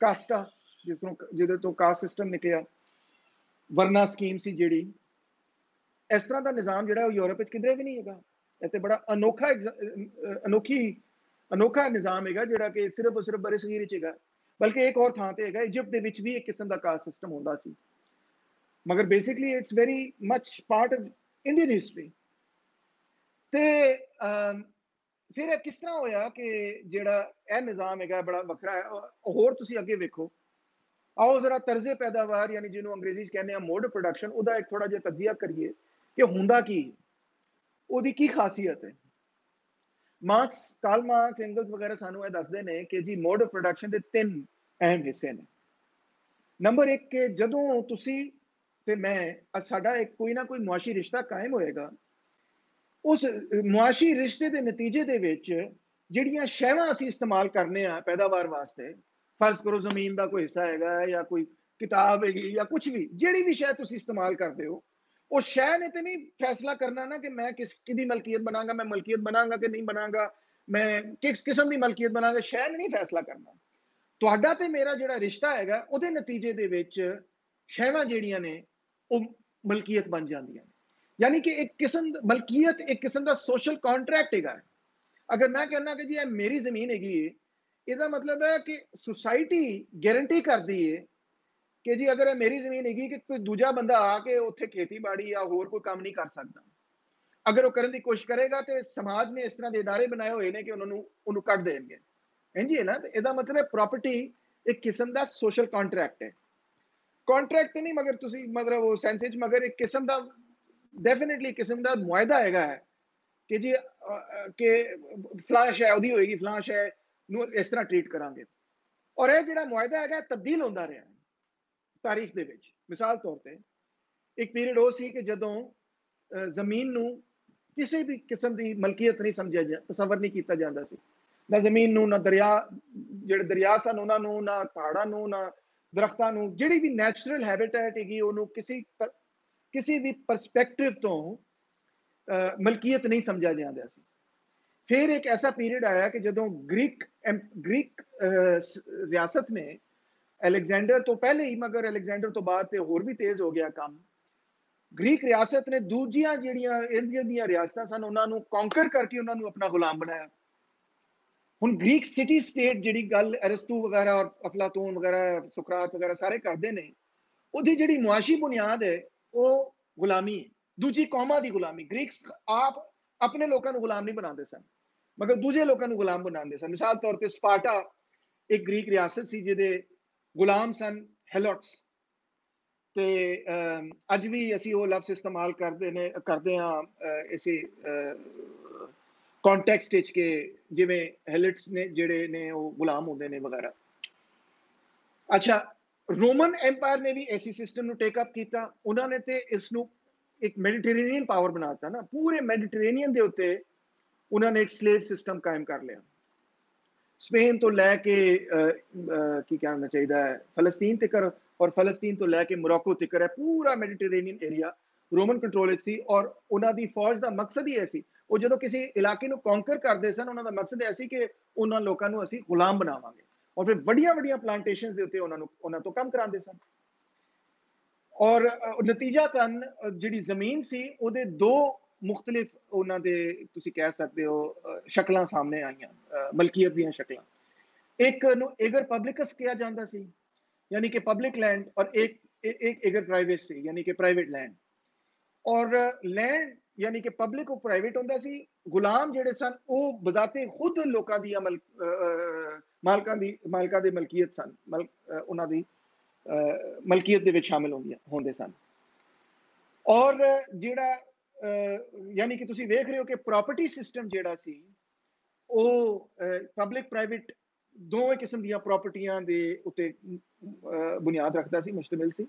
ਕਾਸਟਾ, ਜਿਹਦੇ ਤੋਂ ਕਾਸਟ ਸਿਸਟਮ ਨਿਕਲਿਆ, ਵਰਨਾ ਸਕੀਮ ਸੀ ਜਿਹੜੀ। ਇਸ ਤਰ੍ਹਾਂ ਦਾ ਨਿਜ਼ਾਮ ਜਿਹੜਾ ਉਹ ਯੂਰਪ ਵਿੱਚ ਕਿਧਰੇ ਵੀ ਨਹੀਂ ਹੈਗਾ। ਇਹ ਤੇ ਬੜਾ ਅਨੋਖਾ ਨਿਜ਼ਾਮ ਹੈਗਾ ਜਿਹੜਾ ਕਿ ਸਿਰਫ ਬਰੇ ਸਗੀਰ ਵਿੱਚ ਹੈਗਾ। ਬਲਕਿ ਇੱਕ ਹੋਰ ਥਾਂ ਤੇ ਹੈਗਾ, ਇਜਿਪਟ ਦੇ ਵਿੱਚ ਵੀ ਇੱਕ ਕਿਸਮ ਦਾ ਕਾਸਟ ਸਿਸਟਮ ਹੁੰਦਾ ਸੀ, ਮਗਰ basically it's very much part of Indian history. ਤੇ ਫਿਰ ਇਹ ਕਿਸ ਤਰ੍ਹਾਂ ਹੋਇਆ ਕਿ ਜਿਹੜਾ ਇਹ ਨਿਜ਼ਾਮ ਹੈਗਾ ਬੜਾ ਵੱਖਰਾ ਹੈ। ਹੋਰ ਤੁਸੀਂ ਅੱਗੇ ਵੇਖੋ, ਆਓ ਜ਼ਰਾ ਤਰਜ਼ੇ ਪੈਦਾਵਾਰ ਯਾਨੀ ਜਿਹਨੂੰ ਅੰਗਰੇਜ਼ੀ 'ਚ ਕਹਿੰਦੇ ਆ ਮੋਡ ਪ੍ਰੋਡਕਸ਼ਨ, ਉਹਦਾ ਇੱਕ ਥੋੜਾ ਜਿਹਾ ਤਜਜ਼ੀਆ ਕਰੀਏ ਕਿ ਹੁੰਦਾ ਕੀ, ਉਹਦੀ ਕੀ ਖਾਸੀਅਤ ਹੈ। ਕਾਰਲ ਮਾਰਕਸ, ਐਂਗਲਸ ਵਗੈਰਾ ਸਾਨੂੰ ਇਹ ਦੱਸਦੇ ਨੇ ਕਿ ਜੀ ਮੋਡ ਆਫ ਪ੍ਰੋਡਕਸ਼ਨ ਦੇ 3 ਅਹਿਮ ਹਿੱਸੇ ਨੇ। ਨੰਬਰ 1 ਕਿ ਜਦੋਂ ਤੁਸੀਂ ਤੇ ਮੈਂ ਸਾਡਾ ਇੱਕ ਕੋਈ ਨਾ ਕੋਈ ਮੁਆਸ਼ੀ ਰਿਸ਼ਤਾ ਕਾਇਮ ਹੋਏਗਾ, ਉਸ ਮੁਆਸ਼ੀ ਰਿਸ਼ਤੇ ਦੇ ਨਤੀਜੇ ਦੇ ਵਿੱਚ ਜਿਹੜੀਆਂ ਸ਼ੈਵਾਂ ਅਸੀਂ ਇਸਤੇਮਾਲ ਕਰਨੇ ਆ ਪੈਦਾਵਾਰ ਵਾਸਤੇ, ਫਰਜ਼ ਕਰੋ ਜ਼ਮੀਨ ਦਾ ਕੋਈ ਹਿੱਸਾ ਹੈਗਾ ਜਾਂ ਕੋਈ ਕਿਤਾਬ ਹੈਗੀ ਜਾਂ ਕੁਝ ਵੀ, ਜਿਹੜੀ ਵੀ ਸ਼ੈ ਤੁਸੀਂ ਇਸਤੇਮਾਲ ਕਰਦੇ ਹੋ, ਉਹ ਸ਼ੈ ਨੇ ਤੇ ਨਹੀਂ ਫੈਸਲਾ ਕਰਨਾ ਨਾ ਕਿ ਮੈਂ ਕਿਹਦੀ ਮਲਕੀਅਤ ਬਣਾਂਗਾ, ਮੈਂ ਮਲਕੀਅਤ ਬਣਾਂਗਾ ਕਿ ਨਹੀਂ ਬਣਾਂਗਾ, ਮੈਂ ਕਿਸ ਕਿਸਮ ਦੀ ਮਲਕੀਅਤ ਬਣਾਂਗਾ, ਸ਼ੈ ਨੇ ਨਹੀਂ ਫੈਸਲਾ ਕਰਨਾ। ਤੁਹਾਡਾ ਤੇ ਮੇਰਾ ਜਿਹੜਾ ਰਿਸ਼ਤਾ ਹੈਗਾ ਉਹਦੇ ਨਤੀਜੇ ਦੇ ਵਿੱਚ ਸ਼ੈਵਾਂ ਜਿਹੜੀਆਂ ਨੇ ਉਹ ਮਲਕੀਅਤ ਬਣ ਜਾਂਦੀਆਂ ਨੇ। ਯਾਨੀ ਕਿ ਇੱਕ ਕਿਸਮ ਮਲਕੀਅਤ ਇੱਕ ਕਿਸਮ ਦਾ ਸੋਸ਼ਲ ਕੰਟਰੈਕਟ ਹੈਗਾ। ਅਗਰ ਮੈਂ ਕਹਿੰਦਾ ਕਿ ਜੀ ਇਹ ਮੇਰੀ ਜ਼ਮੀਨ ਹੈਗੀ ਹੈ, ਇਹਦਾ ਮਤਲਬ ਹੈ ਕਿ ਸੁਸਾਇਟੀ ਗਾਰੰਟੀ ਕਰਦੀ ਹੈ ਕਿ ਜੀ ਅਗਰ ਇਹ ਮੇਰੀ ਜ਼ਮੀਨ ਹੈਗੀ ਕਿ ਕੋਈ ਦੂਜਾ ਬੰਦਾ ਆ ਕੇ ਉੱਥੇ ਖੇਤੀਬਾੜੀ ਜਾਂ ਹੋਰ ਕੋਈ ਕੰਮ ਨਹੀਂ ਕਰ ਸਕਦਾ। ਅਗਰ ਉਹ ਕਰਨ ਦੀ ਕੋਸ਼ਿਸ਼ ਕਰੇਗਾ ਤੇ ਸਮਾਜ ਨੇ ਇਸ ਤਰ੍ਹਾਂ ਦੇ ਇਦਾਰੇ ਬਣਾਏ ਹੋਏ ਨੇ ਕਿ ਉਹਨੂੰ ਕੱਢ ਦੇਣਗੇ। ਇੰਝ ਹੈ ਨਾ। ਇਹਦਾ ਮਤਲਬ ਹੈ ਪ੍ਰਾਪਰਟੀ ਇੱਕ ਕਿਸਮ ਦਾ ਸੋਸ਼ਲ ਕੰਟਰੈਕਟ ਹੈ। ਕੰਟਰੈਕਟ ਨਹੀਂ ਮਗਰ ਤੁਸੀਂ ਮਤਲਬ ਉਹ ਸੈਂਸ ਵਿੱਚ, ਮਗਰ ਇੱਕ ਕਿਸਮ ਦਾ ਡੈਫੀਨਿਟਲੀ ਕਿਸਮ ਦਾ ਮੁਆਇਦਾ ਹੈਗਾ ਹੈ ਕਿ ਜੀ ਕਿ ਫਲਾਸ਼ ਹੈ ਉਹਦੀ ਹੋਏਗੀ, ਫਲਾਸ਼ ਹੈ ਨੂੰ ਇਸ ਤਰ੍ਹਾਂ ਟ੍ਰੀਟ ਕਰਾਂਗੇ। ਔਰ ਇਹ ਜਿਹੜਾ ਮੁਆਇਦਾ ਹੈਗਾ ਤਬਦੀਲ ਹੁੰਦਾ ਰਿਹਾ ਤਾਰੀਖ ਦੇ ਵਿੱਚ। ਮਿਸਾਲ ਤੌਰ ਤੇ ਇੱਕ ਪੀਰੀਅਡ ਉਹ ਸੀ ਕਿ ਜਦੋਂ ਜ਼ਮੀਨ ਨੂੰ ਕਿਸੇ ਵੀ ਕਿਸਮ ਦੀ ਮਲਕੀਅਤ ਨਹੀਂ ਸਮਝਿਆ ਤਸੱਵਰ ਨਹੀਂ ਕੀਤਾ ਜਾਂਦਾ ਸੀ, ਨਾ ਜ਼ਮੀਨ ਨੂੰ, ਨਾ ਜਿਹੜੇ ਦਰਿਆ ਸਨ ਉਹਨਾਂ ਨੂੰ, ਨਾ ਪਹਾੜਾਂ ਨੂੰ, ਨਾ ਦਰਖਤਾਂ ਨੂੰ। ਜਿਹੜੀ ਵੀ ਨੈਚੁਰਲ ਹੈਬਿਟੈਟ ਹੈਗੀ ਉਹਨੂੰ ਕਿਸੇ ਵੀ ਪਰਸਪੈਕਟਿਵ ਤੋਂ ਮਲਕੀਅਤ ਨਹੀਂ ਸਮਝਿਆ ਜਾਂਦਾ ਸੀ। ਫਿਰ ਇੱਕ ਐਸਾ ਪੀਰੀਅਡ ਆਇਆ ਕਿ ਜਦੋਂ ਗ੍ਰੀਕ ਰਿਆਸਤ ਨੇ ਅਲੈਗਜ਼ੈਂਡਰ ਤੋਂ ਪਹਿਲੇ ਹੀ, ਮਗਰ ਅਲੈਗਜ਼ੈਂਡਰ ਤੋਂ ਬਾਅਦ ਤੇ ਹੋਰ ਵੀ ਤੇਜ਼ ਹੋ ਗਿਆ ਕੰਮ, ਗ੍ਰੀਕ ਰਿਆਸਤ ਨੇ ਦੂਜੀਆਂ ਜਿਹੜੀਆਂ ਇੰਡੀਆ ਦੀਆਂ ਰਿਆਸਤਾਂ ਸਨ ਉਹਨਾਂ ਨੂੰ ਕੌਂਕਰ ਕਰਕੇ ਉਹਨਾਂ ਨੂੰ ਆਪਣਾ ਗੁਲਾਮ ਬਣਾਇਆ। ਹੁਣ ਗ੍ਰੀਕ ਸਿਟੀ ਸਟੇਟ ਜਿਹੜੀ ਗੱਲ ਅਰਿਸਤੂ ਵਗੈਰਾ ਔਰ ਅਫਲਾਤੂਨ ਵਗੈਰਾ, ਸੁਕਰਾਤ ਵਗੈਰਾ ਸਾਰੇ ਕਰਦੇ ਨੇ, ਉਹਦੀ ਜਿਹੜੀ ਮੁਆਸ਼ੀ ਬੁਨਿਆਦ ਹੈ ਉਹ ਗੁਲਾਮੀ ਹੈ, ਦੂਜੀ ਕੌਮਾਂ ਦੀ ਗੁਲਾਮੀ। ਗ੍ਰੀਕਸ ਆਪ ਆਪਣੇ ਲੋਕਾਂ ਨੂੰ ਗੁਲਾਮ ਨਹੀਂ ਬਣਾਉਂਦੇ ਸਨ, ਮਗਰ ਦੂਜੇ ਲੋਕਾਂ ਨੂੰ ਗੁਲਾਮ ਬਣਾਉਂਦੇ ਸਨ। ਮਿਸਾਲ ਤੌਰ ਤੇ ਸਪਾਰਟਾ ਇੱਕ ਗ੍ਰੀਕ ਰਿਆਸਤ ਸੀ ਜਿਹਦੇ ਗੁਲਾਮ ਸਨ ਹੈਲੋਟਸ। ਤੇ ਅੱਜ ਵੀ ਅਸੀਂ ਉਹ ਲਫ਼ਜ਼ ਇਸਤੇਮਾਲ ਕਰਦੇ ਹਾਂ ਇਸੇ कॉन्टैक्सट विच के जिवें हेलिट्स ने जिहड़े ने वो गुलाम होंदे ने वगैरह। अच्छा, रोमन एम्पायर ने भी ऐसी सिस्टम ਨੂੰ ਟੇਕ ਅਪ ਕੀਤਾ। ਉਹਨਾਂ ਨੇ ਤੇ ਇਸ ਨੂੰ ਇੱਕ ਮੈਡੀਟੇਰੀਅਨ ਪਾਵਰ ਬਣਾਤਾ ਨਾ, ਪੂਰੇ ਮੈਡੀਟੇਰੀਅਨ ਦੇ ਉੱਤੇ ਉਹਨਾਂ ਨੇ ਇੱਕ ਸਲੇਵ ਸਿਸਟਮ ਕਾਇਮ ਕਰ ਲਿਆ। ਸਪੇਨ ਤੋਂ ਲੈ ਕੇ ਕੀ ਕਹਿਣਾ ਚਾਹੀਦਾ ਹੈ ਫਲਸਤੀਨ ਤੱਕ, ਔਰ ਫਲਸਤੀਨ ਤੋਂ ਲੈ ਕੇ ਮੋਰੋਕੋ ਤੱਕ ਹੈ ਪੂਰਾ ਮੈਡੀਟੇਰੀਅਨ ਏਰੀਆ ਰੋਮਨ ਕੰਟਰੋਲ ਵਿੱਚ ਸੀ। ਔਰ ਉਹਨਾਂ ਦੀ ਫੌਜ ਦਾ ਮਕਸਦ ਹੀ ਇਹ ਸੀ, ਉਹ ਜਦੋਂ ਕਿਸੇ ਇਲਾਕੇ ਨੂੰ ਕੌਂਕਰ ਕਰਦੇ ਸਨ, ਉਹਨਾਂ ਦਾ ਮਕਸਦ ਇਹ ਸੀ ਕਿ ਉਹਨਾਂ ਲੋਕਾਂ ਨੂੰ ਅਸੀਂ ਗੁਲਾਮ ਬਣਾਵਾਂਗੇ, ਔਰ ਫਿਰ ਵੱਡੀਆਂ ਵੱਡੀਆਂ ਪਲਾਂਟੇਸ਼ਨਸ ਦੇ ਉੱਤੇ ਉਹਨਾਂ ਤੋਂ ਕੰਮ ਕਰਾਉਂਦੇ ਸਨ। ਔਰ ਨਤੀਜਾ ਤਨ ਜਿਹੜੀ ਜ਼ਮੀਨ ਸੀ ਉਹਦੇ ਦੋ ਮੁxtਲਿਫ ਉਹਨਾਂ ਦੇ ਤੁਸੀਂ ਕਹਿ ਸਕਦੇ ਹੋ ਸ਼ਕਲਾਂ ਸਾਹਮਣੇ ਆਈਆਂ, ਮਲਕੀਅਤ ਦੀਆਂ ਸ਼ਕਲਾਂ। ਇੱਕ ਨੂੰ ਏਗਰ ਪਬਲਿਕਸ ਕਿਹਾ ਜਾਂਦਾ ਸੀ, ਯਾਨੀ ਕਿ ਪਬਲਿਕ ਲੈਂਡ, ਔਰ ਇੱਕ ਏਗਰ ਪ੍ਰਾਈਵੇਟ ਸੀ, ਯਾਨੀ ਕਿ ਪ੍ਰਾਈਵੇਟ ਲੈਂਡ। ਔਰ ਲੈਂਡ ਯਾਨੀ ਕਿ ਪਬਲਿਕ ਉਹ ਪ੍ਰਾਈਵੇਟ ਹੁੰਦਾ ਸੀ। ਗੁਲਾਮ ਜਿਹੜੇ ਸਨ ਉਹ ਬਜ਼ਾਤੇ ਖੁਦ ਲੋਕਾਂ ਦੀਆਂ ਮਾਲਕਾਂ ਦੇ ਮਲਕੀਅਤ ਸਨ, ਉਹਨਾਂ ਦੀ ਮਲਕੀਅਤ ਦੇ ਵਿੱਚ ਸ਼ਾਮਿਲ ਹੁੰਦੇ ਸਨ। ਔਰ ਜਿਹੜਾ ਯਾਨੀ ਕਿ ਤੁਸੀਂ ਵੇਖ ਰਹੇ ਹੋ ਕਿ ਪ੍ਰਾਪਰਟੀ ਸਿਸਟਮ ਜਿਹੜਾ ਸੀ ਉਹ ਪਬਲਿਕ ਪ੍ਰਾਈਵੇਟ ਦੋਵੇਂ ਕਿਸਮ ਦੀਆਂ ਪ੍ਰਾਪਰਟੀਆਂ ਦੇ ਉੱਤੇ ਬੁਨਿਆਦ ਰੱਖਦਾ ਸੀ, ਮੁਸ਼ਤਮਿਲ ਸੀ।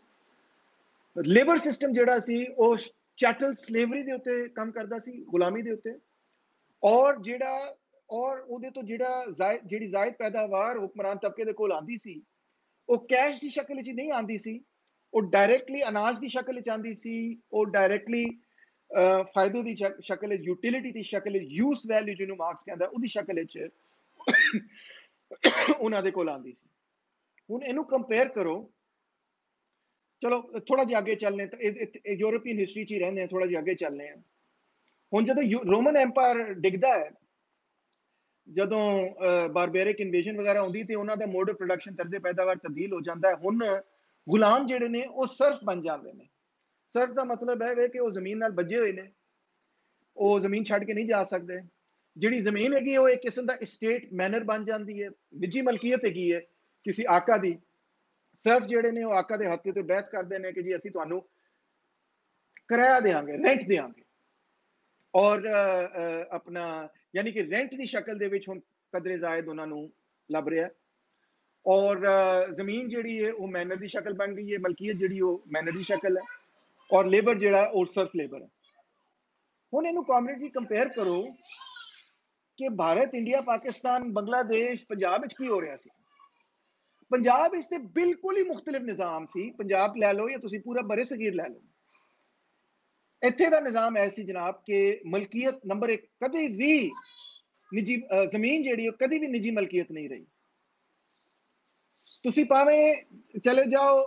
ਲੇਬਰ ਸਿਸਟਮ ਜਿਹੜਾ ਸੀ ਉਹ ਚੈਟਲ ਸਲੇਵਰੀ ਦੇ ਉੱਤੇ ਕੰਮ ਕਰਦਾ ਸੀ, ਗੁਲਾਮੀ ਦੇ ਉੱਤੇ। ਔਰ ਉਹਦੇ ਤੋਂ ਜਿਹੜੀ ਜ਼ਾਇਦ ਪੈਦਾਵਾਰ ਹੁਕਮਰਾਨ ਤਬਕੇ ਦੇ ਕੋਲ ਆਉਂਦੀ ਸੀ ਉਹ ਕੈਸ਼ ਦੀ ਸ਼ਕਲ ਵਿੱਚ ਨਹੀਂ ਆਉਂਦੀ ਸੀ, ਉਹ ਡਾਇਰੈਕਟਲੀ ਅਨਾਜ ਦੀ ਸ਼ਕਲ ਵਿੱਚ ਆਉਂਦੀ ਸੀ, ਉਹ ਡਾਇਰੈਕਟਲੀ ਫਾਇਦੇ ਦੀ ਸ਼ਕਲ ਵਿੱਚ, ਯੂਟਿਲਿਟੀ ਦੀ ਸ਼ਕਲ ਵਿੱਚ, ਯੂਸ ਵੈਲਿਊ ਜਿਹਨੂੰ ਮਾਰਕਸ ਕਹਿੰਦਾ ਉਹਦੀ ਸ਼ਕਲ ਵਿੱਚ ਉਹਨਾਂ ਦੇ ਕੋਲ ਆਉਂਦੀ ਸੀ। ਹੁਣ ਇਹਨੂੰ ਕੰਪੇਅਰ ਕਰੋ, ਚਲੋ ਥੋੜਾ ਜਿਹਾ ਅੱਗੇ ਚੱਲਨੇ ਤਾਂ ਯੂਰੋਪੀਅਨ ਹਿਸਟਰੀ 'ਚ ਹੀ ਰਹਿੰਦੇ ਆ, ਥੋੜਾ ਜਿਹਾ ਅੱਗੇ ਚੱਲਨੇ ਆ। ਹੁਣ ਜਦੋਂ ਰੋਮਨ ਐਮਪਾਇਰ ਡਿੱਗਦਾ ਹੈ, ਜਦੋਂ ਬਾਰਬੇਰਿਕ ਇਨਵੇਜਨ ਵਗੈਰਾ ਹੁੰਦੀ ਤੇ ਉਹਨਾਂ ਦਾ ਮੋਡ ਆਫ ਪ੍ਰੋਡਕਸ਼ਨ, ਤਰਜ਼ੇ ਪੈਦਾਵਾਰ ਤਬਦੀਲ ਹੋ ਜਾਂਦਾ ਹੈ। ਹੁਣ ਗੁਲਾਮ ਜਿਹੜੇ ਨੇ ਉਹ ਸਰਫ ਬਣ ਜਾਂਦੇ ਨੇ। ਸਰਫ ਦਾ ਮਤਲਬ ਹੈ ਕਿ ਉਹ ਜ਼ਮੀਨ ਨਾਲ ਬੱਝੇ ਹੋਏ ਨੇ, ਉਹ ਜ਼ਮੀਨ ਛੱਡ ਕੇ ਨਹੀਂ ਜਾ ਸਕਦੇ। ਜਿਹੜੀ ਜ਼ਮੀਨ ਹੈਗੀ ਉਹ ਇੱਕ ਕਿਸਮ ਦਾ ਸਟੇਟ ਮੈਨਰ ਬਣ ਜਾਂਦੀ ਹੈ, ਨਿੱਜੀ ਮਲਕੀਅਤ ਹੈਗੀ ਹੈ ਕਿਸੇ ਆਕਾ ਦੀ। ਸਰਫ ਜਿਹੜੇ ਨੇ ਉਹ ਆਕਾ ਦੇ ਹੱਥ ਤੇ ਬੈਠ ਕਰਦੇ ਨੇ ਕਿ ਜੀ ਅਸੀਂ ਤੁਹਾਨੂੰ ਕਿਰਾਇਆ ਦੇਵਾਂਗੇ, ਰੈਂਟ ਦੇਵਾਂਗੇ। ਔਰ ਆਪਣਾ ਯਾਨੀ ਕਿ ਰੈਂਟ ਦੀ ਸ਼ਕਲ ਦੇ ਵਿੱਚ ਹੁਣ ਕਦਰੇ ਜ਼ਾਇਦ ਉਹਨਾਂ ਨੂੰ ਲੱਭ ਰਿਹਾ। ਔਰ ਜ਼ਮੀਨ ਜਿਹੜੀ ਹੈ ਉਹ ਮੈਨਰ ਦੀ ਸ਼ਕਲ ਬਣ ਗਈ ਹੈ, ਮਲਕੀਅਤ ਜਿਹੜੀ ਉਹ ਮੈਨਰ ਦੀ ਸ਼ਕਲ ਹੈ, ਔਰ ਲੇਬਰ ਜਿਹੜਾ ਉਹ ਸਰਫ ਲੇਬਰ ਹੈ। ਹੁਣ ਇਹਨੂੰ ਕਾਮਰੇਡ ਜੀ ਕੰਪੇਅਰ ਕਰੋ ਕਿ ਭਾਰਤ, ਇੰਡੀਆ, ਪਾਕਿਸਤਾਨ, ਬੰਗਲਾਦੇਸ਼, ਪੰਜਾਬ ਵਿੱਚ ਕੀ ਹੋ ਰਿਹਾ ਸੀ। ਪੰਜਾਬ ਵਿੱਚ ਤੇ ਬਿਲਕੁਲ ਹੀ ਮੁxtਲਿਫ ਨਿਜ਼ਾਮ ਸੀ। ਪੰਜਾਬ ਲੈ ਲਓ ਜਾਂ ਤੁਸੀਂ ਪੂਰਾ ਬਰੇ ਸਗੀਰ ਲੈ ਲਓ, ਇੱਥੇ ਦਾ ਨਿਜ਼ਾਮ ਐ ਸੀ ਜਨਾਬ ਕਿ ਮਲਕੀਅਤ ਨੰਬਰ 1 ਕਦੇ ਵੀ ਨਿੱਜੀ ਜ਼ਮੀਨ ਜਿਹੜੀ ਉਹ ਕਦੀ ਵੀ ਨਿੱਜੀ ਮਲਕੀਅਤ ਨਹੀਂ ਰਹੀ। ਤੁਸੀਂ ਭਾਵੇਂ ਚਲੇ ਜਾਓ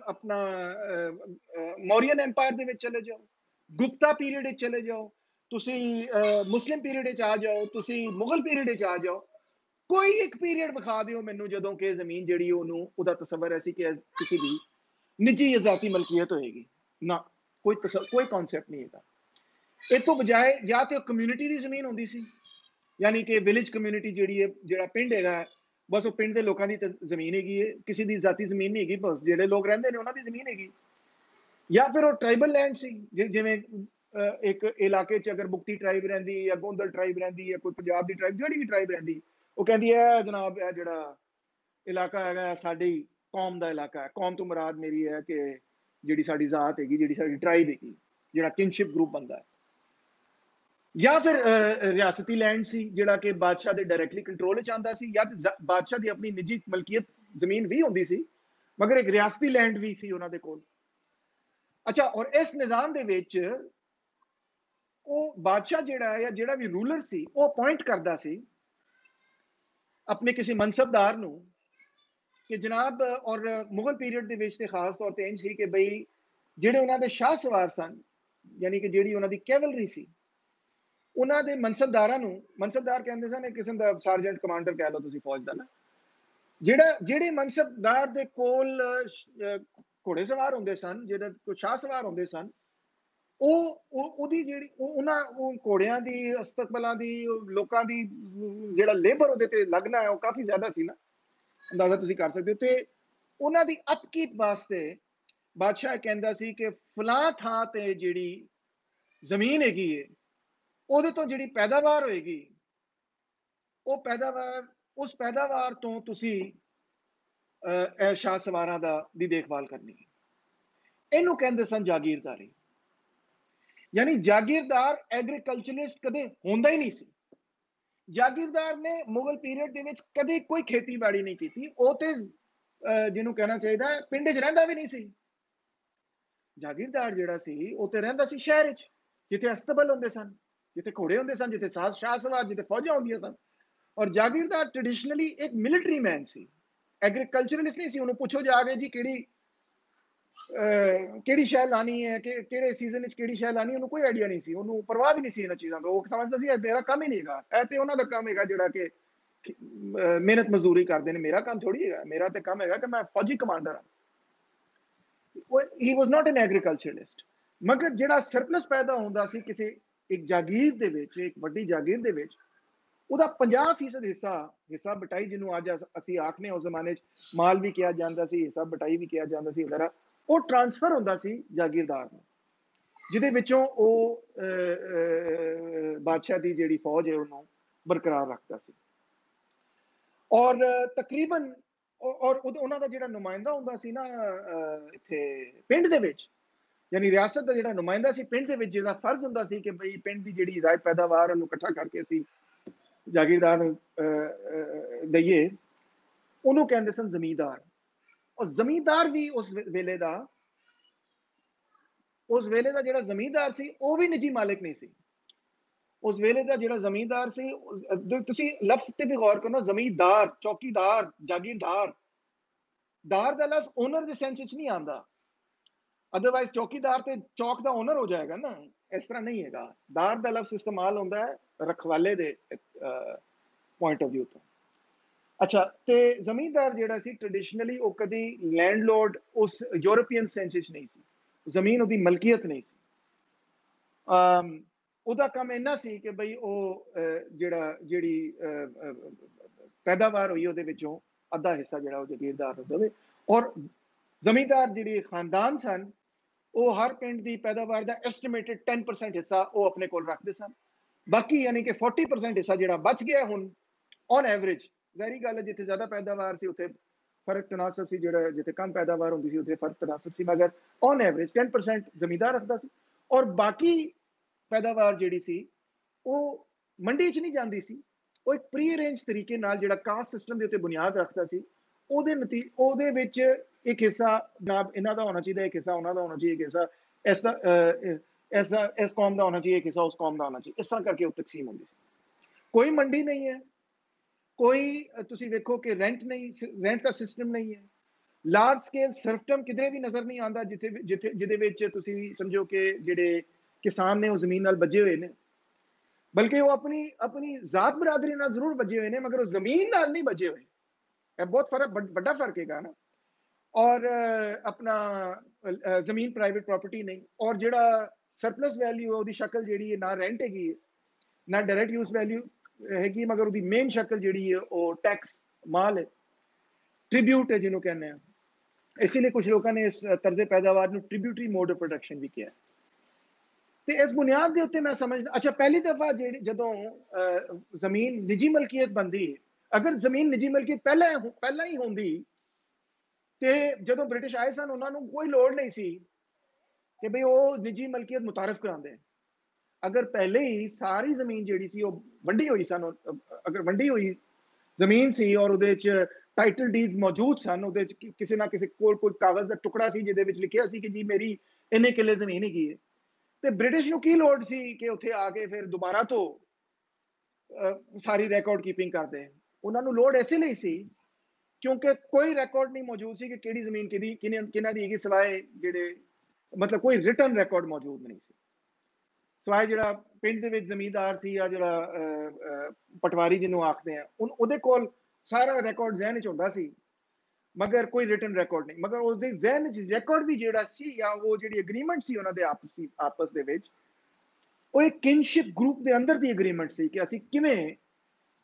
ਆਪਣਾ ਮੌਰੀਅਨ ਐਮਪਾਇਰ ਦੇ ਵਿੱਚ ਚਲੇ ਜਾਓ, ਗੁਪਤਾ ਪੀਰੀਅਡ ਵਿੱਚ ਚਲੇ ਜਾਓ, ਤੁਸੀਂ ਮੁਸਲਿਮ ਪੀਰੀਅਡ ਵਿੱਚ ਆ ਜਾਓ, ਤੁਸੀਂ ਮੁਗਲ ਪੀਰੀਅਡ ਵਿੱਚ ਆ ਜਾਓ, ਕੋਈ ਇੱਕ ਪੀਰੀਅਡ ਵਿਖਾ ਦਿਓ ਮੈਨੂੰ ਜਦੋਂ ਕਿ ਜ਼ਮੀਨ ਜਿਹੜੀ ਉਹਦਾ ਤਸੱਵਰ ਐ ਸੀ ਕਿ ਕਿਸੇ ਦੀ ਨਿੱਜੀ ਜਾਂ ਜ਼ਾਤੀ ਮਲਕੀਅਤ ਹੋਏਗੀ। ਨਾ, ਕੋਈ ਕਨਸੈਪਟ ਨਹੀਂ ਹੈਗਾ। ਇਹ ਤੋਂ ਬਜਾਏ ਜਾਂ ਤੇ ਕਮਿਊਨਿਟੀ ਦੀ ਜ਼ਮੀਨ ਹੁੰਦੀ ਸੀ, ਯਾਨੀ ਕਿ ਵਿਲੇਜ ਕਮਿਊਨਿਟੀ ਜਿਹੜੀ ਹੈ, ਜਿਹੜਾ ਪਿੰਡ ਹੈਗਾ ਬਸ ਉਹ ਪਿੰਡ ਦੇ ਲੋਕਾਂ ਦੀ ਜ਼ਮੀਨ ਹੈਗੀ ਹੈ, ਕਿਸੇ ਦੀ ਜ਼ਾਤੀ ਜ਼ਮੀਨ ਨਹੀਂ ਹੈਗੀ, ਬਸ ਜਿਹੜੇ ਲੋਕ ਰਹਿੰਦੇ ਨੇ ਉਹਨਾਂ ਦੀ ਜ਼ਮੀਨ ਹੈਗੀ। ਜਾਂ ਫਿਰ ਉਹ ਟ੍ਰਾਈਬਲ ਲੈਂਡ ਸੀ, ਜਿਵੇਂ ਇੱਕ ਇਲਾਕੇ 'ਚ ਅਗਰ ਬੁਕਤੀ ਟ੍ਰਾਈਬ ਰਹਿੰਦੀ ਜਾਂ ਗੋਂਦਲ ਟ੍ਰਾਈਬ ਰਹਿੰਦੀ ਹੈ, ਕੋਈ ਪੰਜਾਬ ਦੀ ਟ੍ਰਾਈਬ, ਜਿਹੜੀ ਵੀ ਟ੍ਰਾਈਬ ਰਹਿੰਦੀ, ਉਹ ਕਹਿੰਦੀ ਹੈ ਜਨਾਬ ਇਹ ਜਿਹੜਾ ਇਲਾਕਾ ਹੈਗਾ ਸਾਡੀ ਕੌਮ ਦਾ ਇਲਾਕਾ ਹੈ। ਕੌਮ ਤੋਂ ਮੁਰਾਦ ਮੇਰੀ ਹੈ ਕਿ ਜਿਹੜੀ ਸਾਡੀ ਜ਼ਾਤ ਹੈਗੀ, ਜਿਹੜੀ ਸਾਡੀ ਟ੍ਰਾਈਬ ਹੈਗੀ, ਜਿਹੜਾ ਕਿਨਸ਼ਿਪ ਗਰੁੱਪ ਬਣਦਾ ਹੈ। ਜਾਂ ਫਿਰ ਰਿਆਸਤੀ ਲੈਂਡ ਸੀ ਜਿਹੜਾ ਕਿ ਬਾਦਸ਼ਾਹ ਦੇ ਡਾਇਰੈਕਟਲੀ ਕੰਟਰੋਲ ਵਿੱਚ ਆਉਂਦਾ ਸੀ, ਜਾਂ ਬਾਦਸ਼ਾਹ ਦੀ ਆਪਣੀ ਨਿੱਜੀ ਮਲਕੀਅਤ ਜ਼ਮੀਨ ਵੀ ਹੁੰਦੀ ਸੀ, ਮਗਰ ਇੱਕ ਰਿਆਸਤੀ ਲੈਂਡ ਵੀ ਸੀ ਉਹਨਾਂ ਦੇ ਕੋਲ। ਅੱਛਾ, ਔਰ ਇਸ ਨਿਜ਼ਾਮ ਦੇ ਵਿੱਚ ਉਹ ਬਾਦਸ਼ਾਹ ਜਿਹੜਾ ਹੈ ਜਾਂ ਜਿਹੜਾ ਵੀ ਰੂਲਰ ਸੀ ਉਹ ਅਪਾਇੰਟ ਕਰਦਾ ਸੀ ਆਪਣੇ ਕਿਸੇ ਮਨਸਬਦਾਰ ਨੂੰ ਕਿ ਜਨਾਬ, ਔਰ ਮੁਗਲ ਪੀਰੀਅਡ ਦੇ ਵਿੱਚ ਤੇ ਖਾਸ ਤੌਰ ਤੇ ਇੰਜ ਸੀ ਕਿ ਬਈ ਜਿਹੜੇ ਉਹਨਾਂ ਦੇ ਸ਼ਾਹ ਸਵਾਰ ਸਨ, ਯਾਨੀ ਕਿ ਜਿਹੜੀ ਉਹਨਾਂ ਦੀ ਕੈਵਲਰੀ ਸੀ, ਉਹਨਾਂ ਦੇ ਮਨਸਬਦਾਰਾਂ ਨੂੰ, ਮਨਸਬਦਾਰ ਕਹਿੰਦੇ ਸਨ ਇੱਕ ਕਿਸਮ ਦਾ ਸਰਜੈਂਟ ਕਮਾਂਡਰ ਕਹਿ ਲਓ ਤੁਸੀਂ ਫੌਜ ਦਾ ਨਾ, ਜਿਹੜੇ ਮਨਸਬਦਾਰ ਦੇ ਕੋਲ ਘੋੜੇ ਸਵਾਰ ਹੁੰਦੇ ਸਨ, ਜਿਹੜੇ ਕੋਈ ਸ਼ਾਹ ਸਵਾਰ ਹੁੰਦੇ ਸਨ, ਉਹਦੀ ਜਿਹੜੀ ਉਹ ਘੋੜਿਆਂ ਦੀ, ਅਸਤਕਬਲਾਂ ਦੀ, ਲੋਕਾਂ ਦੀ ਜਿਹੜਾ ਲੇਬਰ ਉਹਦੇ ਤੇ ਲੱਗਣਾ ਹੈ ਉਹ ਕਾਫੀ ਜ਼ਿਆਦਾ ਸੀ ਨਾ, ਅੰਦਾਜ਼ਾ ਤੁਸੀਂ ਕਰ ਸਕਦੇ ਹੋ। ਤੇ ਉਹਨਾਂ ਦੀ ਅਪਕੀਪ ਵਾਸਤੇ ਬਾਦਸ਼ਾਹ ਕਹਿੰਦਾ ਸੀ ਕਿ ਫਲਾਂ ਥਾਂ ਤੇ ਜਿਹੜੀ ਜ਼ਮੀਨ ਹੈਗੀ ਹੈ ਉਹਦੇ ਤੋਂ ਜਿਹੜੀ ਪੈਦਾਵਾਰ ਹੋਏਗੀ, ਉਹ ਪੈਦਾਵਾਰ, ਉਸ ਪੈਦਾਵਾਰ ਤੋਂ ਤੁਸੀਂ ਇਹ ਸ਼ਾਹ ਸਵਾਰਾਂ ਦੀ ਦੇਖਭਾਲ ਕਰਨੀ ਹੈ। ਇਹਨੂੰ ਕਹਿੰਦੇ ਸਨ ਜਾਗੀਰਦਾਰੀ। ਯਾਨੀ ਜਾਗੀਰਦਾਰ ਐਗਰੀਕਲਚਰਿਸਟ ਕਦੇ ਹੁੰਦਾ ਹੀ ਨਹੀਂ ਸੀ। ਜਾਗੀਰਦਾਰ ਨੇ ਮੁਗਲ ਪੀਰੀਅਡ ਦੇ ਵਿੱਚ ਕਦੇ ਕੋਈ ਖੇਤੀਬਾੜੀ ਨਹੀਂ ਕੀਤੀ। ਉਹ ਤੇ ਜਿਹਨੂੰ ਕਹਿਣਾ ਚਾਹੀਦਾ ਪਿੰਡ 'ਚ ਰਹਿੰਦਾ ਵੀ ਨਹੀਂ ਸੀ। ਜਾਗੀਰਦਾਰ ਜਿਹੜਾ ਸੀ ਉਹ ਤੇ ਰਹਿੰਦਾ ਸੀ ਸ਼ਹਿਰ 'ਚ, ਜਿੱਥੇ ਅਸਤਬਲ ਹੁੰਦੇ ਸਨ, ਜਿੱਥੇ ਘੋੜੇ ਹੁੰਦੇ ਸਨ, ਜਿੱਥੇ ਸ਼ਾਹ ਸਵਾਰ, ਜਿੱਥੇ ਫੌਜਾਂ ਹੁੰਦੀਆਂ ਸਨ। ਔਰ ਜਾਗੀਰਦਾਰ ਟ੍ਰੈਡੀਸ਼ਨਲੀ ਇੱਕ ਮਿਲਟਰੀ ਮੈਨ ਸੀ, ਐਗਰੀਕਲਚਰਲਿਸਟ ਨਹੀਂ ਸੀ। ਉਹਨੂੰ ਪੁੱਛੋ ਜਾ ਕੇ ਜੀ ਕਿਹੜੀ ਸ਼ੈ ਲਾਣੀ ਹੈ, ਕਿਹੜੇ ਸੀਜ਼ਨ ਵਿੱਚ ਕਿਹੜੀ ਸ਼ੈ ਲਾਣੀ, ਉਹਨੂੰ ਕੋਈ ਆਈਡੀਆ ਨਹੀਂ ਸੀ। ਉਹਨੂੰ ਪਰਵਾਹ ਵੀ ਨਹੀਂ ਸੀ ਇਹਨਾਂ ਚੀਜ਼ਾਂ ਤੋਂ। ਉਹ ਸਮਝਦਾ ਸੀ ਮੇਰਾ ਕੰਮ ਹੀ ਨਹੀਂ ਹੈਗਾ, ਇਹ ਤੇ ਉਹਨਾਂ ਦਾ ਕੰਮ ਹੈਗਾ ਜਿਹੜਾ ਕਿ ਮਿਹਨਤ ਮਜ਼ਦੂਰੀ ਕਰਦੇ ਨੇ। ਮੇਰਾ ਕੰਮ ਥੋੜੀ ਹੈਗਾ, ਮੇਰਾ ਤੇ ਕੰਮ ਹੈਗਾ ਕਿ ਮੈਂ ਫੌਜੀ ਕਮਾਂਡਰ ਹਾਂ। ਹੀ ਵਾਸ ਨਾਟ ਐਨ ਐਗਰੀਕਲਚਰਲਿਸਟ। ਮਗਰ ਜਿਹੜਾ ਸਰਪਲਸ ਪੈਦਾ ਹੁੰਦਾ ਸੀ ਕਿਸੇ ਇੱਕ ਜਾਗੀਰ ਦੇ ਵਿੱਚ, ਇੱਕ ਵੱਡੀ ਜਾਗੀਰ ਦੇ ਵਿੱਚ, ਉਹਦਾ 50% ਹਿੱਸਾ ਬਟਾਈ, ਜਿਹਨੂੰ ਅੱਜ ਅਸੀਂ ਆਖਨੇ, ਉਸ ਜ਼ਮਾਨੇ 'ਚ ਮਾਲ ਵੀ ਕਿਹਾ ਜਾਂਦਾ ਸੀ, ਹਿੱਸਾ ਬਟਾਈ ਵੀ ਕਿਹਾ ਜਾਂਦਾ ਸੀ ਵਗੈਰਾ, ਉਹ ਟ੍ਰਾਂਸਫਰ ਹੁੰਦਾ ਸੀ ਜਾਗੀਰਦਾਰ ਨੂੰ, ਜਿਹਦੇ ਵਿੱਚੋਂ ਉਹ ਬਾਦਸ਼ਾਹ ਦੀ ਜਿਹੜੀ ਫੌਜ ਹੈ ਉਹਨੂੰ ਬਰਕਰਾਰ ਰੱਖਦਾ ਸੀ। ਔਰ ਤਕਰੀਬਨ ਔਰ ਉਹਨਾਂ ਦਾ ਜਿਹੜਾ ਨੁਮਾਇੰਦਾ ਹੁੰਦਾ ਸੀ ਨਾ ਇੱਥੇ ਪਿੰਡ ਦੇ ਵਿੱਚ, ਯਾਨੀ ਰਿਆਸਤ ਦਾ ਜਿਹੜਾ ਨੁਮਾਇੰਦਾ ਸੀ ਪਿੰਡ ਦੇ ਵਿੱਚ, ਜਿਹਦਾ ਫਰਜ਼ ਹੁੰਦਾ ਸੀ ਕਿ ਬਈ ਪਿੰਡ ਦੀ ਜਿਹੜੀ ਜ਼ਾਇਦ ਪੈਦਾਵਾਰ ਉਹਨੂੰ ਇਕੱਠਾ ਕਰਕੇ ਅਸੀਂ ਜਾਗੀਰਦਾਰ ਨੂੰ ਦਈਏ, ਉਹਨੂੰ ਕਹਿੰਦੇ ਸਨ ਜ਼ਮੀਂਦਾਰ। ਔਰ ਜ਼ਮੀਂਦਾਰ ਵੀ ਉਸ ਵੇਲੇ ਦਾ ਜਿਹੜਾ ਜ਼ਮੀਂਦਾਰ ਸੀ ਉਹ ਵੀ ਨਿੱਜੀ ਮਾਲਕ ਨਹੀਂ ਸੀ। ਉਸ ਵੇਲੇ ਦਾ ਜਿਹੜਾ ਜ਼ਮੀਂਦਾਰ ਸੀ, ਤੁਸੀਂ ਲਫ਼ਜ਼ ਤੇ ਵੀ ਗੌਰ ਕਰਨਾ, ਜ਼ਮੀਂਦਾਰ, ਚੌਕੀਦਾਰ, ਜਾਗੀਰਦਾਰ। ਦਾਰ ਦਾ ਲਫ਼ਜ਼ ਓਨਰ ਦੇ ਸੈਂਸ ਵਿੱਚ ਨਹੀਂ ਆਉਂਦਾ। ਅਦਰਵਾइज ਚੌਕੀਦਾਰ ਤੇ ਚੌਕ ਦਾ ਓਨਰ ਹੋ ਜਾਏਗਾ ਨਾ, ਇਸ ਤਰ੍ਹਾਂ ਨਹੀਂ ਹੈਗਾ। ਦਾਰ ਦਾ ਲਫ਼ਜ਼ ਇਸਤੇਮਾਲ ਹੁੰਦਾ ਹੈ ਰਖਵਾਲੇ ਦੇ ਪੁਆਇੰਟ ਆਫ ਵਿਊ ਤੋਂ। ਅੱਛਾ, ਤੇ ਜ਼ਮੀਂਦਾਰ ਜਿਹੜਾ ਸੀ ਟ੍ਰੈਡੀਸ਼ਨਲੀ ਉਹ ਕਦੀ ਲੈਂਡਲੋਰਡ ਉਸ ਯੂਰਪੀਅਨ ਸੈਂਸ ਵਿੱਚ ਨਹੀਂ ਸੀ। ਜ਼ਮੀਨ ਉਹਦੀ ਮਲਕੀਅਤ ਨਹੀਂ ਸੀ। ਉਹਦਾ ਕੰਮ ਇੰਨਾ ਸੀ ਕਿ ਬਈ ਉਹ ਜਿਹੜੀ ਪੈਦਾਵਾਰ ਹੋਈ ਉਹਦੇ ਵਿੱਚੋਂ ਅੱਧਾ ਹਿੱਸਾ ਜਿਹੜਾ ਉਹ ਜਾਗੀਰਦਾਰ ਨੂੰ ਦੇਵੇ। ਔਰ ਜ਼ਮੀਂਦਾਰ ਜਿਹੜੇ ਖਾਨਦਾਨ ਸਨ, ਉਹ ਹਰ ਪਿੰਡ ਦੀ ਪੈਦਾਵਾਰ ਦਾ ਐਸਟੀਮੇਟਡ 10% ਹਿੱਸਾ ਉਹ ਆਪਣੇ ਕੋਲ ਰੱਖਦੇ ਸਨ। ਬਾਕੀ ਯਾਨੀ ਕਿ 40% ਹਿੱਸਾ ਜਿਹੜਾ ਬਚ ਗਿਆ ਹੁਣ ਔਨ ਐਵਰੇਜ, ਜ਼ਾਹਿਰੀ ਗੱਲ ਹੈ ਜਿੱਥੇ ਜ਼ਿਆਦਾ ਪੈਦਾਵਾਰ ਸੀ ਉੱਥੇ ਫਰਕ ਤਨਾਸਬ ਸੀ, ਜਿਹੜਾ ਜਿੱਥੇ ਕਮ ਪੈਦਾਵਾਰ ਹੁੰਦੀ ਸੀ ਉੱਥੇ ਫਰਕ ਤਨਾਸਬ ਸੀ, ਮਗਰ ਔਨ ਐਵਰੇਜ 10% ਜ਼ਮੀਂਦਾਰ ਰੱਖਦਾ ਸੀ। ਔਰ ਬਾਕੀ ਪੈਦਾਵਾਰ ਜਿਹੜੀ ਸੀ ਉਹ ਮੰਡੀ 'ਚ ਨਹੀਂ ਜਾਂਦੀ ਸੀ। ਉਹ ਇੱਕ ਪ੍ਰੀ ਅਰੇਂਜ ਤਰੀਕੇ ਨਾਲ ਜਿਹੜਾ ਕਾਸਟ ਸਿਸਟਮ ਦੇ ਉੱਤੇ ਬੁਨਿਆਦ ਰੱਖਦਾ ਸੀ, ਉਹਦੇ ਵਿੱਚ ਇੱਕ ਹਿੱਸਾ ਜਨਾਬ ਇਹਨਾਂ ਦਾ ਹੋਣਾ ਚਾਹੀਦਾ, ਇੱਕ ਹਿੱਸਾ ਉਹਨਾਂ ਦਾ ਹੋਣਾ ਚਾਹੀਦਾ, ਇੱਕ ਹਿੱਸਾ ਇਸ ਕੌਮ ਦਾ ਹੋਣਾ ਚਾਹੀਦਾ, ਇੱਕ ਹਿੱਸਾ ਉਸ ਕੌਮ ਦਾ ਹੋਣਾ ਚਾਹੀਦਾ। ਇਸ ਤਰ੍ਹਾਂ ਕਰਕੇ ਉਹ ਤਕਸੀਮ ਹੁੰਦੀ ਸੀ। ਕੋਈ ਮੰਡੀ ਨਹੀਂ ਹੈ, ਕੋਈ ਤੁਸੀਂ ਵੇਖੋ ਕਿ ਰੈਂਟ ਦਾ ਸਿਸਟਮ ਨਹੀਂ ਹੈ। ਲਾਰਜ ਸਕੇਲ ਸਰਫਟਮ ਕਿਧਰੇ ਵੀ ਨਜ਼ਰ ਨਹੀਂ ਆਉਂਦਾ ਜਿਹਦੇ ਵਿੱਚ ਤੁਸੀਂ ਸਮਝੋ ਕਿ ਜਿਹੜੇ ਕਿਸਾਨ ਨੇ ਉਹ ਜ਼ਮੀਨ ਨਾਲ ਬੱਝੇ ਹੋਏ ਨੇ, ਬਲਕਿ ਉਹ ਆਪਣੀ ਜ਼ਾਤ ਬਰਾਦਰੀ ਨਾਲ ਜ਼ਰੂਰ ਬੱਝੇ ਹੋਏ ਨੇ, ਮਗਰ ਉਹ ਜ਼ਮੀਨ ਨਾਲ ਨਹੀਂ ਬੱਝੇ ਹੋਏ। ਇਹ ਬਹੁਤ ਵੱਡਾ ਫਰਕ ਹੈਗਾ ਨਾ। ਔਰ ਆਪਣਾ ਜ਼ਮੀਨ ਪ੍ਰਾਈਵੇਟ ਪ੍ਰਾਪਰਟੀ ਨਹੀਂ। ਔਰ ਜਿਹੜਾ ਸਰਪਲਸ ਵੈਲਿਊ ਉਹਦੀ ਸ਼ਕਲ ਜਿਹੜੀ ਹੈ, ਨਾ ਰੈਂਟ ਹੈਗੀ ਹੈ, ਨਾ ਡਾਇਰੈਕਟ ਯੂਜ਼ ਵੈਲਿਊ ਹੈਗੀ, ਮਗਰ ਉਹਦੀ ਮੇਨ ਸ਼ਕਲ ਜਿਹੜੀ ਹੈ ਉਹ ਟੈਕਸ ਮਾਲ ਹੈ, ਟ੍ਰਿਬਿਊਟ ਹੈ ਜਿਹਨੂੰ ਕਹਿੰਦੇ ਆ। ਇਸੇ ਲਈ ਕੁਝ ਲੋਕਾਂ ਨੇ ਇਸ ਤਰਜ਼ੇ ਪੈਦਾਵਾਰ ਨੂੰ ਟ੍ਰਿਬਿਊਟਰੀ ਮੋਡ ਆਫ ਪ੍ਰੋਡਕਸ਼ਨ ਵੀ ਕਿਹਾ। ਤੇ ਇਸ ਬੁਨਿਆਦ ਦੇ ਉੱਤੇ ਮੈਂ ਸਮਝਦਾ, ਅੱਛਾ ਪਹਿਲੀ ਦਫਾ ਜਦੋਂ ਜ਼ਮੀਨ ਨਿੱਜੀ ਮਲਕੀਅਤ ਬਣਦੀ, ਅਗਰ ਜ਼ਮੀਨ ਨਿੱਜੀ ਮਲਕੀਅਤ ਪਹਿਲਾਂ ਹੀ ਹੁੰਦੀ ਤੇ ਜਦੋਂ ਬ੍ਰਿਟਿਸ਼ ਆਏ ਸਨ ਉਹਨਾਂ ਨੂੰ ਕੋਈ ਲੋੜ ਨਹੀਂ ਸੀ ਕਿ ਬਈ ਉਹ ਨਿੱਜੀ ਮਲਕੀਅਤ ਮੁਤਾਰਫ ਕਰਾਉਂਦੇ। ਅਗਰ ਪਹਿਲੇ ਹੀ ਸਾਰੀ ਜ਼ਮੀਨ ਜਿਹੜੀ ਸੀ ਉਹ ਵੰਡੀ ਹੋਈ ਸਨ, ਅਗਰ ਵੰਡੀ ਹੋਈ ਜ਼ਮੀਨ ਸੀ ਔਰ ਉਹਦੇ 'ਚ ਟਾਈਟਲ ਡੀਡਸ ਮੌਜੂਦ ਸਨ, ਉਹਦੇ 'ਚ ਕਿਸੇ ਨਾ ਕਿਸੇ ਕੋਲ ਕੋਈ ਕਾਗਜ਼ ਦਾ ਟੁਕੜਾ ਸੀ ਜਿਹਦੇ ਵਿੱਚ ਲਿਖਿਆ ਸੀ ਕਿ ਜੀ ਮੇਰੀ ਇੰਨੇ ਕਿੱਲੇ ਜ਼ਮੀਨ ਹੈਗੀ ਹੈ, ਤੇ ਬ੍ਰਿਟਿਸ਼ ਨੂੰ ਕੀ ਲੋੜ ਸੀ ਕਿ ਉੱਥੇ ਆ ਕੇ ਫਿਰ ਦੁਬਾਰਾ ਤੋਂ ਸਾਰੀ ਰਿਕਾਰਡ ਕੀਪਿੰਗ ਕਰਦੇ। ਉਹਨਾਂ ਨੂੰ ਲੋੜ ਇਸੇ ਲਈ ਸੀ ਕਿਉਂਕਿ ਕੋਈ ਰਿਕਾਰਡ ਨਹੀਂ ਮੌਜੂਦ ਸੀ ਕਿ ਕਿਹੜੀ ਜ਼ਮੀਨ ਕਿਹਨਾਂ ਦੀ ਹੈਗੀ, ਸਿਵਾਏ ਜਿਹੜੇ ਮਤਲਬ ਕੋਈ ਰਿਟਨ ਰਿਕਾਰਡ ਮੌਜੂਦ ਨਹੀਂ ਸੀ, ਸਿਵਾਏ ਜਿਹੜਾ ਪਿੰਡ ਦੇ ਵਿੱਚ ਜ਼ਮੀਂਦਾਰ ਸੀ ਜਾਂ ਜਿਹੜਾ ਪਟਵਾਰੀ ਜਿਹਨੂੰ ਆਖਦੇ ਆ, ਉਹਦੇ ਕੋਲ ਸਾਰਾ ਰਿਕਾਰਡ ਜ਼ਹਿਨ 'ਚ ਹੁੰਦਾ ਸੀ, ਮਗਰ ਕੋਈ ਰਿਟਨ ਰਿਕਾਰਡ ਨਹੀਂ। ਮਗਰ ਉਹਦੇ ਜ਼ਹਿਨ 'ਚ ਰਿਕਾਰਡ ਵੀ ਜਿਹੜਾ ਸੀ, ਜਾਂ ਉਹ ਜਿਹੜੀ ਅਗਰੀਮੈਂਟ ਸੀ ਉਹਨਾਂ ਦੇ ਆਪਸ ਦੇ ਵਿੱਚ, ਉਹ ਇੱਕ ਕਿਨਸ਼ਿਪ ਗਰੁੱਪ ਦੇ ਅੰਦਰ ਦੀ ਅਗਰੀਮੈਂਟ ਸੀ ਕਿ ਅਸੀਂ ਕਿਵੇਂ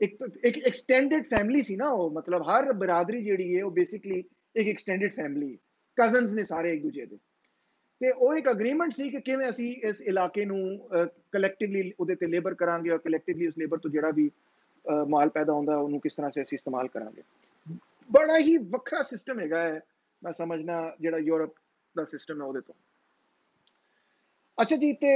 ਇੱਕ ਐਕਸਟੈਂਡਡ ਫੈਮਿਲੀ ਸੀ ਨਾ ਉਹ, ਮਤਲਬ ਹਰ ਬਰਾਦਰੀ ਜਿਹੜੀ ਹੈ ਉਹ ਬੇਸਿਕਲੀ ਇੱਕ ਐਕਸਟੈਂਡਡ ਫੈਮਿਲੀ, ਕਜ਼ਨਸ ਨੇ ਸਾਰੇ ਇੱਕ ਦੂਜੇ ਦੇ। ਤੇ ਉਹ ਇੱਕ ਅਗਰੀਮੈਂਟ ਸੀ ਕਿ ਕਿਵੇਂ ਅਸੀਂ ਇਸ ਇਲਾਕੇ ਨੂੰ ਕਲੈਕਟਿਵਲੀ ਉਹਦੇ ਤੇ ਲੇਬਰ ਕਰਾਂਗੇ, ਔਰ ਕਲੈਕਟਿਵਲੀ ਉਸ ਲੇਬਰ ਤੋਂ ਜਿਹੜਾ ਵੀ ਮਾਲ ਪੈਦਾ ਹੁੰਦਾ ਉਹਨੂੰ ਕਿਸ ਤਰ੍ਹਾਂ ਸੇ ਅਸੀਂ ਇਸਤੇਮਾਲ ਕਰਾਂਗੇ। ਬੜਾ ਹੀ ਵੱਖਰਾ ਸਿਸਟਮ ਹੈਗਾ ਹੈ, ਮੈਂ ਸਮਝਣਾ, ਜਿਹੜਾ ਯੂਰਪ ਦਾ ਸਿਸਟਮ ਹੈ ਉਹਦੇ ਤੋਂ। ਅੱਛਾ ਜੀ, ਤੇ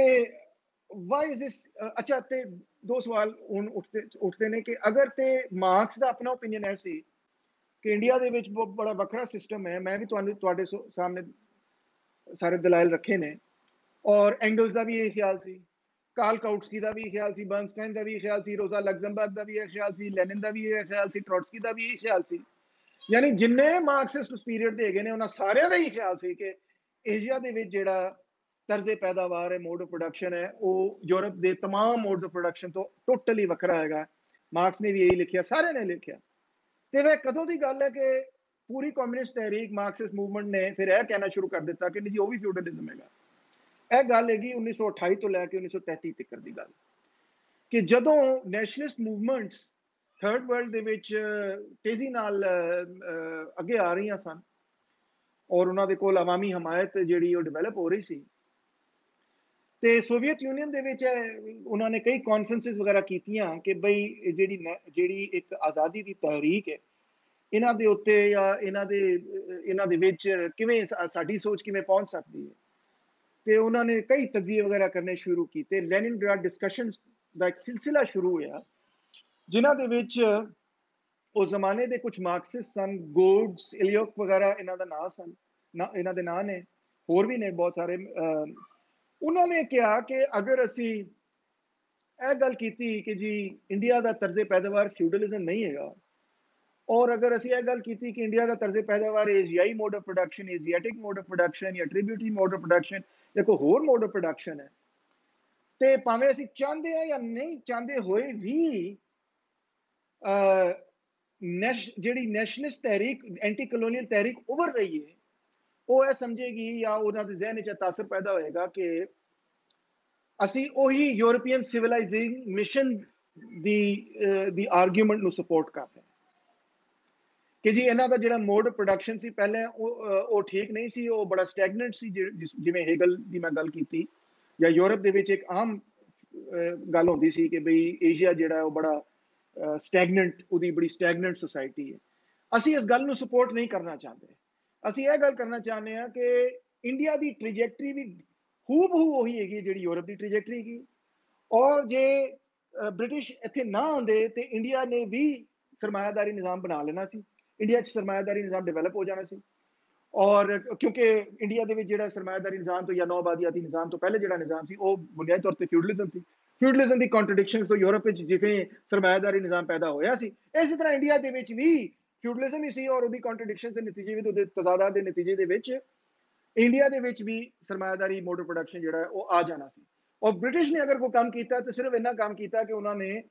ਵਾਈ ਇਜ਼ ਦਿਸ, ਅੱਛਾ, ਤੇ ਦੋ ਸਵਾਲ ਹੁਣ ਉੱਠਦੇ ਨੇ ਕਿ ਅਗਰ ਤੇ ਮਾਰਕਸ ਦਾ ਆਪਣਾ ਓਪੀਨੀਅਨ ਹੈ ਸੀ ਕਿ ਇੰਡੀਆ ਦੇ ਵਿੱਚ ਬੜਾ ਵੱਖਰਾ ਸਿਸਟਮ ਹੈ, ਮੈਂ ਵੀ ਤੁਹਾਨੂੰ ਤੁਹਾਡੇ ਸਾਹਮਣੇ ਸਾਰੇ ਦਲਾਇਲ ਰੱਖੇ ਨੇ, ਔਰ ਐਂਗਲਸ ਦਾ ਵੀ ਇਹ ਖਿਆਲ ਸੀ, ਕਾਰਲ ਕਾਉਟਸਕੀ ਦਾ ਵੀ ਖਿਆਲ ਸੀ, ਬਰਨਸਟਾਈਨ ਦਾ ਵੀ ਖਿਆਲ ਸੀ, ਰੋਜ਼ਾ ਲਗਜ਼ਮਬਰਗ ਦਾ ਵੀ ਇਹ ਖਿਆਲ ਸੀ, ਲੈਨਿਨ ਦਾ ਵੀ ਇਹ ਖਿਆਲ ਸੀ, ਟ੍ਰੋਟਸਕੀ ਦਾ ਵੀ ਇਹ ਖਿਆਲ ਸੀ। ਯਾਨੀ ਜਿੰਨੇ ਮਾਰਕਸਿਸਟ ਉਸ ਪੀਰੀਅਡ ਦੇ ਹੈਗੇ ਨੇ ਉਹਨਾਂ ਸਾਰਿਆਂ ਦਾ ਹੀ ਖਿਆਲ ਸੀ ਕਿ ਏਸ਼ੀਆ ਦੇ ਵਿੱਚ ਜਿਹੜਾ ਤਰਜ਼ੇ ਪੈਦਾਵਾਰ ਹੈ, ਮੋਡ ਆਫ ਪ੍ਰੋਡਕਸ਼ਨ ਹੈ, ਉਹ ਯੂਰਪ ਦੇ तमाम ਮੋਡਸ ਆਫ ਪ੍ਰੋਡਕਸ਼ਨ ਤੋਂ ਟੋਟਲੀ ਵੱਖਰਾ ਹੈਗਾ। ਮਾਰਕਸ ਨੇ ਵੀ ਇਹੀ ਲਿਖਿਆ, ਸਾਰਿਆਂ ਨੇ ਲਿਖਿਆ। ਤੇ ਵੇ ਕਦੋਂ ਦੀ ਗੱਲ ਹੈ ਕਿ ਪੂਰੀ ਕਮਿਊਨਿਸਟ ਤਹਿਰੀਕ, ਮਾਰਕਸਿਸਟ ਮੂਵਮੈਂਟ ਨੇ ਫਿਰ ਇਹ ਕਹਿਣਾ ਸ਼ੁਰੂ ਕਰ ਦਿੱਤਾ ਕਿ ਜੀ ਉਹ ਵੀ ਫਿਊਡਲਿਜ਼ਮ ਹੈਗਾ। ਇਹ ਗੱਲ ਹੈਗੀ 1928 ਤੋਂ ਲੈ ਕੇ 1933 ਤੱਕ ਦੀ ਗੱਲ, ਕਿ ਜਦੋਂ ਨੈਸ਼ਨਲਿਸਟ ਮੂਵਮੈਂਟਸ ਥਰਡ ਵਰਲਡ ਦੇ ਵਿੱਚ ਤੇਜ਼ੀ ਨਾਲ ਅੱਗੇ ਆ ਰਹੀਆਂ ਸਨ, ਔਰ ਉਹਨਾਂ ਦੇ ਕੋਲ ਅਵਾਮੀ ਹਮਾਇਤ ਜਿਹੜੀ ਉਹ ਡਿਵੈਲਪ ਹੋ ਰਹੀ ਸੀ, ਤੇ ਸੋਵੀਅਤ ਯੂਨੀਅਨ ਦੇ ਵਿੱਚ ਉਹਨਾਂ ਨੇ ਕਈ ਕਾਨਫਰੰਸਿਸ ਵਗੈਰਾ ਕੀਤੀਆਂ ਕਿ ਬਈ ਜਿਹੜੀ ਇੱਕ ਆਜ਼ਾਦੀ ਦੀ ਤਹਿਰੀਕ ਹੈ, ਇਹਨਾਂ ਦੇ ਉੱਤੇ ਜਾਂ ਇਹਨਾਂ ਦੇ ਵਿੱਚ ਕਿਵੇਂ ਸਾਡੀ ਸੋਚ ਕਿਵੇਂ ਪਹੁੰਚ ਸਕਦੀ ਹੈ। ਤੇ ਉਹਨਾਂ ਨੇ ਕਈ ਤਜਜ਼ੀਏ ਵਗੈਰਾ ਕਰਨੇ ਸ਼ੁਰੂ ਕੀਤੇ। ਲੈਨਿਨਗ੍ਰਾਡ ਡਿਸਕਸ਼ਨਸ ਦਾ ਇੱਕ ਸਿਲਸਿਲਾ ਸ਼ੁਰੂ ਹੋਇਆ, ਜਿਨ੍ਹਾਂ ਦੇ ਵਿੱਚ ਉਸ ਜ਼ਮਾਨੇ ਦੇ ਕੁਝ ਮਾਰਕਸਿਸਟ ਸਨ, ਗੋਡਸ, ਇਲਿਓਕ ਵਗੈਰਾ ਇਹਨਾਂ ਦਾ ਨਾਂ ਸਨ, ਇਹਨਾਂ ਦੇ ਨਾਂ ਨੇ, ਹੋਰ ਵੀ ਨੇ ਬਹੁਤ ਸਾਰੇ। ਉਹਨਾਂ ਨੇ ਕਿਹਾ ਕਿ ਅਗਰ ਅਸੀਂ ਇਹ ਗੱਲ ਕੀਤੀ ਕਿ ਜੀ ਇੰਡੀਆ ਦਾ ਤਰਜ਼ੇ ਪੈਦਾਵਾਰ ਫਿਊਡਲਿਜ਼ਮ ਨਹੀਂ ਹੈਗਾ, ਔਰ ਅਗਰ ਅਸੀਂ ਇਹ ਗੱਲ ਕੀਤੀ ਕਿ ਇੰਡੀਆ ਦਾ ਤਰਜ਼ੇ ਪੈਦਾਵਾਰ ਏਸ਼ੀਆਈ mode of production, Asiatic mode of production ਜਾਂ ਟ੍ਰਿਬਿਊਟਰੀ ਮੋਡ ਆਫ ਪ੍ਰੋਡਕਸ਼ਨ ਜਾਂ ਕੋਈ ਹੋਰ ਮੋਡ ਆਫ ਪ੍ਰੋਡਕਸ਼ਨ ਹੈ, ਤੇ ਭਾਵੇਂ ਅਸੀਂ ਚਾਹੁੰਦੇ ਹਾਂ ਜਾਂ ਨਹੀਂ ਚਾਹੁੰਦੇ ਹੋਏ ਵੀ ਜਿਹੜੀ ਨੈਸ਼ਨਲਿਸਟ ਤਹਿਰੀਕ, ਐਂਟੀ ਕਲੋਨੀਅਲ ਤਹਿਰੀਕ ਉਭਰ ਰਹੀ ਹੈ, ਉਹ ਇਹ ਸਮਝੇਗੀ ਜਾਂ ਉਹਨਾਂ ਦੇ ਜ਼ਿਹਨ 'ਚ ਤਾਸਰ ਪੈਦਾ ਹੋਏਗਾ ਕਿ ਅਸੀਂ ਉਹੀ ਯੂਰਪੀਅਨ ਸਿਵਲਾਈਜ਼ਿੰਗ ਮਿਸ਼ਨ ਦੀ ਆਰਗੂਮੈਂਟ ਨੂੰ ਸਪੋਰਟ ਕਰ ਰਹੇ ਕਿ ਜੀ ਇਹਨਾਂ ਦਾ ਜਿਹੜਾ ਮੋਡ ਆਫ ਪ੍ਰੋਡਕਸ਼ਨ ਸੀ ਪਹਿਲੇ ਉਹ ਠੀਕ ਨਹੀਂ ਸੀ, ਉਹ ਬੜਾ ਸਟੈਗਨੈਂਟ ਸੀ। ਜਿਵੇਂ ਹੈਗਲ ਦੀ ਮੈਂ ਗੱਲ ਕੀਤੀ, ਜਾਂ ਯੂਰਪ ਦੇ ਵਿੱਚ ਇੱਕ ਆਮ ਗੱਲ ਹੁੰਦੀ ਸੀ ਕਿ ਬਈ ਏਸ਼ੀਆ ਜਿਹੜਾ ਉਹ ਬੜਾ ਸਟੈਗਨੈਂਟ, ਉਹਦੀ ਬੜੀ ਸਟੈਗਨੈਂਟ ਸੁਸਾਇਟੀ ਹੈ। ਅਸੀਂ ਇਸ ਗੱਲ ਨੂੰ ਸਪੋਰਟ ਨਹੀਂ ਕਰਨਾ ਚਾਹੁੰਦੇ। ਅਸੀਂ ਇਹ ਗੱਲ ਕਰਨਾ ਚਾਹੁੰਦੇ ਹਾਂ ਕਿ ਇੰਡੀਆ ਦੀ ਟ੍ਰੈਜੈਕਟਰੀ ਵੀ ਹੂਬਹੂ ਉਹੀ ਹੈਗੀ ਜਿਹੜੀ ਯੂਰਪ ਦੀ ਟ੍ਰੈਜੈਕਟਰੀ ਹੈਗੀ, ਔਰ ਜੇ ਬ੍ਰਿਟਿਸ਼ ਇੱਥੇ ਨਾ ਆਉਂਦੇ ਤੇ ਇੰਡੀਆ ਨੇ ਵੀ ਸਰਮਾਇਆਦਾਰੀ ਨਿਜ਼ਾਮ ਬਣਾ ਲੈਣਾ ਸੀ, ਇੰਡੀਆ 'ਚ ਸਰਮਾਇਆਦਾਰੀ ਨਿਜ਼ਾਮ ਡਿਵੈਲਪ ਹੋ ਜਾਣਾ ਸੀ। ਔਰ ਕਿਉਂਕਿ ਇੰਡੀਆ ਦੇ ਵਿੱਚ ਜਿਹੜਾ ਸਰਮਾਇਆਦਾਰੀ ਨਿਜ਼ਾਮ ਤੋਂ ਜਾਂ ਨੌਆਬਾਦੀਆਤੀ ਨਿਜ਼ਾਮ ਤੋਂ ਪਹਿਲੇ ਜਿਹੜਾ ਨਿਜ਼ਾਮ ਸੀ ਉਹ ਬੁਨਿਆਦੀ ਤੌਰ ਤੇ ਫਿਊਡਲਿਜ਼ਮ ਸੀ। ਫਿਊਡਲਿਜ਼ਮ ਦੀ ਕੰਟਰਡਿਕਸ਼ਨਸ ਤੋਂ ਯੂਰਪ ਵਿੱਚ ਜਿਵੇਂ ਸਰਮਾਇਆਦਾਰੀ ਨਿਜ਼ਾਮ ਪੈਦਾ ਹੋਇਆ ਸੀ, ਇਸੇ ਤਰ੍ਹਾਂ ਇੰਡੀਆ ਦੇ ਵਿੱਚ ਵੀ ਫਿਊਡਲਿਜ਼ਮ ਹੀ ਸੀ, ਔਰ ਉਹਦੀ ਕੰਟਰਡਿਕਸ਼ਨਸ ਦੇ ਨਤੀਜੇ ਵਿੱਚ, ਉਹਦੇ ਤਜ਼ਾਦਾਤ ਦੇ ਨਤੀਜੇ ਦੇ ਵਿੱਚ ਇੰਡੀਆ ਦੇ ਵਿੱਚ ਵੀ ਸਰਮਾਇਆਦਾਰੀ ਮੋਡ ਆਫ ਪ੍ਰੋਡਕਸ਼ਨ ਜਿਹੜਾ ਉਹ ਆ ਜਾਣਾ ਸੀ। ਔਰ ਬ੍ਰਿਟਿਸ਼ ਨੇ ਅਗਰ ਕੋਈ ਕੰਮ ਕੀਤਾ ਤਾਂ ਸਿਰਫ ਇੰਨਾ ਕੰਮ ਕੀਤਾ ਕਿ ਉਹਨਾਂ ਨੇ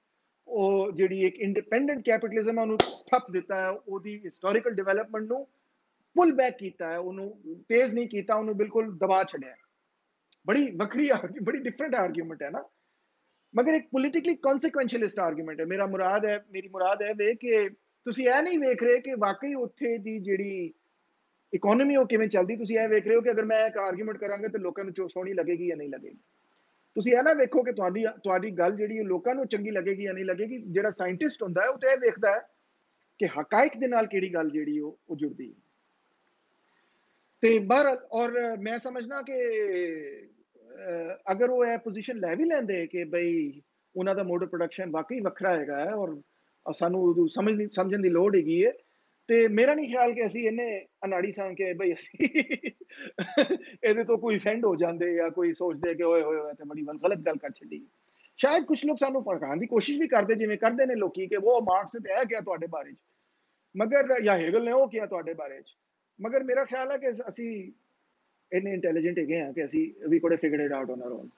ਉਹ ਜਿਹੜੀ ਇੱਕ ਇੰਡੀਪੈਂਡੈਂਟ ਕੈਪੀਟਲਿਜ਼ਮ ਹੈ ਉਹਨੂੰ ਠੱਪ ਦਿੱਤਾ ਹੈ, ਉਹਦੀ ਹਿਸਟੋਰੀਕਲ ਡਿਵੈਲਪਮੈਂਟ ਨੂੰ ਪੁੱਲ ਬੈਕ ਕੀਤਾ ਹੈ, ਉਹਨੂੰ ਤੇਜ਼ ਨਹੀਂ ਕੀਤਾ, ਉਹਨੂੰ ਬਿਲਕੁਲ ਦਬਾ ਛੱਡਿਆ। ਬੜੀ ਵੱਖਰੀ, ਬੜੀ ਡਿਫਰੈਂਟ ਆਰਗੂਮੈਂਟ ਹੈ ਨਾ, ਮਗਰ ਇੱਕ ਪੋਲੀਟਿਕਲੀ ਕਨਸੀਕੁਐਂਸ਼ੀਅਲਿਸਟ ਆਰਗੂਮੈਂਟ ਹੈ। ਮੇਰੀ ਮੁਰਾਦ ਹੈ ਵੇ ਕਿ ਤੁਸੀਂ ਇਹ ਨਹੀਂ ਵੇਖ ਰਹੇ ਕਿ ਵਾਕਈ ਉੱਥੇ ਦੀ ਜਿਹੜੀ ਇਕਨੋਮੀ ਉਹ ਕਿਵੇਂ ਚੱਲਦੀ, ਤੁਸੀਂ ਇਹ ਵੇਖ ਰਹੇ ਹੋ ਕਿ ਅਗਰ ਮੈਂ ਇੱਕ ਆਰਗੂਮੈਂਟ ਕਰਾਂਗਾ ਤੇ ਲੋਕਾਂ ਨੂੰ ਸੋਹਣੀ ਲੱਗੇਗੀ ਜਾਂ ਨਹੀਂ ਲੱਗੇਗੀ। ਤੁਸੀਂ ਇਹ ਨਾ ਵੇਖੋ ਕਿ ਤੁਹਾਡੀ ਗੱਲ ਜਿਹੜੀ ਲੋਕਾਂ ਨੂੰ ਚੰਗੀ ਲੱਗੇਗੀ ਜਾਂ ਨਹੀਂ ਲੱਗੇਗੀ। ਜਿਹੜਾ ਸਾਇੰਟਿਸਟ ਹੁੰਦਾ ਹੈ ਉਹ ਤਾਂ ਇਹ ਵੇਖਦਾ ਹੈ ਕਿ ਹਕਾਇਕ ਦੇ ਨਾਲ ਕਿਹੜੀ ਗੱਲ ਜਿਹੜੀ ਉਹ ਜੁੜਦੀ ਹੈ। ਤੇ ਬਹਰਹਾਲ, ਔਰ ਮੈਂ ਸਮਝਣਾ ਕਿ ਅਗਰ ਉਹ ਇਹ ਪੋਜੀਸ਼ਨ ਲੈ ਵੀ ਲੈਂਦੇ ਕਿ ਬਈ ਉਹਨਾਂ ਦਾ ਮੋਡ ਆਫ ਪ੍ਰੋਡਕਸ਼ਨ ਵਾਕਈ ਵੱਖਰਾ ਹੈਗਾ ਹੈ ਔਰ ਸਾਨੂੰ ਉਦੋਂ ਸਮਝਣ ਦੀ ਲੋੜ ਹੈਗੀ ਹੈ, ਤੇ ਮੇਰਾ ਨਹੀਂ ਖਿਆਲ ਕਿ ਅਸੀਂ ਇਹਨੇ ਅਨਾੜੀ ਸਾਂ ਕਿ ਬਈ ਅਸੀਂ ਇਹਦੇ ਤੋਂ ਕੋਈ ਫੈਂਡ ਹੋ ਜਾਂਦੇ ਜਾਂ ਕੋਈ ਸੋਚਦੇ ਕਿ ਓਏ ਹੋਏ ਤੇ ਬੜੀ ਗਲਤ ਗੱਲ ਕਰ ਛੱਡੀ। ਸ਼ਾਇਦ ਕੁਝ ਲੋਕ ਸਾਨੂੰ ਭੜਕਾਉਣ ਦੀ ਕੋਸ਼ਿਸ਼ ਵੀ ਕਰਦੇ, ਜਿਵੇਂ ਕਰਦੇ ਨੇ ਲੋਕੀ ਕਿ ਉਹ ਮਾਰਕਸ ਤੇ ਇਹ ਕਿਹਾ ਤੁਹਾਡੇ ਬਾਰੇ 'ਚ, ਮਗਰ ਜਾਂ ਹੈਗਲ ਨੇ ਉਹ ਕਿਹਾ ਤੁਹਾਡੇ ਬਾਰੇ 'ਚ, ਮਗਰ ਮੇਰਾ ਖਿਆਲ ਹੈ ਕਿ ਅਸੀਂ ਇੰਨੇ ਇੰਟੈਲੀਜੈਂਟ ਹੈਗੇ ਹਾਂ ਕਿ ਅਸੀਂ ਵੀ could figure it out on our own.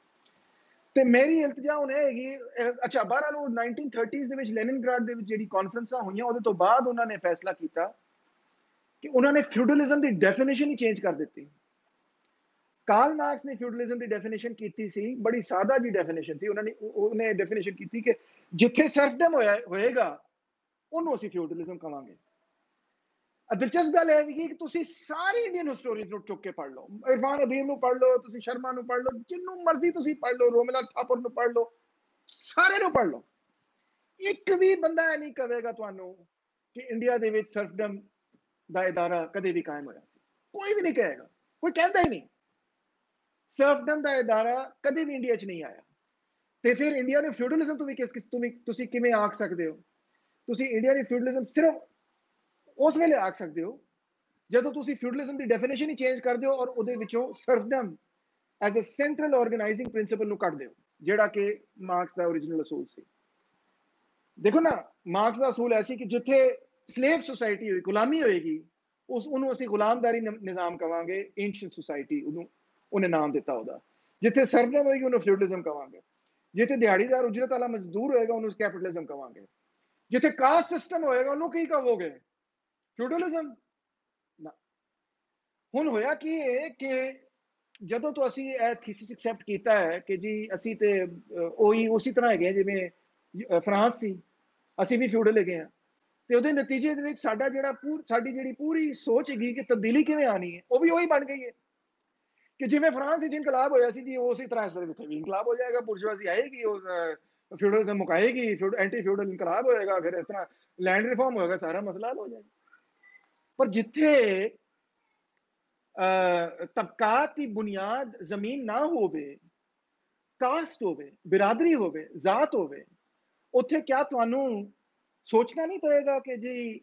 ਤੇ ਮੇਰੀ ਇਲਤਜਾ ਹੁਣ ਇਹ ਹੈਗੀ, ਅੱਛਾ, ਬਹਰਹਾਲ ਉਹ 1930s ਦੇ ਵਿੱਚ ਲੈਨਿਨਗ੍ਰਾਡ ਦੇ ਵਿੱਚ ਜਿਹੜੀ ਕਾਨਫਰੰਸਾਂ ਹੋਈਆਂ ਉਹਦੇ ਤੋਂ ਬਾਅਦ ਉਹਨਾਂ ਨੇ ਫੈਸਲਾ ਕੀਤਾ ਕਿ ਉਹਨਾਂ ਨੇ ਫਿਊਡਲਿਜ਼ਮ ਦੀ ਡੈਫੀਨੇਸ਼ਨ ਹੀ ਚੇਂਜ ਕਰ ਦਿੱਤੀ। ਕਾਰਲ ਮਾਰਕਸ ਨੇ ਫਿਊਡਲਿਜ਼ਮ ਦੀ ਡੈਫੀਨੇਸ਼ਨ ਕੀਤੀ ਸੀ, ਬੜੀ ਸਾਦਾ ਜੀ ਡੈਫੀਨੇਸ਼ਨ ਸੀ। ਉਹਨੇ ਡੈਫੀਨੇਸ਼ਨ ਕੀਤੀ ਕਿ ਜਿੱਥੇ ਸਰਫਡਮ ਹੋਏਗਾ ਉਹਨੂੰ ਅਸੀਂ ਫਿਊਡਲਿਜ਼ਮ ਕਹਾਂਗੇ। ਦਿਲਚਸਪ ਗੱਲ ਇਹ ਹੈਗੀ ਕਿ ਤੁਸੀਂ ਸਾਰੀ ਇੰਡੀਅਨ ਹਿਸਟੋਰੀਜ਼ ਨੂੰ ਚੁੱਕ ਕੇ ਪੜ੍ਹ ਲਓ, ਇਰਫਾਨ ਹਬੀਬ ਨੂੰ ਪੜ੍ਹ ਲਓ, ਤੁਸੀਂ ਸ਼ਰਮਾ ਨੂੰ ਪੜ੍ਹ ਲਓ, ਜਿੰਨੂੰ ਮਰਜ਼ੀ ਤੁਸੀਂ ਪੜ੍ਹ ਲਓ, ਰੋਮਿਲਾ ਥਾਪਰ ਨੂੰ ਪੜ੍ਹ ਲਓ, ਸਾਰੇ ਨੂੰ ਪੜ੍ਹ ਲਓ, ਇੱਕ ਵੀ ਬੰਦਾ ਇਹ ਨਹੀਂ ਕਹੇਗਾ ਤੁਹਾਨੂੰ ਕਿ ਇੰਡੀਆ ਦੇ ਵਿੱਚ ਸਰਫਡਮ ਦਾ ਇਦਾਰਾ ਕਦੇ ਵੀ ਕਾਇਮ ਹੋਇਆ ਸੀ। ਕੋਈ ਵੀ ਨਹੀਂ ਕਹੇਗਾ, ਕੋਈ ਕਹਿੰਦਾ ਹੀ ਨਹੀਂ। ਸਰਫਡਮ ਦਾ ਇਦਾਰਾ ਕਦੇ ਵੀ ਇੰਡੀਆ 'ਚ ਨਹੀਂ ਆਇਆ। ਤੇ ਫਿਰ ਇੰਡੀਆ ਨੇ ਫਿਊਡਲਿਜ਼ਮ ਤੋਂ ਵੀ ਤੁਸੀਂ ਕਿਵੇਂ ਆਖ ਸਕਦੇ ਹੋ? ਤੁਸੀਂ ਇੰਡੀਆ ਨੇ ਫਿਊਡਲਿਜ਼ਮ ਸਿਰਫ ਉਸ ਵੇਲੇ ਆਖ ਸਕਦੇ ਹੋ ਜਦੋਂ ਤੁਸੀਂ ਫਿਊਡਲਿਜ਼ਮ ਦੀ ਡੈਫੀਨੇਸ਼ਨ ਹੀ ਚੇਂਜ ਕਰ ਦਿਓ ਔਰ ਉਹਦੇ ਵਿੱਚੋਂ serfdom as a central organizing principle ਨੂੰ ਕੱਢ ਦਿਓ, ਜਿਹੜਾ ਕਿ ਮਾਰਕਸ ਦਾ ਓਰੀਜਨਲ ਅਸੂਲ ਸੀ। ਦੇਖੋ ਨਾ, ਮਾਰਕਸ ਦਾ ਅਸੂਲ ਐਸੀ ਕਿ ਜਿੱਥੇ ਸਲੇਵ ਸੁਸਾਇਟੀ ਹੋਈ, ਗੁਲਾਮੀ ਹੋਏਗੀ, ਉਹਨੂੰ ਅਸੀਂ ਗੁਲਾਮਦਾਰੀ ਨਿਜ਼ਾਮ ਕਵਾਂਗੇ, ਏਂਸ਼ੀਅੰਟ ਸੁਸਾਇਟੀ ਉਹਨੇ ਨਾਮ ਦਿੱਤਾ ਉਹਦਾ। ਜਿੱਥੇ ਸਰਫਡਮ ਹੋਏਗੀ ਉਹਨੂੰ ਫਿਊਡਲਿਜ਼ਮ ਕਵਾਂਗੇ। ਜਿੱਥੇ ਦਿਹਾੜੀਦਾਰ ਉਜਰਤ ਵਾਲਾ ਮਜ਼ਦੂਰ ਹੋਏਗਾ ਉਹਨੂੰ ਕੈਪੀਟਲਿਜ਼ਮ ਕਵਾਂਗੇ। ਜਿੱਥੇ ਕਾਸਟ ਸਿਸਟਮ ਹੋਏਗਾ ਉਹਨੂੰ ਕੀ ਕਹੋਗੇ? ਫਿਊਡਲਿਜ਼ਮ ਨਾ। ਹੁਣ ਹੋਇਆ ਕੀ ਹੈ ਕਿ ਜਦੋਂ ਤੋਂ ਅਸੀਂ ਇਹ ਥੀਸਿਸ ਐਕਸੈਪਟ ਕੀਤਾ ਹੈ ਕਿ ਜੀ ਅਸੀਂ ਤੇ ਉਹੀ ਉਸੇ ਤਰ੍ਹਾਂ ਹੈਗੇ ਜਿਵੇਂ ਫਰਾਂਸ ਸੀ, ਅਸੀਂ ਵੀ ਫਿਊਡਲ ਹੈਗੇ ਆ, ਤੇ ਉਹਦੇ ਨਤੀਜੇ ਦੇ ਵਿੱਚ ਸਾਡੀ ਜਿਹੜੀ ਪੂਰੀ ਸੋਚ ਹੈਗੀ ਕਿ ਤਬਦੀਲੀ ਕਿਵੇਂ ਆਣੀ ਹੈ, ਉਹ ਵੀ ਉਹੀ ਬਣ ਗਈ ਹੈ ਕਿ ਜਿਵੇਂ ਫਰਾਂਸ ਵਿੱਚ ਇਨਕਲਾਬ ਹੋਇਆ ਸੀ ਜੀ, ਉਸੇ ਤਰ੍ਹਾਂ ਇਸ ਵਿੱਚ ਵੀ ਇਨਕਲਾਬ ਹੋ ਜਾਏਗਾ, ਬੁਰਜ਼ਵਾਜ਼ੀ ਆਏਗੀ, ਉਹ ਫਿਊਡਲਿਜ਼ਮ ਮੁਕਾਏਗੀ, ਐਂਟੀ ਫਿਊਡਲ ਇਨਕਲਾਬ ਹੋਏਗਾ, ਫਿਰ ਇਸ ਤਰ੍ਹਾਂ ਲੈਂਡ ਰਿਫਾਰਮ ਹੋਏਗਾ, ਸਾਰਾ ਮਸਲਾ ਹੱਲ ਹੋ ਜਾਏਗਾ। ਪਰ ਜਿੱਥੇ ਤਬਕਾਤ ਦੀ ਬੁਨਿਆਦ ਜ਼ਮੀਨ ਨਾ ਹੋਵੇ, ਕਾਸਟ ਹੋਵੇ, ਬਿਰਾਦਰੀ ਹੋਵੇ, ਜ਼ਾਤ ਹੋਵੇ, ਉੱਥੇ ਕਿਆ ਤੁਹਾਨੂੰ ਸੋਚਣਾ ਨਹੀਂ ਪਏਗਾ ਕਿ ਜੀ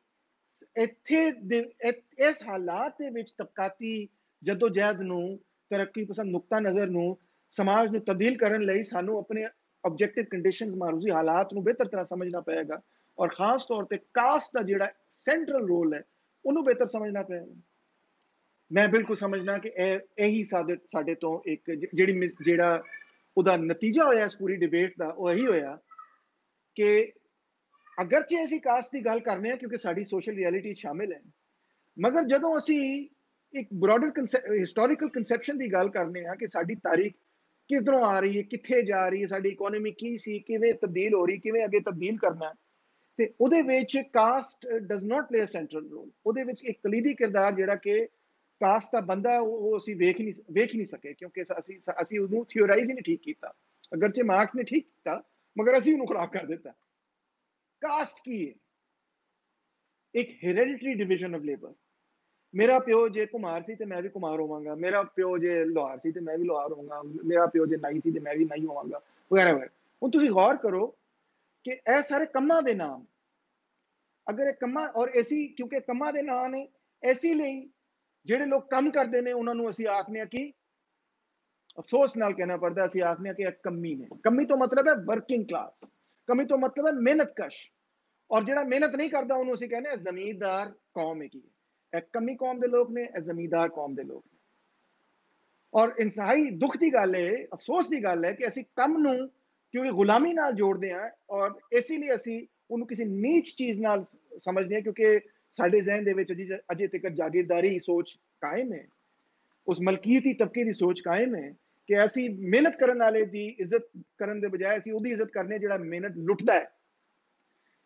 ਇਸ ਹਾਲਾਤ ਦੇ ਵਿੱਚ ਤਬਕਾਤੀ ਜਦੋਜਹਿਦ ਨੂੰ, ਤਰੱਕੀ ਪਸੰਦ ਨੁਕਤਾ ਨਜ਼ਰ ਨੂੰ, ਸਮਾਜ ਨੂੰ ਤਬਦੀਲ ਕਰਨ ਲਈ ਸਾਨੂੰ ਆਪਣੇ ਆਬਜੈਕਟਿਵ ਕੰਡੀਸ਼ਨਸ, ਮਾਰੂਜ਼ੀ ਹਾਲਾਤ ਨੂੰ ਬਿਹਤਰ ਤਰ੍ਹਾਂ ਸਮਝਣਾ ਪਏਗਾ, ਔਰ ਖਾਸ ਤੌਰ ਤੇ ਕਾਸਟ ਦਾ ਜਿਹੜਾ ਸੈਂਟਰਲ ਰੋਲ ਹੈ ਉਹਨੂੰ ਬਿਹਤਰ ਸਮਝਣਾ ਪਏਗਾ। ਮੈਂ ਬਿਲਕੁਲ ਸਮਝਣਾ ਕਿ ਇਹੀ ਸਾਡੇ ਤੋਂ ਇੱਕ ਜਿਹੜਾ ਉਹਦਾ ਨਤੀਜਾ ਹੋਇਆ ਇਸ ਪੂਰੀ ਡਿਬੇਟ ਦਾ, ਉਹ ਇਹੀ ਹੋਇਆ ਕਿ ਅਗਰਚੇ ਅਸੀਂ ਕਾਸਟ ਦੀ ਗੱਲ ਕਰਨੇ ਆ ਕਿਉਂਕਿ ਸਾਡੀ ਸੋਸ਼ਲ ਰਿਐਲਿਟੀ ਸ਼ਾਮਿਲ ਹੈ, ਮਗਰ ਜਦੋਂ ਅਸੀਂ ਇੱਕ ਬ੍ਰੌਡਰ ਹਿਸਟੋਰੀਕਲ ਕਨਸੈਪਸ਼ਨ ਦੀ ਗੱਲ ਕਰਨੇ ਆ ਕਿ ਸਾਡੀ ਤਾਰੀਖ ਕਿੱਧਰੋਂ ਆ ਰਹੀ ਹੈ, ਕਿੱਥੇ ਜਾ ਰਹੀ ਹੈ, ਸਾਡੀ ਇਕਨੋਮੀ ਕੀ ਸੀ, ਕਿਵੇਂ ਤਬਦੀਲ ਹੋ ਰਹੀ, ਕਿਵੇਂ ਅੱਗੇ ਤਬਦੀਲ ਕਰਨਾ, ਤੇ ਉਹਦੇ ਵਿੱਚ caste does not play a central role. ਉਹਦੇ ਵਿੱਚ ਇੱਕ ਕਲੀਦੀ ਕਿਰਦਾਰ ਜਿਹੜਾ ਕਿ ਕਾਸਟ ਦਾ ਬੰਦਾ, ਉਹ ਅਸੀਂ ਵੇਖ ਨਹੀਂ ਸਕੇ ਕਿਉਂਕਿ ਅਸੀਂ ਉਹਨੂੰ ਥਿਓਰਾਈਜ਼ ਹੀ ਨਹੀਂ ਠੀਕ ਕੀਤਾ। ਅਗਰਚੇ ਮਾਰਕਸ ਨੇ ਠੀਕ ਕੀਤਾ, ਮਗਰ ਅਸੀਂ ਉਹਨੂੰ ਖਰਾਬ ਕਰ ਦਿੱਤਾ। ਕਾਸਟ ਕੀ ਹੈ? ਇੱਕ ਹੈਰੀਡਿਟਰੀ ਡਿਵੀਜ਼ਨ ਆਫ ਲੇਬਰ। ਮੇਰਾ ਪਿਓ ਜੇ ਕੁਮਾਰ ਸੀ ਤੇ ਮੈਂ ਵੀ ਕੁਮਾਰ ਹੋਵਾਂਗਾ, ਮੇਰਾ ਪਿਓ ਜੇ ਲੋਹਾਰ ਸੀ ਤੇ ਮੈਂ ਵੀ ਲੋਹਾਰ ਹੋਵਾਂਗਾ, ਮੇਰਾ ਪਿਓ ਜੇ ਨਾਈ ਸੀ ਤੇ ਮੈਂ ਵੀ ਨਾਈ ਹੋਵਾਂਗਾ, ਵਗੈਰਾ ਵਗੈਰਾ। ਹੁਣ ਤੁਸੀਂ ਗੌਰ ਕਰੋ ਕਿ ਇਹ ਸਾਰੇ ਕੰਮਾਂ ਦੇ ਨਾਮ, ਅਗਰ ਇਹ ਕੰਮਾਂ ਔਰ ਐਸੀ, ਕਿਉਂਕਿ ਕੰਮਾਂ ਦੇ ਨਾਮ ਨੇ, ਐਸੀ ਲਈ ਜਿਹੜੇ ਲੋਕ ਕੰਮ ਕਰਦੇ ਨੇ ਉਹਨਾਂ ਨੂੰ ਅਸੀਂ ਆਖਦੇ ਹਾਂ ਕਿ, ਅਫਸੋਸ ਨਾਲ ਕਹਿਣਾ ਪੜਦਾ, ਅਸੀਂ ਆਖਦੇ ਹਾਂ ਕਿ ਇਹ ਕੰਮੀ ਨੇ। ਕੰਮੀ ਤੋਂ ਮਤਲਬ ਹੈ ਵਰਕਿੰਗ ਕਲਾਸ, ਕੰਮੀ ਤੋਂ ਮਤਲਬ ਹੈ ਮਿਹਨਤਕਸ਼, ਔਰ ਜਿਹੜਾ ਮਿਹਨਤ ਨਹੀਂ ਕਰਦਾ ਉਹਨੂੰ ਅਸੀਂ ਕਹਿੰਦੇ ਹਾਂ ਜ਼ਮੀਂਦਾਰ ਕੌਮ ਹੈਗੀ ਹੈ। ਇਹ ਕੰਮੀ ਕੌਮ ਦੇ ਲੋਕ ਨੇ, ਇਹ ਜ਼ਮੀਂਦਾਰ ਕੌਮ ਦੇ ਲੋਕ ਨੇ। ਔਰ ਇੰਤਹਾਈ ਦੁੱਖ ਦੀ ਗੱਲ ਹੈ, ਅਫਸੋਸ ਦੀ ਗੱਲ ਹੈ ਕਿ ਅਸੀਂ ਕੰਮ ਨੂੰ ਕਿਉਂਕਿ ਗੁਲਾਮੀ ਨਾਲ ਜੋੜਦੇ ਹਾਂ, ਔਰ ਇਸੇ ਲਈ ਅਸੀਂ ਉਹਨੂੰ ਕਿਸੇ ਨੀਚ ਚੀਜ਼ ਨਾਲ ਸਮਝਦੇ ਹਾਂ, ਕਿਉਂਕਿ ਸਾਡੇ ਜ਼ਹਿਨ ਦੇ ਵਿੱਚ ਅਜੇ ਤੱਕ ਜਾਗੀਰਦਾਰੀ ਸੋਚ ਕਾਇਮ ਹੈ, ਉਸ ਮਲਕੀਅਤੀ ਤਬਕੇ ਦੀ ਸੋਚ ਕਾਇਮ ਹੈ ਕਿ ਅਸੀਂ ਮਿਹਨਤ ਕਰਨ ਵਾਲੇ ਦੀ ਇੱਜ਼ਤ ਕਰਨ ਦੇ ਬਜਾਏ ਅਸੀਂ ਉਹਦੀ ਇੱਜ਼ਤ ਕਰਨੇ ਜਿਹੜਾ ਮਿਹਨਤ ਲੁੱਟਦਾ ਹੈ।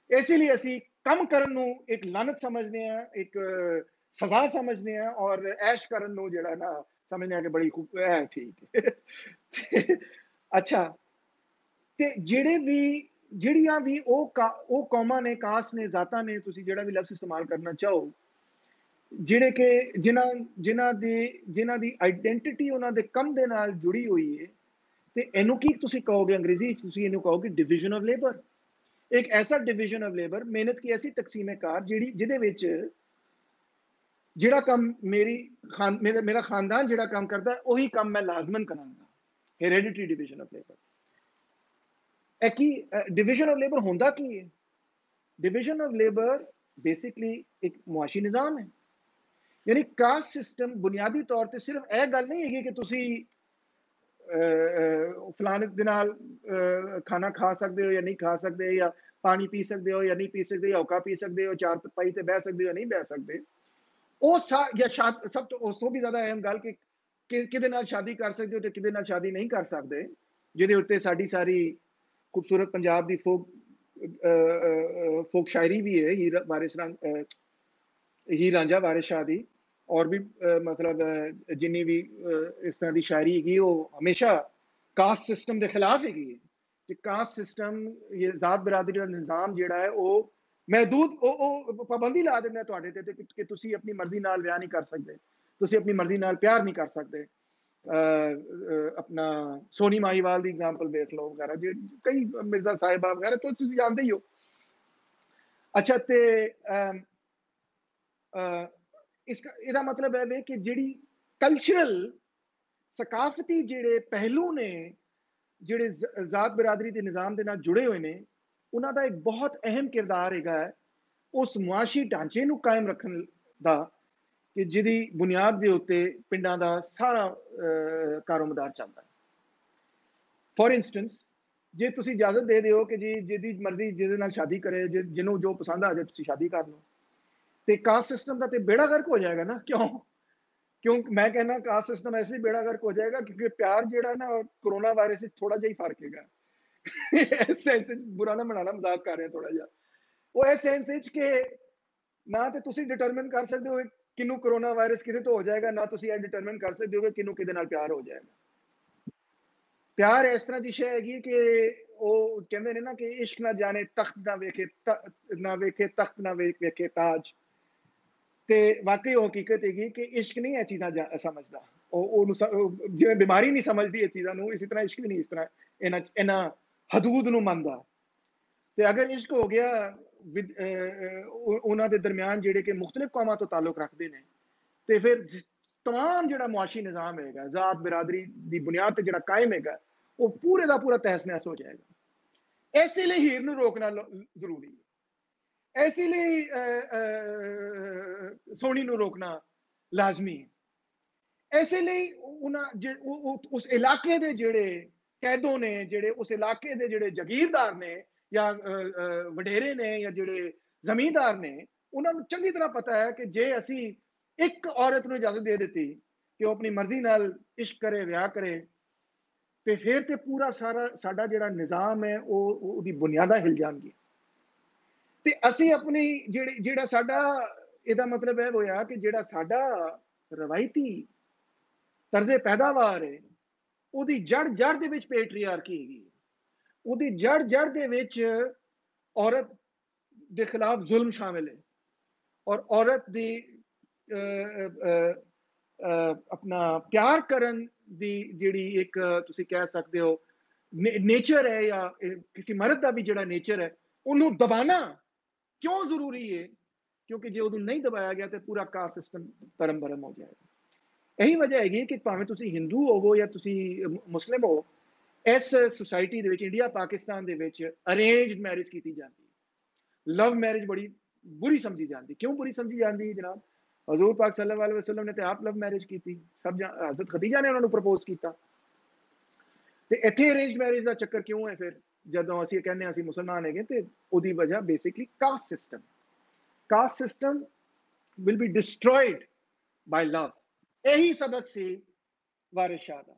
ਇਸੇ ਲਈ ਅਸੀਂ ਕੰਮ ਕਰਨ ਨੂੰ ਇੱਕ ਲਾਨਤ ਸਮਝਦੇ ਹਾਂ, ਇੱਕ ਸਜ਼ਾ ਸਮਝਦੇ ਹਾਂ, ਔਰ ਐਸ਼ ਕਰਨ ਨੂੰ ਜਿਹੜਾ ਨਾ ਸਮਝਦੇ ਹਾਂ ਕਿ ਬੜੀ ਹੈ, ਠੀਕ ਹੈ। ਅੱਛਾ, ਤੇ ਜਿਹੜੀਆਂ ਵੀ ਉਹ ਕੌਮਾਂ ਨੇ, ਕਾਸਟ ਨੇ, ਜ਼ਾਤਾਂ ਨੇ, ਤੁਸੀਂ ਜਿਹੜਾ ਵੀ ਲਫ਼ਜ਼ ਇਸਤੇਮਾਲ ਕਰਨਾ ਚਾਹੋ, ਜਿਹੜੇ ਕਿ ਜਿਨ੍ਹਾਂ ਦੀ ਆਈਡੈਂਟੀਟੀ ਉਹਨਾਂ ਦੇ ਕੰਮ ਦੇ ਨਾਲ ਜੁੜੀ ਹੋਈ ਹੈ, ਤੇ ਇਹਨੂੰ ਕੀ ਤੁਸੀਂ ਕਹੋਗੇ ਅੰਗਰੇਜ਼ੀ ਵਿੱਚ? ਤੁਸੀਂ ਇਹਨੂੰ ਕਹੋਗੇ ਡਿਵੀਜ਼ਨ ਆਫ ਲੇਬਰ। ਇੱਕ ਐਸਾ ਡਿਵੀਜ਼ਨ ਆਫ ਲੇਬਰ, ਮਿਹਨਤ ਕੀ ਐਸੀ ਤਕਸੀਮ ਕਾਰ ਜਿਹਦੇ ਵਿੱਚ ਜਿਹੜਾ ਕੰਮ ਮੇਰਾ ਖਾਨਦਾਨ ਜਿਹੜਾ ਕੰਮ ਕਰਦਾ ਹੈ, ਉਹੀ ਕੰਮ ਮੈਂ ਲਾਜ਼ਮਨ ਕਰਾਂਗਾ। Hereditary division of labour. ਇਹ ਕੀ ਡਿਵੀਜ਼ਨ ਆਫ ਲੇਬਰ ਹੁੰਦਾ ਕੀ ਹੈ? ਡਿਵੀਜ਼ਨ ਆਫ ਲੇਬਰ ਬੇਸਿਕਲੀ ਇੱਕ ਮੁਆਸ਼ੀ ਨਿਜ਼ਾਮ ਹੈ। ਯਾਨੀ ਕਾਸਟ ਸਿਸਟਮ ਬੁਨਿਆਦੀ ਤੌਰ ਤੇ ਸਿਰਫ ਇਹ ਗੱਲ ਨਹੀਂ ਹੈਗੀ ਕਿ ਤੁਸੀਂ ਫਲਾਣੇ ਦੇ ਨਾਲ ਖਾਣਾ ਖਾ ਸਕਦੇ ਹੋ ਜਾਂ ਨਹੀਂ ਖਾ ਸਕਦੇ, ਜਾਂ ਪਾਣੀ ਪੀ ਸਕਦੇ ਹੋ ਜਾਂ ਨਹੀਂ ਪੀ ਸਕਦੇ, ਜਾਂ ਹੁੱਕਾ ਪੀ ਸਕਦੇ ਹੋ, ਚਾਰ ਪਾਈ ਤੇ ਬਹਿ ਸਕਦੇ ਹੋ ਜਾਂ ਨਹੀਂ ਬਹਿ ਸਕਦੇ। ਉਹ ਸਭ ਤੋਂ ਉਸ ਤੋਂ ਵੀ ਜ਼ਿਆਦਾ ਅਹਿਮ ਗੱਲ ਕਿ ਕਿਹਦੇ ਨਾਲ ਸ਼ਾਦੀ ਕਰ ਸਕਦੇ ਹੋ ਤੇ ਕਿਹਦੇ ਨਾਲ ਸ਼ਾਦੀ ਨਹੀਂ ਕਰ ਸਕਦੇ, ਜਿਹਦੇ ਉੱਤੇ ਸਾਡੀ ਸਾਰੀ ਖੂਬਸੂਰਤ ਪੰਜਾਬ ਦੀ ਫੋਕ ਸ਼ਾਇਰੀ ਵੀ ਹੈ। ਹੀਰ ਵਾਰਿਸ हीर रांझा वारिस शाह दी और भी मतलब जिन्नी भी इस तरह की शायरी हैगी वो हमेशा कास्ट सिस्टम के खिलाफ हैगी कि कास्ट सिस्टम ये जात बरादरी का निज़ाम जिहड़ा है वो महदूद पाबंदी ला दिंदा तुहाडे ते कि तुसी अपनी मर्जी नाल विआह नहीं कर सकते, तुसी अपनी मर्जी नाल प्यार नहीं कर सकते। अपना सोनी माहीवाल की एग्जाम्पल देख लो वगैरह जो कई मिर्जा साहिबा वगैरह तो तुम जानते ही हो। अच्छा ते इसका ਇਹਦਾ मतलब है वे कि ਜਿਹੜੀ कल्चरल सकाफती ਜਿਹੜੇ ਪਹਿਲੂ ਨੇ ਜਿਹੜੇ ਜ਼ਾਤ ਬਰਾਦਰੀ ਦੇ ਨਿਜ਼ਾਮ ਦੇ ਨਾਲ ਜੁੜੇ ਹੋਏ ਨੇ ਉਹਨਾਂ ਦਾ ਇੱਕ ਬਹੁਤ ਅਹਿਮ ਕਿਰਦਾਰ ਹੈਗਾ ਹੈ ਉਸ ਮੁਆਸ਼ੀ ਢਾਂਚੇ ਨੂੰ ਕਾਇਮ ਰੱਖਣ ਦਾ ਕਿ ਜਿਹਦੀ ਬੁਨਿਆਦ ਦੇ ਉੱਤੇ ਪਿੰਡਾਂ ਦਾ ਸਾਰਾ ਕਾਰੋਬਾਰ ਚੱਲਦਾ ਹੈ। ਫॉर इंस्टेंस ਜੇ ਤੁਸੀਂ ਇਜਾਜ਼ਤ ਦੇ ਦਿਓ ਕਿ ਜੀ ਜਿਹਦੀ ਮਰਜ਼ੀ ਜਿਹਦੇ ਨਾਲ ਸ਼ਾਦੀ ਕਰੇ ਜਿਹਨੂੰ ਜੋ ਪਸੰਦ ਆ ਜਾਏ ਤੁਸੀਂ ਸ਼ਾਦੀ ਕਰ ਲਓ ਤੇ ਕਾਸਟ ਸਿਸਟਮ ਦਾ ਤੇ ਬੇੜਾ ਗਰਕ ਹੋ ਜਾਏਗਾ ਨਾ। क्यों मैं कहना कास्ट सिस्टम ऐसे ही बेड़ा गर्क हो जाएगा क्योंकि प्यार जेड़ा ना कोरोना वायरस से थोड़ा जा ही फर्क है सेंस बुरा ना बनाना मजाक कर रहे हैं थोड़ा जा वो इस सेंस के ना तो तुसी डिटरमिन कर सकते हो किनू कोरोना वायरस किदे तो हो जाएगा ना तुसी ये डिटरमिन कर सकते हो किनू किदे नाल प्यार हो जाएगा। प्यार इस तरह की शय हैगी कि वो कहते हैं ना कि इश्क ना जाने तख्त ना वेखे तख्त ना वेखे ताज ਤੇ ਵਾਕਈ ਉਹ ਹਕੀਕਤ ਹੈਗੀ ਕਿ ਇਸ਼ਕ ਨਹੀਂ ਇਹ ਚੀਜ਼ਾਂ ਸਮਝਦਾ ਉਹਨੂੰ ਜਿਵੇਂ ਬਿਮਾਰੀ ਨਹੀਂ ਸਮਝਦੀ ਇਹ ਚੀਜ਼ਾਂ ਨੂੰ ਇਸੇ ਤਰ੍ਹਾਂ ਇਸ਼ਕ ਵੀ ਨਹੀਂ ਇਸ ਤਰ੍ਹਾਂ ਇਹਨਾਂ ਹਦੂਦ ਨੂੰ ਮੰਨਦਾ। ਤੇ ਅਗਰ ਇਸ਼ਕ ਹੋ ਗਿਆ ਉਹਨਾਂ ਦੇ ਦਰਮਿਆਨ ਜਿਹੜੇ ਕਿ ਮੁxtਲਿਫ ਕੌਮਾਂ ਤੋਂ ਤਾਲੁਕ ਰੱਖਦੇ ਨੇ ਤੇ ਫਿਰ तमाम ਜਿਹੜਾ ਮੁਆਸ਼ੀ ਨਿਜ਼ਾਮ ਹੈਗਾ ਜ਼ਾਤ ਬਰਾਦਰੀ ਦੀ ਬੁਨਿਆਦ ਤੇ ਜਿਹੜਾ ਕਾਇਮ ਹੈਗਾ ਉਹ ਪੂਰੇ ਦਾ ਪੂਰਾ ਤਹਿਸ ਨਹਿਸ ਹੋ ਜਾਏਗਾ। ਇਸੇ ਲਈ ਹੀਰ ਨੂੰ ਰੋਕਣਾ ਜ਼ਰੂਰੀ ਹੈ। इसीलिए सोनी ਨੂੰ रोकना लाजमी है। इसीलिए उस इलाके ਦੇ ਜਿਹੜੇ ਕੈਦੋਂ ਨੇ ਜਿਹੜੇ ਉਸ ਇਲਾਕੇ ਦੇ ਜਿਹੜੇ ਜ਼ਗੀਰਦਾਰ ਨੇ ਜਾਂ ਵਡੇਰੇ ਨੇ ਜਾਂ ਜਿਹੜੇ ਜ਼ਮੀਂਦਾਰ ਨੇ ਉਹਨਾਂ ਨੂੰ ਚੰਗੀ ਤਰ੍ਹਾਂ ਪਤਾ ਹੈ ਕਿ ਜੇ ਅਸੀਂ ਇੱਕ ਔਰਤ ਨੂੰ ਇਜਾਜ਼ਤ ਦੇ ਦਿੱਤੀ ਕਿ ਉਹ ਆਪਣੀ ਮਰਜ਼ੀ ਨਾਲ ਇਸ਼ਕ ਕਰੇ ਵਿਆਹ ਕਰੇ ਤੇ ਫਿਰ ਤੇ ਪੂਰਾ ਸਾਡਾ ਜਿਹੜਾ ਨਿਜ਼ਾਮ ਹੈ ਉਹ ਉਹਦੀ ਬੁਨਿਆਦਾਂ ਹਿਲ ਜਾਣਗੀਆਂ। ਤੇ ਅਸੀਂ ਆਪਣੀ ਜਿਹੜਾ ਸਾਡਾ ਇਹਦਾ ਮਤਲਬ ਇਹ ਹੋਇਆ ਕਿ ਜਿਹੜਾ ਸਾਡਾ ਰਵਾਇਤੀ ਤਰਜ਼ੇ ਪੈਦਾਵਾਰ ਹੈ ਉਹਦੀ ਜੜ ਦੇ ਵਿੱਚ ਪੈਟਰੀਆਰਕੀ ਹੈਗੀ ਉਹਦੀ ਜੜ ਦੇ ਵਿੱਚ ਔਰਤ ਦੇ ਖਿਲਾਫ ਜ਼ੁਲਮ ਸ਼ਾਮਿਲ ਹੈ ਔਰ ਔਰਤ ਦੀ ਆਪਣਾ ਪਿਆਰ ਕਰਨ ਦੀ ਜਿਹੜੀ ਇੱਕ ਤੁਸੀਂ ਕਹਿ ਸਕਦੇ ਹੋ ਨੇਚਰ ਹੈ ਜਾਂ ਕਿਸੇ ਮਰਦ ਦਾ ਵੀ ਜਿਹੜਾ ਨੇਚਰ ਹੈ ਉਹਨੂੰ ਦਬਾਣਾ क्यों जरूरी है क्योंकि जो उदू नहीं दबाया गया तो पूरा कास्ट सिस्टम परम भरम हो जाएगा। यही वजह है कि भावें तुसी हिंदू होवो या तुसी मुस्लिम हो इस society they which India Pakistan they which arranged marriage की जाती है। लव मैरिज बड़ी बुरी समझी जाती। क्यों बुरी समझी जाती है जनाब? हजूर पाक सल्लल्लाहु अलैहि वसल्लम ने तो आप लव मैरिज की थी सब हज़रत खदीजा ने उन्होंने प्रपोज किया तो इत्थे अरेंज्ड मैरिज का चक्कर क्यों है? फिर ਜਦੋਂ ਅਸੀਂ ਕਹਿੰਦੇ ਹਾਂ ਅਸੀਂ ਮੁਸਲਮਾਨ ਹੈਗੇ ਤੇ ਉਹਦੀ ਵਜ੍ਹਾ basically caste system will be destroyed by love. ਇਹੀ ਸਬਕ ਸੀ ਵਾਰਿਸ ਸ਼ਾਹ ਦਾ।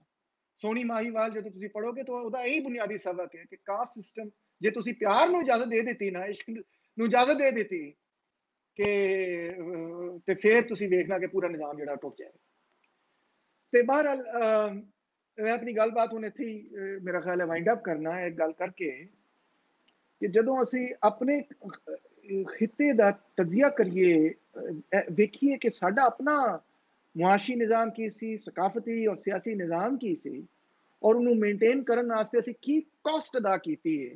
ਸੋਨੀ ਮਾਹੀਵਾਲ ਜਦੋਂ ਤੁਸੀਂ ਪੜੋਗੇ ਤਾਂ ਉਹਦਾ ਇਹੀ ਬੁਨਿਆਦੀ ਸਬਕ ਹੈ ਕਿ ਕਾਸਟ ਸਿਸਟਮ ਜੇ ਤੁਸੀਂ ਪਿਆਰ ਨੂੰ ਇਜਾਜ਼ਤ ਦੇ ਦਿੱਤੀ ਨਾ ਇਸ਼ਕ ਨੂੰ ਇਜਾਜ਼ਤ ਦੇ ਦਿੱਤੀ ਕਿ ਤੇ ਫਿਰ ਤੁਸੀਂ ਵੇਖਣਾ ਕਿ ਪੂਰਾ ਨਿਜ਼ਾਮ ਜਿਹੜਾ ਟੁੱਟ ਜਾਏਗਾ। ਤੇ ਬਹਰਹਾਲ मैं अपनी गलबात हूँ इत्थे मेरा ख्याल है वाइंड अप करना है एक गल करके कि जदों असी अपने खिते दा तजिया करिए वेखिए कि साडा अपना मुआशी निज़ाम की सी सकाफती और सियासी निज़ाम की सी और उन्होंने मेनटेन करने वास्ते असी की कॉस्ट अदा की है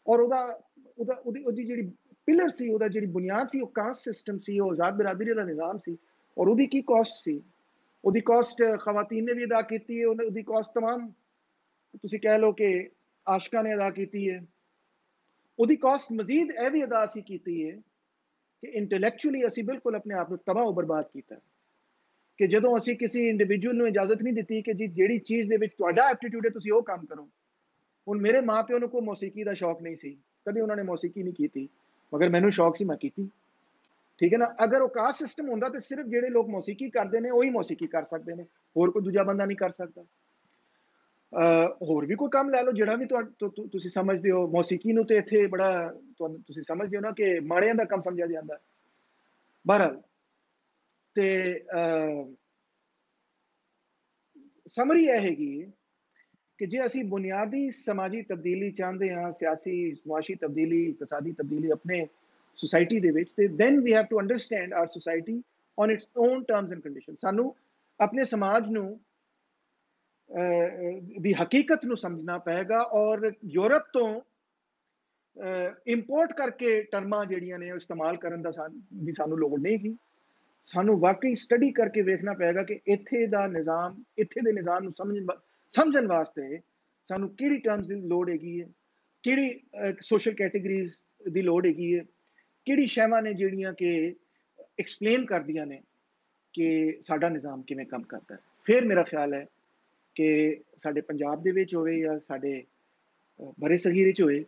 और उहदी जिहड़ी पिलर सी उहदा जिहड़ी बुनियाद सी कास्ट सिस्टम सी आज़ाद बिरादरी का निज़ाम सी और उहदी की कॉस्ट सी ਉਹਦੀ ਕਾਸਟ ਖਵਾਤੀਨ ਨੇ ਵੀ ਅਦਾ ਕੀਤੀ ਹੈ ਉਹਦੀ ਕਾਸਟ तमाम ਤੁਸੀਂ ਕਹਿ ਲਓ ਕਿ ਆਸ਼ਕਾਂ ਨੇ ਅਦਾ ਕੀਤੀ ਹੈ। ਉਹਦੀ ਕਾਸਟ ਮਜ਼ੀਦ ਇਹ ਵੀ ਅਦਾ ਅਸੀਂ ਕੀਤੀ ਹੈ ਕਿ ਇੰਟੈਲੈਕਚੁਅਲੀ ਅਸੀਂ ਬਿਲਕੁਲ ਆਪਣੇ ਆਪ ਨੂੰ ਤਬਾਹ ਬਰਬਾਦ ਕੀਤਾ ਕਿ ਜਦੋਂ ਅਸੀਂ ਕਿਸੇ ਇੰਡੀਵਿਜੂਅਲ ਨੂੰ ਇਜਾਜ਼ਤ ਨਹੀਂ ਦਿੱਤੀ ਕਿ ਜੀ ਜਿਹੜੀ ਚੀਜ਼ ਦੇ ਵਿੱਚ ਤੁਹਾਡਾ ਐਪਟੀਟਿਊਡ ਹੈ ਤੁਸੀਂ ਉਹ ਕੰਮ ਕਰੋ। ਹੁਣ ਮੇਰੇ ਮਾਪਿਓ ਨੂੰ ਕੋਈ ਮੌਸੀਕੀ ਦਾ ਸ਼ੌਕ ਨਹੀਂ ਸੀ ਕਦੇ ਉਹਨਾਂ ਨੇ ਮੌਸੀਕੀ ਨਹੀਂ ਕੀਤੀ ਮਗਰ ਮੈਨੂੰ ਸ਼ੌਕ ਸੀ ਮੈਂ ਕੀਤੀ ठीक है ना। अगर वो कास्ट सिस्टम होंदा तो सिर्फ जेडे लोग मौसीकी करते हैं वही मौसीकी कर सकते हैं होर कोई दूजा बंदा नहीं कर सकता। होर भी कोई काम लै लो जिहड़ा भी तुसीं समझदे हो मौसीकी नूं ते इत्थे बड़ा तुसीं समझदे हो ना कि माड़ियां दा काम समझिया जांदा बहरहाल ते समरी यह हैगी कि जे असी बुनियादी समाजी तब्दीली चाहते हाँ, सियासी मुआशी तब्दीली, इकतसादी तब्दीली अपने सोसाइटी दे विच, ते then we have to understand our society on its own terms and conditions। सानू अपने समाज नू दी हकीकत नू समझना पेगा और यूरोप तो इंपोर्ट करके टर्मां जड़ियां ने इस्तेमाल करन दा दी सानू लोड़ नहीं की। सानू वाकई स्टडी करके वेखना पेगा कि इत्थे दा निज़ाम, इत्थे दे निज़ाम नू समझन वास्ते सानू किहड़ी टर्म्स दी लोड़ हैगी है, किहड़ी सोशल कैटेगरीज दी लोड़ हैगी है, किहड़ी शैवां ने जेहड़ियां कि एक्सप्लेन कर दियां ने कि साडा निज़ाम किवें काम करता है। फिर मेरा ख्याल है कि साडे पंजाब दे विच होवे या साडे बड़े सगीर च होए,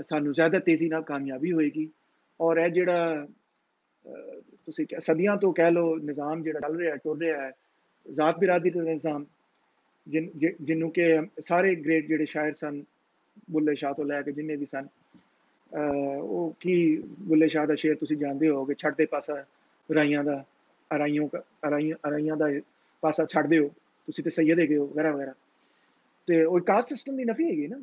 सानू ज़्यादा तेज़ी नाल कामयाबी होएगी। और यह जेहड़ा तुसीं सदियां तो कह लो निज़ाम जेहड़ा चल रहा है, टुर रहा है, ज़ात बिरादरी का निज़ाम, जिन्हों के सारे ग्रेट जेहड़े शायर सन, बुल्ले शाह तो लैके जिन्ने भी सन, वो की बुल्ले शाह का शेर तुसीं जानते हो कि छड्ड दे पासा राइयां दा, अराइयां दा पासा छड्ड दिओ, तुसीं ते सैयद हैगे हो, वगैरह वगैरह। ते वो कास्ट सिस्टम की नफी हैगी ना।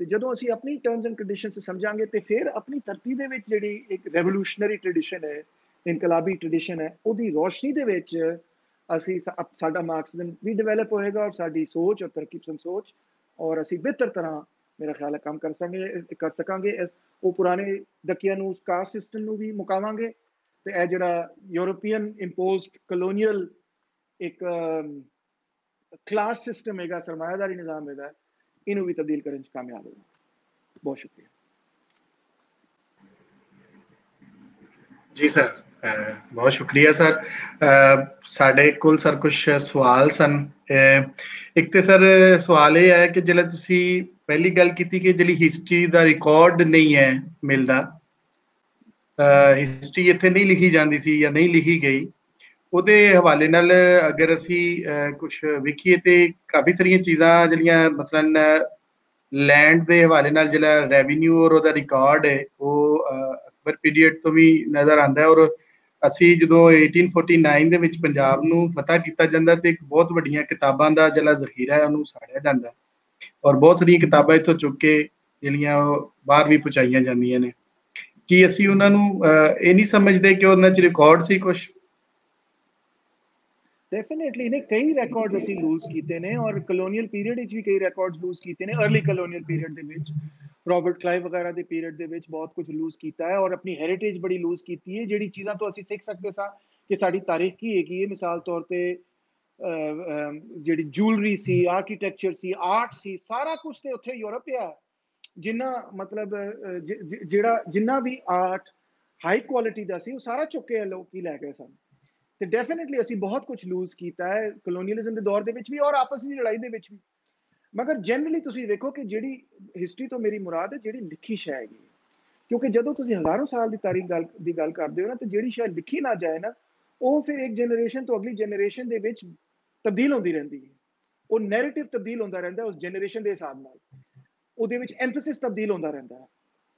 तो जो असी अपनी टर्म्स एंड कंडीशन से समझांगे तो फिर अपनी धरती दे विच जिहड़ी एक रेवोल्यूशनरी ट्रेडिशन है, इनकलाबी ट्रेडिशन है, उहदी रोशनी दे विच असी साडा मार्क्सिज्म भी डिवेलप होएगा और साडी सोच और तरक्की पसंद सोच, और असी बेहतर तरह मेरा ख्याल है काम कर सकांगे। वो पुराने दकिया नू, कास्ट सिस्टम नू भी मुकावांगे ते ए जिहड़ा यूरोपियन इंपोज्ड कलोनियल एक क्लास सिस्टम हैगा, सरमायादारी निज़ाम हैगा, इन्हों भी तब्दील करने च कामयाब होगा। बहुत शुक्रिया जी सर, बहुत शुक्रिया सर। साडे कोल सर कुछ सवाल सन। एक तो सर सवाल ये है कि जिल्लै तुसी पहली गल कीती कि जिहड़ी हिस्टरी दा रिकॉर्ड नहीं है मिलदा, हिस्टरी इत्थे नहीं लिखी जाती सी या नहीं लिखी गई, ਉਹਦੇ ਹਵਾਲੇ ਨਾਲ ਅਗਰ ਅਸੀਂ ਕੁਝ ਵੇਖੀਏ ਤੇ ਕਾਫੀ ਸਾਰੀਆਂ ਚੀਜ਼ਾਂ ਜਿਹੜੀਆਂ ਮਸਲਨ ਲੈਂਡ ਦੇ ਹਵਾਲੇ ਨਾਲ ਜਿਹੜਾ ਰੈਵਨਿਊ ਔਰ ਉਹਦਾ ਰਿਕਾਰਡ ਹੈ ਉਹ ਅਕਬਰ ਪੀਰੀਅਡ ਤੋਂ ਵੀ ਨਜ਼ਰ ਆਉਂਦਾ ਹੈ। ਔਰ ਅਸੀਂ ਜਦੋਂ 1849 ਦੇ ਵਿੱਚ ਪੰਜਾਬ ਨੂੰ ਫਤਹ ਕੀਤਾ ਜਾਂਦਾ ਤੇ ਇੱਕ ਬਹੁਤ ਵੱਡੀਆਂ ਕਿਤਾਬਾਂ ਦਾ ਜਿਹੜਾ ਜ਼ਖੀਰਾ ਹੈ ਉਹਨੂੰ ਸਾੜਿਆ ਜਾਂਦਾ ਔਰ ਬਹੁਤ ਸਾਰੀਆਂ ਕਿਤਾਬਾਂ ਇੱਥੋਂ ਚੁੱਕ ਕੇ ਜਿਹੜੀਆਂ ਬਾਹਰ ਵੀ ਪਹੁੰਚਾਈਆਂ ਜਾਂਦੀਆਂ ਨੇ। ਕੀ ਅਸੀਂ ਉਹਨਾਂ ਨੂੰ ਇਹ ਨਹੀਂ ਸਮਝਦੇ ਕਿ ਉਹਨਾਂ 'ਚ ਰਿਕਾਰਡ ਸੀ ਕੁਛ? डेफिनेटली ने कई रिकॉर्ड्स असी लूज कीते ने और कलोनीअल पीरियड भी कई रिकॉर्ड्स लूज कीते ने। अर्ली कलोनीअल पीरियड दे विच रॉबर्ट क्लाइव वगैरह के पीरियड दे विच बहुत कुछ लूज किया है और अपनी हेरिटेज बड़ी लूज की है, जिहड़ी चीज़ां तो असी सीख सकते सा कि साडी तारीख की हैगी है। मिसाल तौर पर जिहड़ी ज्यूलरी सी, आर्कीटैक्चर सी, आर्ट सी, सारा कुछ तो उत्थे यूरोप है। जिन्ना मतलब जिहड़ा जिन्ना भी आर्ट हाई क्वालिटी का सी, वो सारा चुक के लोग ही लै गए सन। तो डेफिनेटली असी बहुत कुछ लूज किया है कलोनीअलिज्म के दौर के भी और आपस की लड़ाई के भी। मगर जनरली तुम देखो कि जी हिस्टरी तो मेरी मुराद है जी लिखी शै है, क्योंकि जो तुम हज़ारों साल की तारीख की गल करते हो ना, तो जी शै लिखी ना जाए ना, वो फिर एक जनरेशन तो अगली जनरेशन के तब्दील होती रहती है। वो नैरेटिव तब्दील होता रहता है उस जनरेशन के हिसाब से, एम्फेसिस तब्दील होता रहता है।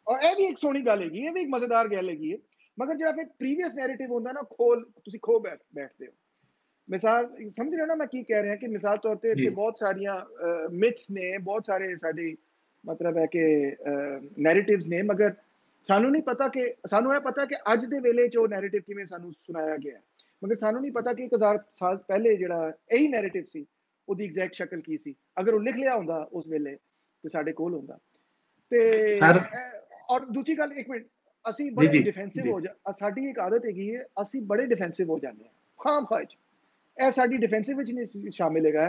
और यह भी एक सोहनी गल हैगी, यह भी एक मजेदार गल हैगी। मगर जो फिर प्रीवियस नैरेटिव होता ना, तुसी खो बैठते हो। मिसाल समझ रहे हो ना मैं की कह रहा कि मिसाल तौर पर इतने बहुत सारिया मिथ्स ने, बहुत सारे साडी मतलब है कि नैरेटिव्स ने, मगर सानू नहीं पता कि सानू यह पता कि अज दे वेले च नैरेटिव किवें सानू सुनाया गया है, मगर सानू नहीं पता कि 1000 साल पहले जिहड़ा यही नैरेटिव सी उहदी एग्जैक्ट शक्ल की सी। अगर वो लिख लिया हुंदा उस वेले तो साडे कोल हुंदा। ते और दूसरी गल, एक मिनट, असी बड़े डिफेंसिव हो जा, साडी एक आदत हैगी है, असी बड़े डिफेंसिव हो जाते हैं खाम खाज। यह साडी डिफेंसिव नहीं शामिल है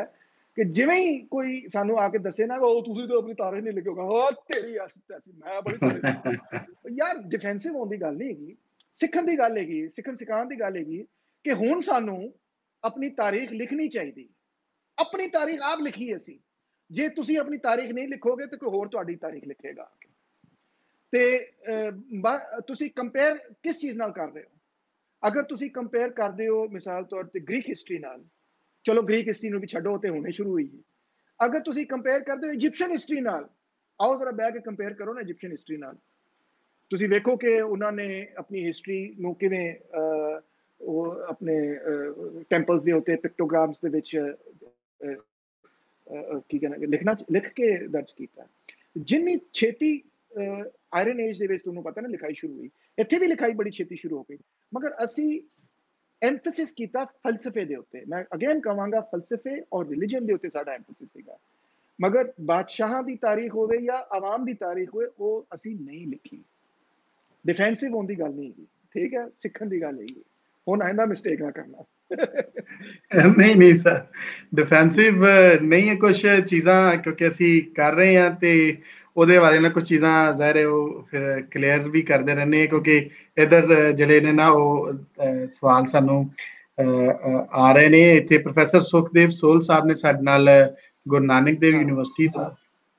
कि जिवें ही कोई सानू आके दसे ना, वो तुसी तो अपनी तारीख नहीं लिखोगा, ओ तेरी ऐसी मैं बड़ी तारीख यार। डिफेंसिव होने की गल नहीं हैगी, सीखण की गल हैगी, सीखण सिखाण की गल हैगी कि हुण सानू अपनी तारीख लिखनी चाहिए। अपनी तारीख आप लिखी असी, जे तुसी अपनी तारीख नहीं लिखोगे तो कोई होर तुहाडी तारीख लिखेगा। ते तुसी कंपेयर किस चीज़ नाल कर रहे हो? अगर तुसी कंपेयर करते हो मिसाल तौर पर ग्रीक हिस्टरी नाल, चलो ग्रीक हिस्टरी भी छड्डो तो हुणे शुरू हुई है। अगर तुसी कंपेयर करते हो इजिप्शियन हिस्टरी नाल, आओ जरा बैठ के कंपेयर करो ना इजिप्शियन हिस्टरी नाल। ਤੁਸੀਂ ਵੇਖੋ ਕਿ ਉਹਨਾਂ ਨੇ ਆਪਣੀ ਹਿਸਟਰੀ ਨੂੰ ਕਿਵੇਂ ਉਹ ਆਪਣੇ ਟੈਂਪਲਸ ਦੇ ਉੱਤੇ ਪਿਕਟੋਗ੍ਰਾਮਸ ਦੇ ਵਿੱਚ ਕੀ ਕਹਿੰਦੇ ਲਿਖ ਕੇ ਦਰਜ ਕੀਤਾ। ਜਿੰਨੀ ਛੇਤੀ ਆਇਰਨ ਏਜ ਦੇ ਵਿੱਚ ਤੁਹਾਨੂੰ ਪਤਾ ਨਾ ਲਿਖਾਈ ਸ਼ੁਰੂ ਹੋਈ, ਇੱਥੇ ਵੀ ਲਿਖਾਈ ਬੜੀ ਛੇਤੀ ਸ਼ੁਰੂ ਹੋ ਗਈ, ਮਗਰ ਅਸੀਂ ਐਮਫੈਸਿਸ ਕੀਤਾ ਫਲਸਫੇ ਦੇ ਉੱਤੇ। ਮੈਂ ਅਗੇਨ ਕਹਾਂਗਾ ਫਲਸਫੇ ਔਰ ਰਿਲੀਜਨ ਦੇ ਉੱਤੇ ਸਾਡਾ ਐਮਫੈਸਿਸ ਸੀਗਾ, ਮਗਰ ਬਾਦਸ਼ਾਹਾਂ ਦੀ ਤਾਰੀਖ ਹੋਵੇ ਜਾਂ ਆਵਾਮ ਦੀ ਤਾਰੀਖ ਹੋਵੇ ਉਹ ਅਸੀਂ ਨਹੀਂ ਲਿਖੀ। डिफेंसिव होने की गल नहीं है, ठीक है, सीखने की गल है, हुण आइंदा मिस्टेक ना करना। नहीं नहीं सर, डिफेंसिव नहीं है कुछ चीज़ां, क्योंकि असी कर रहे हैं ते ਉਹਦੇ ਬਾਰੇ ਨਾ ਕੁਝ ਚੀਜ਼ਾਂ ਜ਼ਾਹਿਰ ਹੈ ਉਹ ਫਿਰ ਕਲੀਅਰ ਵੀ ਕਰਦੇ ਰਹਿੰਦੇ, ਕਿਉਂਕਿ ਇਧਰ ਜਿਹੜੇ ਨੇ ਨਾ ਉਹ ਸਵਾਲ ਸਾਨੂੰ ਆ ਰਹੇ ਨੇ। ਇੱਥੇ ਪ੍ਰੋਫੈਸਰ ਸੁਖਦੇਵ ਸੋਲ ਸਾਹਿਬ ਨੇ ਸਾਡੇ ਨਾਲ ਗੁਰੂ ਨਾਨਕ ਦੇਵ ਯੂਨੀਵਰਸਿਟੀ ਤੋਂ,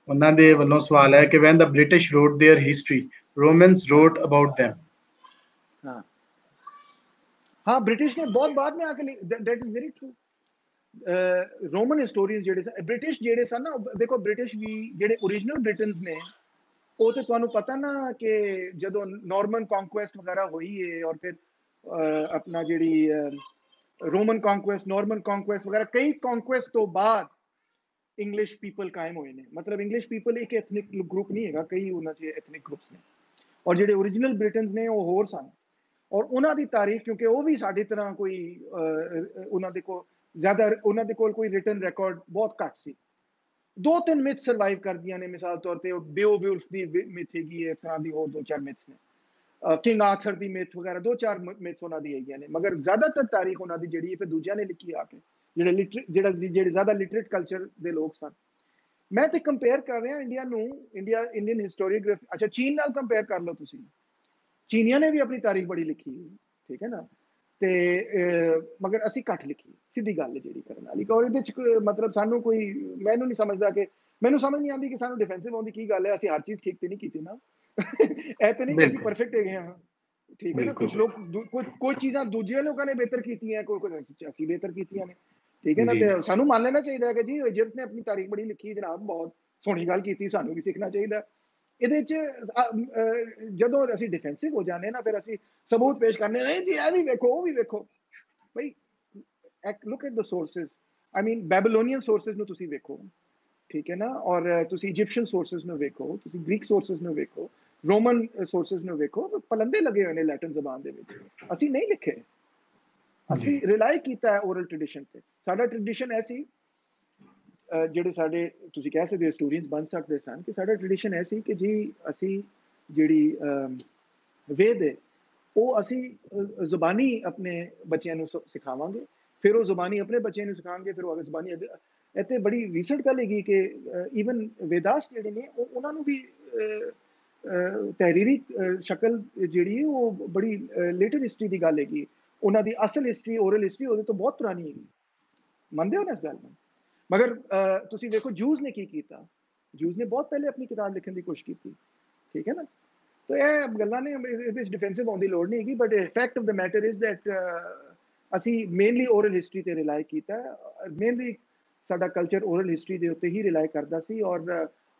ਉਹਨਾਂ ਦੇ ਵੱਲੋਂ ਸਵਾਲ ਹੈ ਕਿ when the British wrote their history Romans wrote about them। हाँ हाँ, ब्रिटिश ने बहुत बाद में आके, that is very true. Roman historians जेडे ब्रिटिश जेडे सन ना, देखो ब्रिटिश भी जेडे ओरिजिनल ब्रिटेन्स ने वो तो तुहानू पता ना कि जदों नॉर्मन कॉन्क्वेस्ट वगैरह हुई है और फिर अपना JD Roman conquest Norman conquest वगैरह कई कॉन्क्वेस्ट तो बाद इंग्लिश पीपल कायम हुए ने। मतलब इंग्लिश पीपल एक एथनिक ग्रुप नहीं है, कई उन्होंने एथनिक ग्रुप्स ने, और ਜਿਹੜੇ ओरिजिनल ब्रिटेन्स ने वो होर सन, और ਉਹਨਾਂ ਦੀ ਤਾਰੀਖ ਕਿਉਂਕਿ ਉਹ ਵੀ ਸਾਡੀ ਤਰ੍ਹਾਂ ਕੋਈ ਉਹਨਾਂ ਦੇ ਕੋਲ ਜ਼ਿਆਦਾ ਉਹਨਾਂ ਦੇ ਕੋਲ ਕੋਈ ਰਿਟਨ ਰਿਕਾਰਡ ਬਹੁਤ ਘੱਟ ਸੀ। 2-3 ਮਿਥ ਸਰਵਾਈਵ ਕਰਦੀਆਂ ਨੇ, ਮਿਸਾਲ ਤੌਰ ਤੇ ਬੇਓਵੁਲਫ ਦੀ ਮਿਥ ਹੈਗੀ ਹੈ, ਇਸ ਤਰ੍ਹਾਂ ਦੀ ਹੋਰ 2-4 ਮਿਥਸ ਨੇ, ਕਿੰਗ ਆਰਥਰ ਦੀ ਮਿਥ ਵਗੈਰਾ 2-4 ਮਿਥਸ ਉਹਨਾਂ ਦੀ ਹੈਗੀਆਂ ਨੇ, ਮਗਰ ਜ਼ਿਆਦਾਤਰ ਤਾਰੀਖ ਉਹਨਾਂ ਦੀ ਜਿਹੜੀ ਹੈ ਫਿਰ ਦੂਜਿਆਂ ਨੇ ਲਿਖੀ ਆ ਕੇ, ਜਿਹੜੇ ਜ਼ਿਆਦਾ ਲਿਟਰੇਟ ਕਲਚਰ ਦੇ ਲੋਕ ਸਨ। मैं तो कंपेयर कर रहा इंडिया नूं, इंडियन हिस्टोरियोग्राफी, अच्छा चीन नाल कंपेयर कर लो तुसीं, चीनियां ने भी अपनी तारीख बड़ी लिखी, ठीक है ना, ते मगर असी घट लिखी, सीधी गल है जिहड़ी करन वाली। और इहदे च मतलब सानू कोई, मैनू नहीं समझदा कि मैनू समझ नहीं आती कि सानू डिफेंसिव होने की गल है, असी हर चीज़ ठीक तो नहीं की ना ऐ तो नहीं कि असी परफेक्ट है हाँ, ठीक है ना, कुछ लोग कोई चीज़ां दूजे लोगों ने बेहतर कीतियां, कोई असी बेहतर कीतियां ने, ठीक है ना। तो सानू मान लेना चाहिए कि जी इजिप्ट ने अपनी तारीख बड़ी लिखी जनाब, बहुत सोहनी गल की, सानू भी सीखना चाहिए। ये जदों असी डिफेंसिव हो जाने ना, फिर असी सबूत पेश करने, नहीं जी ये भी वेखो वो भी वेखो, भाई look at the sources, I mean Babylonian sources नूं तुसीं वेखो, ठीक है ना, और तुसीं इजिप्शियन सोर्सेज नूं वेखो, तुसीं ग्रीक सोर्सेज नूं वेखो, रोमन सोर्सेज नूं वेखो, पलंदे लगे हुए ने लैटिन जबान दे विच, असी नहीं लिखे, ਅਸੀਂ ਰਿਲਾਈ ਕੀਤਾ ਹੈ ਓਰਲ ਟ੍ਰੈਡੀਸ਼ਨ ਤੇ। ਸਾਡਾ ਟ੍ਰੈਡੀਸ਼ਨ ਐਸੀ ਜਿਹੜੇ ਸਾਡੇ ਤੁਸੀਂ ਕਹਿ ਸਕਦੇ ਹੋ ਹਿਸਟੋਰੀਅਨਸ ਬਣ ਸਕਦੇ ਸਨ ਕਿ ਸਾਡਾ ਟ੍ਰੈਡੀਸ਼ਨ ਐਸੀ ਕਿ ਜੀ ਅਸੀਂ ਜਿਹੜੀ ਵੇਦ ਹੈ ਉਹ ਅਸੀਂ ਜ਼ੁਬਾਨੀ ਆਪਣੇ ਬੱਚਿਆਂ ਨੂੰ ਸਿਖਾਵਾਂਗੇ, ਫਿਰ ਉਹ ਜ਼ੁਬਾਨੀ ਆਪਣੇ ਬੱਚਿਆਂ ਨੂੰ ਸਿਖਾਉਣਗੇ, ਫਿਰ ਉਹ ਅਗੇ ਜ਼ੁਬਾਨੀ ਇੱਥੇ ਬੜੀ ਰੀਸੈਂਟ ਗੱਲ ਹੈਗੀ ਕਿ ਈਵਨ ਵੇਦਾਸ ਜਿਹੜੇ ਨੇ ਉਹਨਾਂ ਨੂੰ ਵੀ ਤਹਿਰੀਰੀ ਸ਼ਕਲ ਜਿਹੜੀ ਹੈ ਉਹ ਬੜੀ ਲੇਟਰ ਹਿਸਟਰੀ ਦੀ ਗੱਲ ਹੈਗੀ। ਉਹਨਾਂ ਦੀ ਅਸਲ ਹਿਸਟਰੀ ਓਰਲ ਹਿਸਟਰੀ ਉਹਦੇ ਤੋਂ ਬਹੁਤ ਪੁਰਾਣੀ ਹੈਗੀ, ਮੰਨਦੇ ਹੋ ਨਾ ਇਸ ਗੱਲ ਨੂੰ। ਮਗਰ ਤੁਸੀਂ ਵੇਖੋ ਜੂਜ਼ ਨੇ ਕੀ ਕੀਤਾ, ਜੂਜ਼ ਨੇ ਬਹੁਤ ਪਹਿਲੇ ਆਪਣੀ ਕਿਤਾਬ ਲਿਖਣ ਦੀ ਕੋਸ਼ਿਸ਼ ਕੀਤੀ, ਠੀਕ ਹੈ ਨਾ। ਤਾਂ ਇਹ ਗੱਲਾਂ ਨੇ, ਇਹਦੇ ਵਿੱਚ ਡਿਫੈਂਸਿਵ ਹੋਣ ਦੀ ਲੋੜ ਨਹੀਂ ਹੈਗੀ, but fact of the matter is that ਅਸੀਂ ਮੇਨਲੀ ਓਰਲ ਹਿਸਟਰੀ ਤੇ ਰਿਲਾਈ ਕੀਤਾ, ਮੇਨਲੀ ਸਾਡਾ ਕਲਚਰ ਓਰਲ ਹਿਸਟਰੀ ਦੇ ਉੱਤੇ ਹੀ ਰਿਲਾਈ ਕਰਦਾ ਸੀ, ਔਰ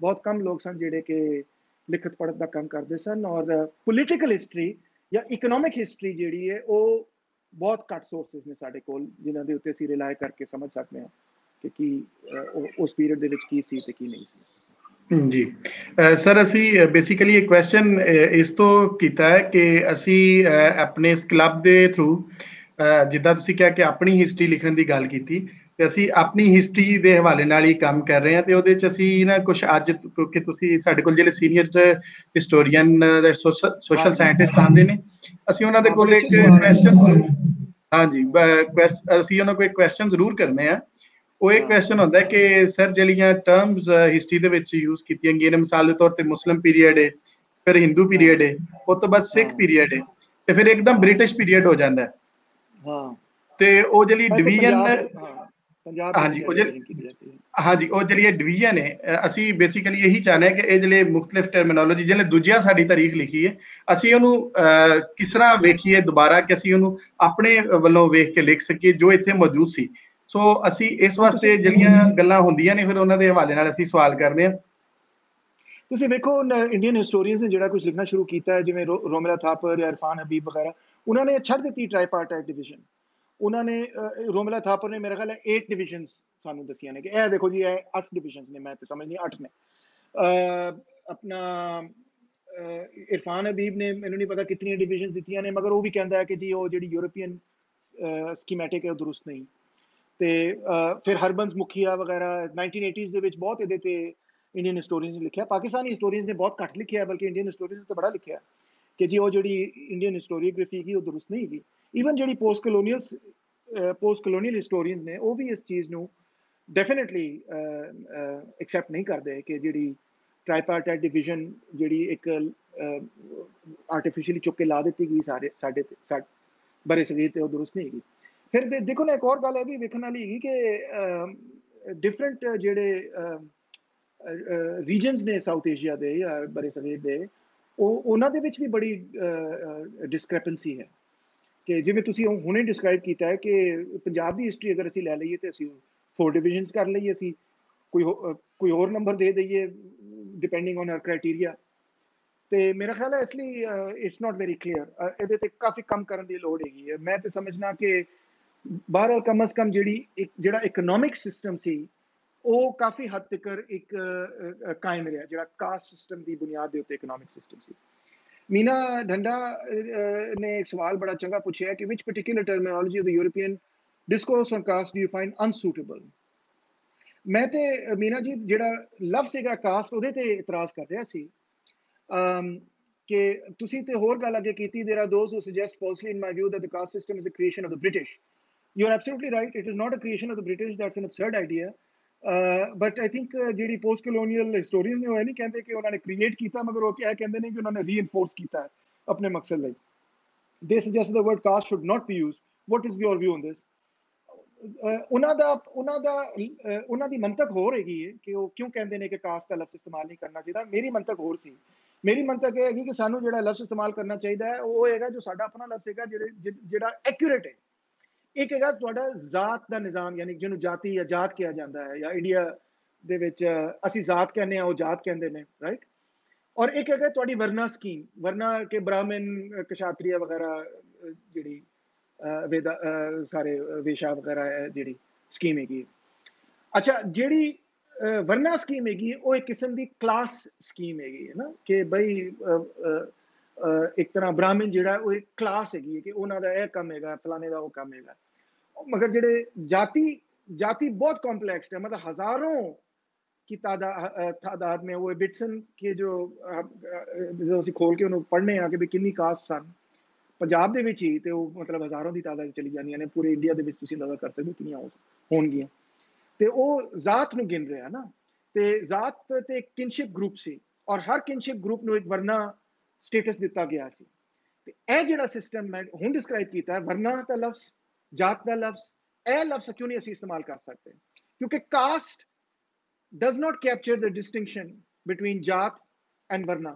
ਬਹੁਤ ਕਮ ਲੋਕ ਸਨ ਜਿਹੜੇ ਕਿ ਲਿਖਤ ਪੜ੍ਹਤ ਦਾ ਕੰਮ ਕਰਦੇ ਸਨ, ਔਰ ਪੋਲੀਟੀਕਲ ਹਿਸਟਰੀ ਜਾਂ ਇਕਨੋਮਿਕ ਹਿਸਟਰੀ ਜਿਹੜੀ ਹੈ ਉਹ ਬਹੁਤ ਘੱਟ ਸੋਰਸਿਸ ਨੇ ਸਾਡੇ ਕੋਲ ਜਿਨ੍ਹਾਂ ਦੇ ਉੱਤੇ ਅਸੀਂ ਰਿਲਾਈ ਕਰਕੇ ਸਮਝ ਸਕਦੇ ਹਾਂ ਕਿ ਕੀ ਉਸ ਪੀਰੀਅਡ ਦੇ ਵਿੱਚ ਕੀ ਸੀ ਤੇ ਕੀ ਨਹੀਂ ਸੀ। ਜੀ ਸਰ, ਅਸੀਂ ਬੇਸਿਕਲੀ ਇਹ ਕੁਐਸਚਨ ਇਸ ਤੋਂ ਕੀਤਾ ਹੈ ਕਿ ਅਸੀਂ ਆਪਣੇ ਇਸ ਕਲੱਬ ਦੇ ਥਰੂ, ਜਿੱਦਾਂ ਤੁਸੀਂ ਕਿਹਾ ਕਿ ਆਪਣੀ ਹਿਸਟਰੀ ਲਿਖਣ ਦੀ ਗੱਲ ਕੀਤੀ, ਤੇ ਅਸੀਂ ਆਪਣੀ ਹਿਸਟਰੀ ਦੇ ਹਵਾਲੇ ਨਾਲ ਹੀ ਕੰਮ ਕਰ ਰਹੇ ਹਾਂ। ਤੇ ਉਹਦੇ ਚ ਅਸੀਂ ਨਾ ਕੁਝ ਅੱਜ, ਕਿਉਂਕਿ ਤੁਸੀਂ ਸਾਡੇ ਕੋਲ ਜਿਹੜੇ ਸੀਨੀਅਰ ਹਿਸਟੋਰੀਅਨ ਸੋਸ਼ਲ ਸਾਇੰਟਿਸਟ ਆਉਂਦੇ ਨੇ, ਅਸੀਂ ਉਹਨਾਂ ਦੇ ਕੋਲ ਇੱਕ ਕੁਐਸਚਨ, ਹਾਂਜੀ ਅਸੀਂ ਉਹਨਾਂ ਕੋਲ ਇੱਕ ਕੁਐਸਚਨ ਜ਼ਰੂਰ ਕਰਨੇ ਆ। ਉਹ ਇੱਕ ਕੁਐਸਚਨ ਹੁੰਦਾ ਕਿ ਸਰ ਜਿਹੜੀਆਂ ਟਰਮਸ ਹਿਸਟਰੀ ਦੇ ਵਿੱਚ ਯੂਜ਼ ਕੀਤੀਆਂ ਗਈਆਂ ਨੇ, ਮਿਸਾਲ ਦੇ ਤੌਰ ਤੇ ਮੁਸਲਿਮ ਪੀਰੀਅਡ ਹੈ, ਫਿਰ ਹਿੰਦੂ ਪੀਰੀਅਡ ਹੈ, ਉਸ ਤੋਂ ਬਾਅਦ ਸਿੱਖ ਪੀਰੀਅਡ ਹੈ, ਤੇ ਫਿਰ ਇੱਕਦਮ ਬ੍ਰਿਟਿਸ਼ ਪੀਰੀਅਡ ਹੋ ਜਾਂਦਾ ਹੈ। ਹਾਂ, ਤੇ ਉਹ ਜਿਹੜੀ ਡਿਵੀਜ਼ਨ, ਹਾਂਜੀ ਉਹ ਜਿਹੜੀ ਡਿਵੀਜ਼ਨ ਹੈ, ਅਸੀਂ ਬੇਸਿਕਲੀ ਇਹੀ ਚਾਹੁੰਦੇ ਹਾਂ ਕਿ ਇਹ ਜਿਹੜੇ ਮੁਖਤਲਿਫ ਟਰਮੀਨੋਲੋਜੀ ਜਿਹੜੇ ਦੂਜਿਆਂ ਸਾਡੀ ਤਾਰੀਖ ਲਿਖੀ ਹੈ, ਅਸੀਂ ਉਹਨੂੰ ਕਿਸ ਤਰ੍ਹਾਂ ਵੇਖੀਏ ਦੁਬਾਰਾ, ਕਿ ਅਸੀਂ ਉਹਨੂੰ ਆਪਣੇ ਵੱਲੋਂ ਵੇਖ ਕੇ ਲਿਖ ਸਕੀਏ ਜੋ ਇੱਥੇ ਮੌਜੂਦ ਸੀ। ਸੋ ਅਸੀਂ ਇਸ ਵਾਸਤੇ ਜਿਹੜੀਆਂ ਗੱਲਾਂ ਹੁੰਦੀਆਂ ਨੇ ਫਿਰ ਉਹਨਾਂ ਦੇ ਹਵਾਲੇ ਨਾਲ ਅਸੀਂ ਸਵਾਲ ਕਰਦੇ ਹਾਂ। ਤੁਸੀਂ ਵੇਖੋ ਇੰਡੀਅਨ ਹਿਸਟੋਰੀਅਨਸ ਨੇ ਜਿਹੜਾ ਕੁਝ ਲਿਖਣਾ ਸ਼ੁਰੂ ਕੀਤਾ ਹੈ, ਜਿਵੇਂ ਰੋਮੀਲਾ ਥਾਪਰ ਜਾਂ ਇਰਫਾਨ ਹਬੀਬ ਵਗੈਰਾ, ਉਹਨਾਂ ਨੇ ਛੱਡ ਦਿੱਤੀ ਟ੍ਰਾਈਪਾਰਟਾਈਟ ਡਿਵੀਜ਼ਨ। ਉਹਨਾਂ ਨੇ ਰੋਮੀਲਾ ਥਾਪਰ ਨੇ ਮੇਰੇ ਖਿਆਲ ਹੈ 8 ਡਿਵੀਜ਼ਨਸ ਸਾਨੂੰ ਦੱਸੀਆਂ ਨੇ ਕਿ ਇਹ ਦੇਖੋ ਜੀ ਇਹ 8 ਡਿਵੀਜ਼ਨਸ ਨੇ, ਮੈਂ ਤੇ ਸਮਝਦੀ 8 ਨੇ। ਆਪਣਾ ਇਰਫਾਨ ਹਬੀਬ ਨੇ ਮੈਨੂੰ ਨਹੀਂ ਪਤਾ ਕਿੰਨੀਆਂ ਡਿਵੀਜ਼ਨਸ ਦਿੱਤੀਆਂ ਨੇ, ਮਗਰ ਉਹ ਵੀ ਕਹਿੰਦਾ ਹੈ ਕਿ ਜੀ ਉਹ ਜਿਹੜੀ ਯੂਰਪੀਅਨ ਸਕੀਮੈਟਿਕ ਹੈ ਉਹ ਦੁਰਸਤ ਨਹੀਂ। ਤੇ ਫਿਰ ਹਰਬੰਸ ਮੁਖੀਆ ਵਗੈਰਾ 1980s ਦੇ ਵਿੱਚ ਬਹੁਤ ਇਹਦੇ ਤੇ ਇੰਡੀਅਨ ਹਿਸਟੋਰੀਅਨਸ ਨੇ ਲਿਖਿਆ। ਪਾਕਿਸਤਾਨੀ ਹਿਸਟੋਰੀਅਨਸ ਨੇ ਬਹੁਤ ਘੱਟ ਲਿਖਿਆ, ਬਲਕਿ ਇੰਡੀਅਨ ਹਿਸਟੋਰੀਅਨਸ ਤੇ ਬੜਾ ਲਿਖਿਆ ਕਿ ਜੀ ਉਹ ਜਿਹੜੀ ਇੰਡੀਅਨ ਹਿਸਟੋਰੀਓਗ੍ਰਾਫੀ ਕੀ ਉਹ ਦੁਰਸਤ ਨਹੀਂ ਹੈਗੀ। ਈਵਨ ਜਿਹੜੀ ਪੋਸਟ ਕਲੋਨੀਅਲ ਹਿਸਟੋਰੀਅਨਸ ਨੇ ਉਹ ਵੀ ਇਸ ਚੀਜ਼ ਨੂੰ ਡੈਫੀਨੇਟਲੀ ਐਕਸੈਪਟ ਨਹੀਂ ਕਰਦੇ ਕਿ ਜਿਹੜੀ ਟ੍ਰਾਈਪਾਰਟਾਈਟ ਡਿਵੀਜ਼ਨ ਜਿਹੜੀ ਇੱਕ ਆਰਟੀਫੀਸ਼ੀਅਲੀ ਚੁੱਕ ਕੇ ਲਾ ਦਿੱਤੀ ਗਈ ਸਾਡੇ ਬਰੇ ਸਗੀਰ ਤੇ ਉਹ ਦੁਰਸਤ ਨਹੀਂ ਹੈਗੀ। ਫਿਰ ਦੇਖੋ ਨਾ ਇੱਕ ਹੋਰ ਗੱਲ ਹੈ ਵੀ ਵੇਖਣ ਵਾਲੀ ਹੈਗੀ ਕਿ ਡਿਫਰੈਂਟ ਜਿਹੜੇ ਰੀਜਨਸ ਨੇ ਸਾਊਥ ਏਸ਼ੀਆ ਦੇ ਜਾਂ ਬਰੇ ਸਗੀਰ ਦੇ, ਉਹਨਾਂ ਦੇ ਵਿੱਚ ਵੀ ਬੜੀ ਡਿਸਕ੍ਰੈਪੈਂਸੀ ਹੈ। ਕਿ ਜਿਵੇਂ ਤੁਸੀਂ ਹੁਣੇ ਡਿਸਕ੍ਰਾਈਬ ਕੀਤਾ ਹੈ ਕਿ ਪੰਜਾਬ ਦੀ ਹਿਸਟਰੀ ਅਗਰ ਅਸੀਂ ਲੈ ਲਈਏ ਤੇ ਅਸੀਂ 4 ਡਿਵੀਜ਼ਨਸ ਕਰ ਲਈਏ, ਅਸੀਂ ਕੋਈ ਹੋਰ ਨੰਬਰ ਦੇ ਦਈਏ ਡਿਪੈਂਡਿੰਗ ਔਨ ਆਰ ਕ੍ਰਾਈਟੀਰੀਆ। ਤੇ ਮੇਰਾ ਖਿਆਲ ਹੈ ਇਸ ਲਈ ਇਟਸ ਨਾਟ ਵੈਰੀ ਕਲੀਅਰ, ਇਹਦੇ ਤੇ ਕਾਫੀ ਕੰਮ ਕਰਨ ਦੀ ਲੋੜ ਹੈਗੀ ਹੈ। ਮੈਂ ਤੇ ਸਮਝਣਾ ਕਿ ਬਾਹਰ ਕਮ ਅਜ਼ ਕਮ ਜਿਹੜਾ ਇਕਨੋਮਿਕ ਸਿਸਟਮ ਸੀ ਉਹ ਕਾਫੀ ਹੱਦ ਤੱਕ ਇੱਕ ਕਾਇਮ ਰਿਹਾ, ਜਿਹੜਾ ਕਾਸਟ ਸਿਸਟਮ ਦੀ ਬੁਨਿਆਦ ਦੇ ਉੱਤੇ ਇਕਨੋਮਿਕ ਸਿਸਟਮ ਸੀ। मीना ढंडा ने एक सवाल बड़ा चंगा पूछा है कि which particular terminology of the European discourse on caste do you find unsuitable. मैं ते मीना जी ਜਿਹੜਾ ਲਫ਼ਜ਼ ਹੈਗਾ ਕਾਸਟ ਉਹਦੇ ਤੇ ਇਤਰਾਜ਼ ਕਰ ਰਿਹਾ ਸੀ ਕਿ ਤੁਸੀਂ ਤੇ ਹੋਰ ਗੱਲ ਅੱਗੇ ਕੀਤੀ, there are those who suggest falsely in my view that the caste system is a creation of the British. You're absolutely right, it is not a creation of the British, that's an absurd idea. But I think ਜਿਹੜੀ post colonial historian ਨੇ ਉਹ ਇਹ ਨਹੀਂ ਕਹਿੰਦੇ ਕਿ ਉਹਨਾਂ ਨੇ create ਕੀਤਾ, ਮਗਰ ਉਹ ਕਿਹਾ ਕਹਿੰਦੇ ਨੇ ਕਿ ਉਹਨਾਂ ਨੇ ਰੀਇਨਫੋਰਸ ਕੀਤਾ ਹੈ ਆਪਣੇ ਮਕਸਦ ਲਈ। They suggest the word caste should not be used. What is your view on this? ਉਹਨਾਂ ਦੀ ਮੰਤਕ ਹੋਰ ਹੈਗੀ ਹੈ ਕਿ ਉਹ ਕਿਉਂ ਕਹਿੰਦੇ ਨੇ ਕਿ ਕਾਸਟ ਦਾ ਲਫ਼ਜ਼ ਇਸਤੇਮਾਲ ਨਹੀਂ ਕਰਨਾ ਚਾਹੀਦਾ। ਮੇਰੀ ਮੰਤਕ ਹੋਰ ਸੀ। ਮੇਰੀ ਮੰਤਕ ਇਹ ਹੈਗੀ ਕਿ ਸਾਨੂੰ ਜਿਹੜਾ ਲਫ਼ਜ਼ ਇਸਤੇਮਾਲ ਕਰਨਾ ਚਾਹੀਦਾ ਹੈ ਉਹ ਹੈਗਾ ਜੋ ਸਾਡਾ ਆਪਣਾ ਲਫ਼ਜ਼ ਹੈਗਾ, ਜਿਹੜਾ ਐਕੂਰੇਟ ਹੈ। ਇੱਕ ਹੈਗਾ ਤੁਹਾਡਾ ਜ਼ਾਤ ਦਾ ਨਿਜ਼ਾਮ, ਯਾਨੀ ਜਿਹਨੂੰ ਜਾਤੀ ਜਾਂ ਜਾਤ ਕਿਹਾ ਜਾਂਦਾ ਹੈ, ਜਾਂ ਇੰਡੀਆ ਦੇ ਵਿੱਚ ਅਸੀਂ ਜ਼ਾਤ ਕਹਿੰਦੇ ਹਾਂ, ਉਹ ਜਾਤ ਕਹਿੰਦੇ ਨੇ, ਰਾਈਟ। ਔਰ ਇੱਕ ਹੈਗਾ ਤੁਹਾਡੀ ਵਰਨਾ ਸਕੀਮ, ਵਰਨਾ ਕਿ ਬ੍ਰਾਹਮਣ ਕਸ਼ਾਤਰੀਆ ਵਗੈਰਾ ਜਿਹੜੀ ਵੇਦਾ ਸਾਰੇ ਵੇਸ਼ਾ ਵਗੈਰਾ ਜਿਹੜੀ ਸਕੀਮ ਹੈਗੀ। ਅੱਛਾ, ਜਿਹੜੀ ਵਰਨਾ ਸਕੀਮ ਹੈਗੀ ਉਹ ਇੱਕ ਕਿਸਮ ਦੀ ਕਲਾਸ ਸਕੀਮ ਹੈਗੀ ਹੈ ਨਾ, ਕਿ ਬਈ ਇੱਕ ਤਰ੍ਹਾਂ ਬ੍ਰਾਹਮਣ ਜਿਹੜਾ ਉਹ ਇੱਕ ਕਲਾਸ ਹੈਗੀ ਹੈ ਕਿ ਉਹਨਾਂ ਦਾ ਇਹ ਕੰਮ ਹੈਗਾ, ਫਲਾਣੇ ਦਾ ਉਹ ਕੰਮ ਹੈਗਾ। मगर ਜਿਹੜੇ जाति बहुत कॉम्प्लेक्स है, मतलब हजारों की तादाद में वो बिट्सन के जो ਅਸੀਂ ਖੋਲ ਕੇ ਉਹਨੂੰ ਪੜ੍ਹਨੇ ਆ ਕਿ ਵੀ ਕਿੰਨੀ ਕਾਸਟ ਸਨ ਪੰਜਾਬ ਦੇ ਵਿੱਚ ਹੀ, ਤੇ ਉਹ ਮਤਲਬ ਹਜ਼ਾਰਾਂ ਦੀ ਤਾਦਾਦ ਚਲੀ ਜਾਂਦੀਆਂ ਨੇ। ਪੂਰੇ ਇੰਡੀਆ ਦੇ ਵਿੱਚ ਤੁਸੀਂ ਅੰਦਾਜ਼ਾ ਕਰ ਸਕਦੇ ਹੋ ਕਿੰਨੀਆਂ ਹੋਣਗੀਆਂ। ਤੇ ਉਹ ਜ਼ਾਤ ਨੂੰ ਗਿਣ ਰਿਹਾ ਨਾ, ਤੇ ਜ਼ਾਤ ਤੇ ਇੱਕ ਕਿਨਸ਼ਿਪ ਗਰੁੱਪ ਸੀ, ਔਰ ਹਰ ਕਿਨਸ਼ਿਪ ਗਰੁੱਪ ਨੂੰ ਇੱਕ ਵਰਨਾ ਸਟੇਟਸ ਦਿੱਤਾ ਗਿਆ ਸੀ। ਤੇ ਇਹ ਜਿਹੜਾ ਸਿਸਟਮ ਮੈਂ ਹੁਣ ਡਿਸਕ੍ਰਾਈਬ ਕੀਤਾ ਹੈ, ਵਰਨਾ ਦਾ ਲਫ਼ਜ਼, ਜਾਤ ਦਾ ਲਫ਼ਜ਼, ਇਹ ਲਫ਼ਜ਼ ਕਿਉਂ ਨਹੀਂ ਅਸੀਂ ਇਸਤੇਮਾਲ ਕਰ ਸਕਦੇ? ਕਿਉਂਕਿ caste does not capture the distinction between ਜਾਤ and varna.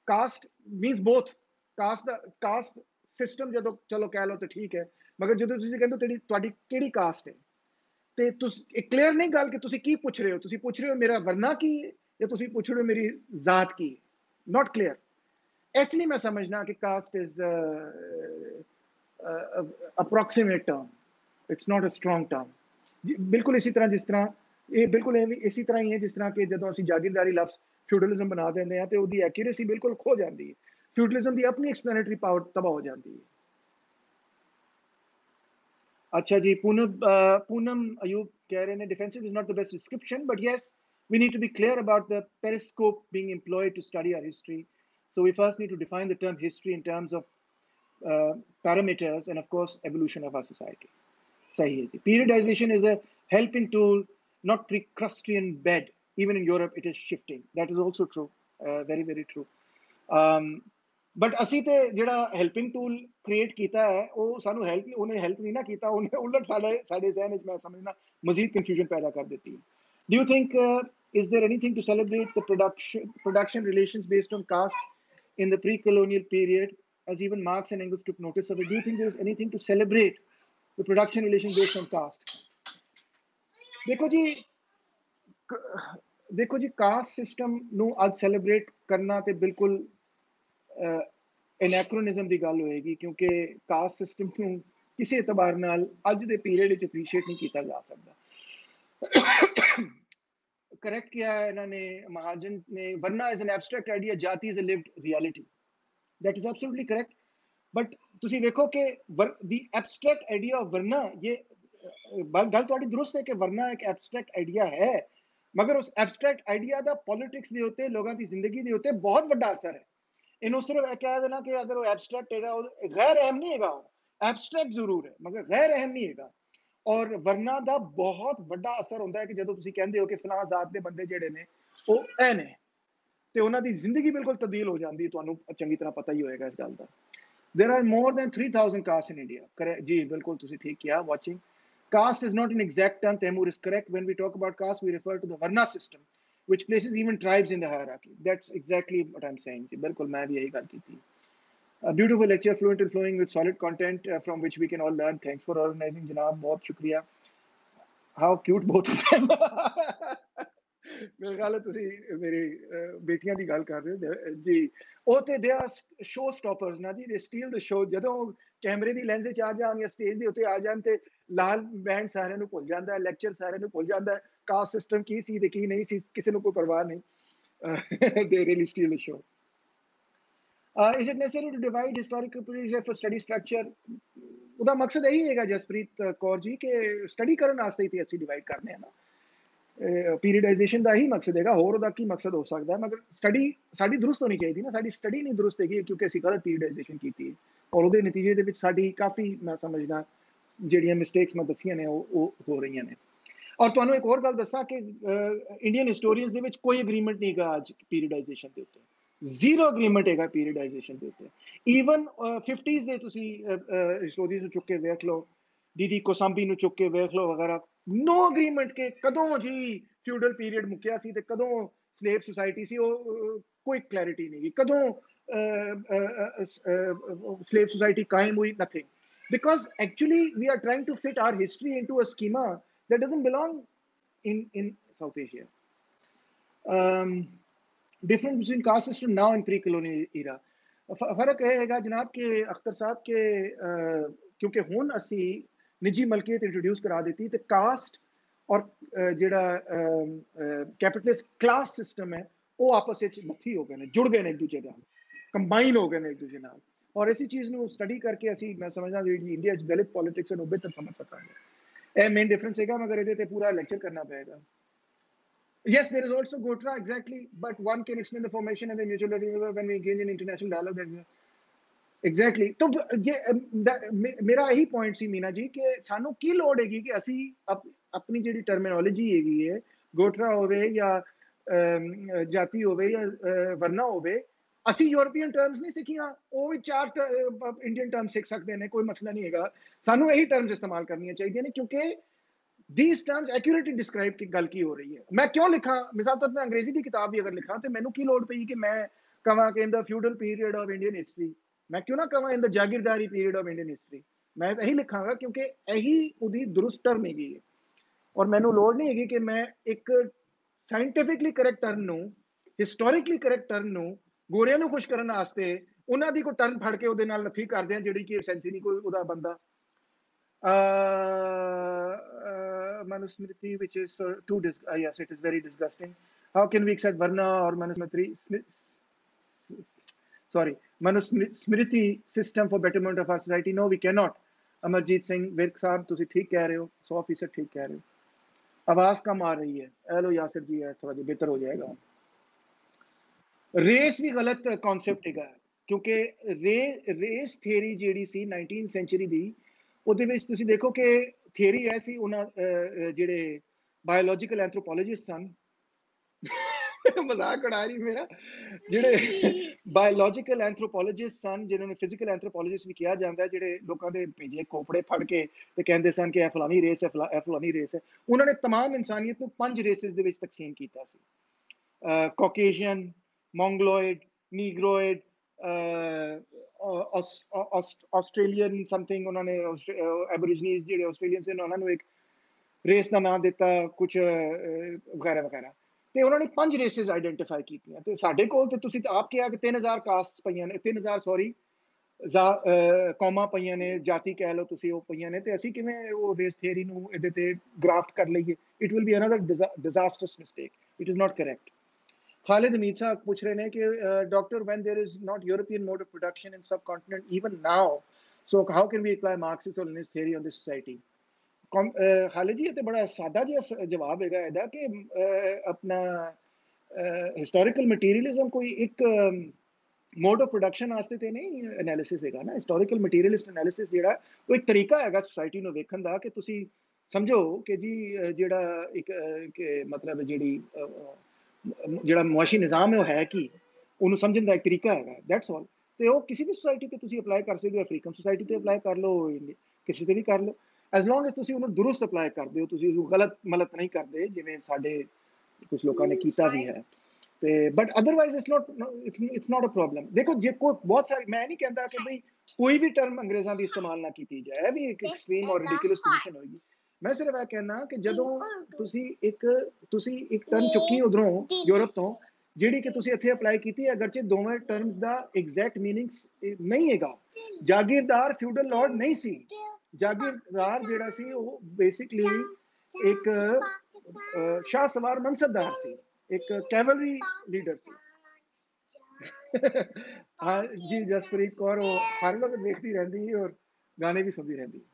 Caste means both. Caste system ਜਦੋਂ ਚਲੋ ਕਹਿ ਲਓ ਤਾਂ ਠੀਕ ਹੈ, ਮਗਰ ਜਦੋਂ ਤੁਸੀਂ ਕਹਿੰਦੇ ਤੁਹਾਡੀ ਕਿਹੜੀ ਕਾਸਟ ਹੈ, ਤੇ ਤੁਸੀਂ ਇੱਕ ਕਲੀਅਰ ਨਹੀਂ ਗੱਲ ਕਿ ਤੁਸੀਂ ਕੀ ਪੁੱਛ ਰਹੇ ਹੋ। ਤੁਸੀਂ ਪੁੱਛ ਰਹੇ ਹੋ ਮੇਰਾ ਵਰਨਾ ਕੀ ਹੈ ਜਾਂ ਤੁਸੀਂ ਪੁੱਛ ਰਹੇ ਹੋ ਮੇਰੀ ਜ਼ਾਤ ਕੀ ਹੈ? Not clear. ਇਸ ਲਈ ਮੈਂ ਸਮਝਣਾ ਕਿ caste is approximate term, it's not a strong term. ਬਿਲਕੁਲ ਇਸੇ ਤਰ੍ਹਾਂ ਜਿਸ ਤਰ੍ਹਾਂ ਇਹ ਬਿਲਕੁਲ ਇਸੇ ਤਰ੍ਹਾਂ ਹੀ ਹੈ ਜਿਸ ਤਰ੍ਹਾਂ ਕਿ ਜਦੋਂ ਅਸੀਂ ਜਾਗੀਰਦਾਰੀ ਲਫ਼ਜ਼ ਫਿਊਡਲਿਜ਼ਮ ਬਣਾ ਦਿੰਦੇ ਹਾਂ ਤੇ ਉਹਦੀ ਐਕੂਰੇਸੀ ਬਿਲਕੁਲ ਖੋ ਜਾਂਦੀ ਹੈ। ਫਿਊਡਲਿਜ਼ਮ ਦੀ ਆਪਣੀ ਐਕਸਪਲੈਨੇਟਰੀ ਪਾਵਰ ਤਬਾਹ ਹੋ ਜਾਂਦੀ ਹੈ। अच्छा जी, पूनम अयूब कह रहे हैं defensive is not the best description, but yes, we need to be clear about the periscope being employed to study our history. So we first need to define the term history in terms of parameters and of course evolution of our society. Sahi hai. Periodization is a helping tool, not Precrustian bed. Even in Europe it is shifting. That is also true, very very true. But ਅਸੀਂ ਤੇ ਜਿਹੜਾ helping tool create ਕੀਤਾ ਹੈ ਉਹ ਸਾਨੂੰ ਉਹਨੇ help ਨਹੀਂ ਨਾ ਕੀਤਾ, ਉਹਨੇ ਉਲਟ ਸਾਡੇ ਜ਼ਹਿਨ ਵਿੱਚ ਮੈਂ ਸਮਝਣਾ ਮਜ਼ੀਦ ਕਨਫਿਊਜ਼ਨ ਪੈਦਾ ਕਰ ਦਿੱਤੀ। Do you think is there anything to celebrate the production relations based on caste in the pre-colonial period, as even Marx and Engels took notice of it? Do you think there is anything to celebrate the production relations based on caste? देखो जी, ਦੇਖੋ ਜੀ, caste system ਨੂੰ ਅੱਜ celebrate ਕਰਨਾ ਤੇ ਬਿਲਕੁਲ ਐਨੈਕਰੋਨਿਜ਼ਮ ਦੀ ਗੱਲ ਹੋਏਗੀ, ਕਿਉਂਕਿ ਕਾਸਟ ਸਿਸਟਮ ਨੂੰ ਕਿਸੇ ਇਤਬਾਰ ਨਾਲ ਅੱਜ ਦੇ ਪੀਰੀਅਡ ਵਿੱਚ ਅਪਰੀਸ਼ੀਏਟ ਨਹੀਂ ਕੀਤਾ ਜਾ ਸਕਦਾ। ਕਰੈਕਟ किया है इन्होंने, महाजन ने, वरना इज एन एब्स्ट्रैक्ट आइडिया, जाति is a lived reality. That is absolutely correct. But ਤੁਸੀਂ ਵੇਖੋ ਕਿ ਦੀ ਐਬਸਟਰੈਕਟ ਆਈਡੀਆ ਆਫ ਵਰਨਾ, ਇਹ ਗੱਲ ਤੁਹਾਡੀ ਦੁਰਸਤ ਹੈ ਕਿ ਵਰਨਾ ਇੱਕ ਐਬਸਟਰੈਕਟ ਆਈਡੀਆ ਹੈ, ਮਗਰ ਉਸ ਐਬਸਟਰੈਕਟ ਆਈਡੀਆ ਦਾ ਪੋਲਿਟਿਕਸ ਦੇ ਉੱਤੇ, ਲੋਕਾਂ ਦੀ ਜ਼ਿੰਦਗੀ ਦੇ ਉੱਤੇ ਬਹੁਤ ਵੱਡਾ ਅਸਰ ਹੈ। ਇਹਨੂੰ ਸਿਰਫ ਇਹ ਕਹਿ ਦੇਣਾ ਕਿ ਅਗਰ ਉਹ ਐਬਸਟਰੈਕਟ ਹੈਗਾ, ਉਹ ਗੈਰ ਅਹਿਮ ਨਹੀਂ ਹੈਗਾ, ਐਬਸਟਰੈਕਟ ਜ਼ਰੂਰ ਹੈ ਮਗਰ ਗੈਰ ਅਹਿਮ ਨਹੀਂ ਹੈਗਾ। ਔਰ ਵਰਨਾ ਦਾ ਬਹੁਤ ਵੱਡਾ ਅਸਰ ਹੁੰਦਾ ਹੈ ਕਿ ਜਦੋਂ ਤੁਸੀਂ ਕਹਿੰਦੇ ਹੋ ਕਿ ਫਲਾਂ ਜ਼ਾਤ ਦੇ ਬੰਦੇ ਜਿਹੜੇ ਨੇ ਉਹ ਇਹ ਨੇ, ਤੇ ਉਹਨਾਂ ਦੀ ਜ਼ਿੰਦਗੀ ਬਿਲਕੁਲ ਤਬਦੀਲ ਹੋ ਜਾਂਦੀ ਹੈ। ਤੁਹਾਨੂੰ ਚੰਗੀ ਤਰ੍ਹਾਂ ਪਤਾ ਹੀ ਹੋਏਗਾ ਇਸ ਗੱਲ ਦਾ। There are more than 3,000 castes in India. Correct? जी, बिल्कुल तुसी ठीक किया watching. Caste is not an exact term. Taimur is correct. When we talk about caste, we refer to the Varna system, which places even tribes in the hierarchy. That's exactly what I'm saying. जी, बिल्कुल मैं भी यही बात की थी. A beautiful lecture, fluent and flowing with solid content from which we can all learn. Thanks for organizing, जनाब. बहुत शुक्रिया. How cute both of them. ਮੇਰੇ ਖਿਆਲ ਤੁਸੀਂ ਮੇਰੀ ਬੇਟੀਆਂ ਦੀ ਗੱਲ ਕਰ ਰਹੇ ਹੋ ਜੀ। ਉਹ ਤੇ ਦੇ ਆਰ ਸ਼ੋ ਸਟਾਪਰਸ ਨਾ ਜੀ, ਦੇ ਸਟੀਲ ਦ ਸ਼ੋ। ਜਦੋਂ ਕੈਮਰੇ ਦੀ ਲੈਂਸ 'ਚ ਆ ਜਾਣ ਜਾਂ ਸਟੇਜ ਦੇ ਉੱਤੇ ਆ ਜਾਣ ਤੇ ਲਾਲ ਬੈਂਡ ਸਾਰਿਆਂ ਨੂੰ ਭੁੱਲ ਜਾਂਦਾ ਹੈ, ਲੈਕਚਰ ਸਾਰਿਆਂ ਨੂੰ ਭੁੱਲ ਜਾਂਦਾ ਹੈ, ਕਾਸਟ ਸਿਸਟਮ ਕੀ ਸੀ ਤੇ ਕੀ ਨਹੀਂ ਸੀ, ਕਿਸੇ ਨੂੰ ਕੋਈ ਪਰਵਾਹ ਨਹੀਂ। ਦੇ really steel the show. Is it necessary to divide historical period for study structure? ਉਹਦਾ ਮਕਸਦ ਇਹੀ ਹੈਗਾ ਜਸਪ੍ਰੀਤ ਕੌਰ ਜੀ ਕਿ ਸਟੱਡੀ ਕਰਨ ਵਾਸਤੇ ਹੀ ਤੇ ਅਸੀਂ ਡਿਵਾਈਡ ਕਰਨੇ ਆ ਨਾ। ਪੀਰੀਅਡਾਈਜੇਸ਼ਨ ਦਾ ਹੀ ਮਕਸਦ ਹੈਗਾ, ਹੋਰ ਉਹਦਾ ਕੀ ਮਕਸਦ ਹੋ ਸਕਦਾ। ਮਗਰ ਸਟੱਡੀ ਸਾਡੀ ਦਰੁਸਤ ਹੋਣੀ ਚਾਹੀਦੀ ਨਾ। ਸਾਡੀ ਸਟੱਡੀ ਨਹੀਂ ਦਰੁਸਤ ਹੈਗੀ ਕਿਉਂਕਿ ਅਸੀਂ ਗਲਤ ਪੀਰੀਅਡਾਈਜੇਸ਼ਨ ਕੀਤੀ ਹੈ, ਔਰ ਉਹਦੇ ਨਤੀਜੇ ਦੇ ਵਿੱਚ ਸਾਡੀ ਕਾਫੀ, ਮੈਂ ਸਮਝਦਾ, ਜਿਹੜੀਆਂ ਮਿਸਟੇਕਸ ਮੈਂ ਦੱਸੀਆਂ ਨੇ ਉਹ ਹੋ ਰਹੀਆਂ ਨੇ। ਔਰ ਤੁਹਾਨੂੰ ਇੱਕ ਹੋਰ ਗੱਲ ਦੱਸਾਂ ਕਿ ਇੰਡੀਅਨ ਹਿਸਟੋਰੀਅਨਸ ਦੇ ਵਿੱਚ ਕੋਈ ਅਗਰੀਮੈਂਟ ਨਹੀਂ ਹੈਗਾ ਅੱਜ ਪੀਰੀਅਡਾਈਜੇਸ਼ਨ ਦੇ ਉੱਤੇ। ਜ਼ੀਰੋ ਅਗਰੀਮੈਂਟ ਹੈਗਾ ਪੀਰੀਅਡਾਈਜੇਸ਼ਨ ਦੇ ਉੱਤੇ। ਈਵਨ 50s ਦੇ ਤੁਸੀਂ ਹਿਸਟੋਰੀਅਨਸ ਨੂੰ ਚੁੱਕ ਕੇ ਵੇਖ ਲਓ, ਡੀਡੀ ਕੋਸਾਂਬੀ ਨੂੰ ਚੁੱਕ ਕੇ ਵੇਖ ਲਓ ਵਗੈਰਾ, ਨੋ ਅਗਰੀਮੈਂਟ ਕਿ ਕਦੋਂ ਜੀ ਫਿਊਡਲ ਪੀਰੀਅਡ ਮੁੱਕਿਆ ਸੀ ਤੇ ਕਦੋਂ ਸਲੇਵ ਸੁਸਾਇਟੀ ਸੀ। ਉਹ ਕੋਈ ਕਲੈਰਿਟੀ ਨਹੀਂ ਗੀ। ਕਦੋਂ ਸਲੇਵ ਸੁਸਾਇਟੀ ਕਾਇਮ ਹੋਈ, nothing. Because actually we are trying to fit our history into a schema that doesn't belong in South Asia. Difference between caste system now and pre-colonial era. फर्क ਇਹ ਹੈਗਾ ਜਨਾਬ कि अख्तर साहब के क्योंकि ਹੁਣ ਅਸੀਂ ਨਿੱਜੀ ਮਲਕੀਅਤ ਇੰਟਰੋਡਿਊਸ ਕਰਾ ਦਿੱਤੀ ਤੇ ਕਾਸਟ ਔਰ ਜਿਹੜਾ ਕੈਪੀਟਲਿਸਟ ਕਲਾਸ ਸਿਸਟਮ ਹੈ ਉਹ ਆਪਸ ਵਿੱਚ ਮੱਥੀ ਹੋ ਗਏ ਨੇ, ਜੁੜ ਗਏ ਨੇ ਇੱਕ ਦੂਜੇ ਨਾਲ, ਕੰਬਾਈਨ ਹੋ ਗਏ ਨੇ ਇੱਕ ਦੂਜੇ ਨਾਲ। ਔਰ ਇਸੇ ਚੀਜ਼ ਨੂੰ ਸਟੱਡੀ ਕਰਕੇ ਅਸੀਂ, ਮੈਂ ਸਮਝਦਾ ਜਿਹੜੀ ਇੰਡੀਆ 'ਚ ਦਲਿਤ ਪੋਲਿਟਿਕਸ ਨੂੰ ਬਿਹਤਰ ਸਮਝ ਸਕਾਂਗੇ। ਇਹ ਮੇਨ ਡਿਫਰੈਂਸ ਹੈਗਾ, ਮਗਰ ਇਹਦੇ ਤੇ ਪੂਰਾ ਲੈਕਚਰ ਕਰਨਾ ਪਏਗਾ। Yes, there is also Gotra, exactly, but one can explain the formation and the mutual when we engage in international dialogue. Exactly. तो मेरा यही पॉइंट सी मीना जी कि सानू की लोड़ हैगी कि असी अपनी ਜਿਹੜੀ ਟਰਮੀਨੋਲੋਜੀ ਹੈਗੀ ਹੈ, ਗੋਟਰਾ ਹੋਵੇ ਜਾਂ ਜਾਤੀ ਹੋਵੇ ਜਾਂ ਵਰਨਾ ਹੋਵੇ, ਅਸੀਂ ਯੂਰਪੀਅਨ ਟਰਮਸ ਨਹੀਂ ਸਿੱਖੀਆਂ, ਉਹ ਵੀ 4 ਇੰਡੀਅਨ ਟਰਮ ਸਿੱਖ ਸਕਦੇ ਨੇ, ਕੋਈ ਮਸਲਾ ਨਹੀਂ ਹੈਗਾ। ਸਾਨੂੰ ਇਹੀ ਟਰਮਸ ਇਸਤੇਮਾਲ ਕਰਨੀਆਂ ਚਾਹੀਦੀਆਂ ਨੇ ਕਿਉਂਕਿ these terms accurately describe की गल की हो रही है। मैं क्यों लिखा, मिसाल तौर पर अंग्रेजी की किताब भी अगर लिखा तो मैनू की लोड़ पई कि मैं कहां कि in the feudal period of Indian history, मैं क्यों ना कहां in the jagirdari period of Indian history. मैं यही लिखांगा क्योंकि यही उदी दुरुस्त टर्म हैगी है, और मैनू लोड़ नहीं हैगी कि मैं एक साइंटिफिकली करैक्ट टर्म नू, हिस्टोरिकली करैक्ट टर्म नू गोरियां नू खुश करने वास्ते उन्हां दी कोई टर्म फड़ के उहदे नाल नफी कर दें जिहड़ी कि सेंस ही नहीं कोई उहदा बनदा। Manusmriti, which is too yes, it is very disgusting. How can we accept Varna or Manusmriti system for betterment of our society? No, we cannot. Amarjeet Singh Virk साहब, तुसी ठीक कह रहे हो, 100% ठीक कह रहे हो। आवाज कम आ रही है। हेलो यासिर जी, थोड़ा जो बेहतर हो जाएगा। रेस भी गलत कॉन्सेप्ट है क्योंकि रेस थेरी जी सी 19th सेंचुरी दी, ਉਹਦੇ ਵਿੱਚ ਤੁਸੀਂ ਦੇਖੋ ਕਿ ਥਿਊਰੀ ਐ ਸੀ ਉਹਨਾਂ ਜਿਹੜੇ ਬਾਇਓਲੋਜੀਕਲ ਐਂਥਰੋਪੋਲੋਜਿਸਟ ਸਨ, ਮਜ਼ਾਕ ਉਡਾ ਰਹੀ ਮੇਰਾ, ਜਿਹੜੇ ਬਾਇਓਲੋਜੀਕਲ ਐਂਥਰੋਪੋਲੋਜਿਸਟ ਸਨ, ਜਿਹਨਾਂ ਨੂੰ ਫਿਜ਼ੀਕਲ ਐਂਥਰੋਪੋਲੋਜਿਸਟ ਵੀ ਕਿਹਾ ਜਾਂਦਾ, ਜਿਹੜੇ ਲੋਕਾਂ ਦੇ ਭੇਜੇ ਕੋਪੜੇ ਫੜ ਕੇ ਤੇ ਕਹਿੰਦੇ ਸਨ ਕਿ ਇਹ ਫਲਾਨੀ ਰੇਸ ਹੈ, ਇਹ ਫਲਾਨੀ ਰੇਸ ਹੈ। ਉਹਨਾਂ ਨੇ ਤਮਾਮ ਇਨਸਾਨੀਅਤ ਨੂੰ 5 ਰੇਸਿਸ ਦੇ ਵਿੱਚ ਤਕਸੀਮ ਕੀਤਾ ਸੀ। ਕਾਕੇਸ਼ੀਅਨ, ਮੋਂਗਲੋਇਡ, ਨੀਗਰੋਇਡ, ਆਸਟ੍ਰੇਲੀਅਨ ਸਮਥਿੰਗ, ਉਹਨਾਂ ਨੇ ਐਬੋਰੀਜਨਿਸ ਜਿਹੜੇ ਆਸਟ੍ਰੇਲੀਅਨ ਸੀ ਉਹਨਾਂ ਨੂੰ ਇੱਕ ਰੇਸ ਦਾ ਨਾਮ ਦਿੱਤਾ, ਕੁਝ ਵਗੈਰਾ ਵਗੈਰਾ। ਤੇ ਉਹਨਾਂ ਨੇ 5 ਰੇਸਿਸ ਆਈਡੈਂਟੀਫਾਈ ਕੀਤੀਆਂ ਤੇ ਸਾਡੇ ਕੋਲ ਤੇ ਤੁਸੀਂ ਤਾਂ ਆਪ ਕਿਹਾ ਕਿ 3000 ਕਾਸਟ ਪਈਆਂ ਨੇ, 3000 ਸੌਰੀ ਕੌਮਾਂ ਪਈਆਂ ਨੇ, ਜਾਤੀ ਕਹਿ ਲਓ ਤੁਸੀਂ, ਉਹ ਪਈਆਂ ਨੇ, ਤੇ ਅਸੀਂ ਕਿਵੇਂ ਉਹ ਰੇਸ ਥਿਊਰੀ ਨੂੰ ਇਹਦੇ ਤੇ ਗ੍ਰਾਫਟ ਕਰ ਲਈਏ? It will be another disastrous mistake, it is not correct. Khalid Hamid साहब पूछ रहे हैं कि doctor when there is not European mode of production in subcontinent even now, so how can we apply Marxist or Leninist theory on this society? Khalid ji, ये तो बड़ा सादा जिहा जवाब हैगा ਇਹਦਾ ਕਿ ਆਪਣਾ ਹਿਸਟੋਰੀਕਲ ਮਟੀਰੀਅਲਿਜ਼ਮ ਕੋਈ ਇੱਕ ਮੋਡ ਆਫ ਪ੍ਰੋਡਕਸ਼ਨ ਵਾਸਤੇ ਤੇ ਨਹੀਂ ਐਨਾਲਿਸਿਸ ਹੈਗਾ ਨਾ। ਹਿਸਟੋਰੀਕਲ ਮਟੀਰੀਅਲਿਸਟ ਐਨਾਲਿਸਿਸ ਜਿਹੜਾ ਉਹ ਇੱਕ ਤਰੀਕਾ ਹੈਗਾ ਸੋਸਾਇਟੀ ਨੂੰ ਵੇਖਣ ਦਾ ਕਿ ਤੁਸੀਂ ਸਮਝੋ ਕਿ ਜੀ ਜਿਹੜਾ ਇੱਕ ਕਿ ਮਤਲਬ ਜਿਹੜਾ ਮੁਆਸ਼ੀ ਨਿਜ਼ਾਮ ਹੈ ਉਹ ਹੈ ਕੀ, ਉਹਨੂੰ ਸਮਝਣ ਦਾ ਇੱਕ ਤਰੀਕਾ ਹੈਗਾ, ਦੈਟਸ ਆਲ। ਤੇ ਉਹ ਕਿਸੇ ਵੀ ਸੋਸਾਇਟੀ ਤੇ ਤੁਸੀਂ ਅਪਲਾਈ ਕਰ ਸਕਦੇ ਹੋ, ਅਫਰੀਕਨ ਸੋਸਾਇਟੀ ਤੇ ਅਪਲਾਈ ਕਰ ਲਓ, ਕਿਸੇ ਤੇ ਵੀ ਕਰ ਲਓ, ਐਜ਼ ਲੌਂਗ ਐਜ਼ ਤੁਸੀਂ ਉਹਨੂੰ ਦੁਰਸਤ ਅਪਲਾਈ ਕਰਦੇ ਹੋ, ਤੁਸੀਂ ਉਹਨੂੰ ਗਲਤ ਮਲਤ ਨਹੀਂ ਕਰਦੇ ਜਿਵੇਂ ਸਾਡੇ ਕੁਝ ਲੋਕਾਂ ਨੇ ਕੀਤਾ ਵੀ ਹੈ। ਤੇ but otherwise it's not a problem. ਦੇਖੋ ਜੇ ਕੋਈ ਬਹੁਤ ਸਾਰੀ, ਮੈਂ ਨਹੀਂ ਕਹਿੰਦਾ ਕਿ ਬਈ ਕੋਈ ਵੀ ਟਰਮ ਅੰਗਰੇਜ਼ਾਂ ਦੀ ਇਸਤੇਮਾਲ ਨਾ ਕੀਤੀ ਜਾਏ, ਇਹ ਵੀ ਇੱਕ ਐਕਸਟ੍ਰੀਮ ਔਰ ਰਿਡਿਕੂਲਸ ਪੋਜੀਸ਼ਨ ਹੋਏਗੀ। ਮੈਂ ਸਿਰਫ ਇਹ ਕਹਿਣਾ ਕਿ ਜਦੋਂ ਤੁਸੀਂ ਇੱਕ ਟਰਮ ਚੁੱਕੀ ਉਧਰੋਂ ਯੂਰਪ ਤੋਂ, ਜਿਹੜੀ ਕਿ ਤੁਸੀਂ ਇੱਥੇ ਅਪਲਾਈ ਕੀਤੀ, ਅਗਰਚੇ ਦੋਵੇਂ ਟਰਮਸ ਦਾ ਐਗਜ਼ੈਕਟ ਮੀਨਿੰਗ ਨਹੀਂ ਹੈਗਾ। ਜਾਗੀਰਦਾਰ ਫਿਊਡਲ ਲਾਰਡ ਨਹੀਂ ਸੀ, ਜਾਗੀਰਦਾਰ ਜਿਹੜਾ ਸੀ ਉਹ ਬੇਸਿਕਲੀ ਇੱਕ ਸ਼ਾਹ ਸਵਾਰ ਮਨਸਬਦਾਰ ਸੀ, ਇੱਕ ਕੈਵਲਰੀ ਲੀਡਰ ਸੀ। हाँ जी, जसप्रीत कौर वो हर वक्त देखती रहती है और गाने भी सुनती रहती है।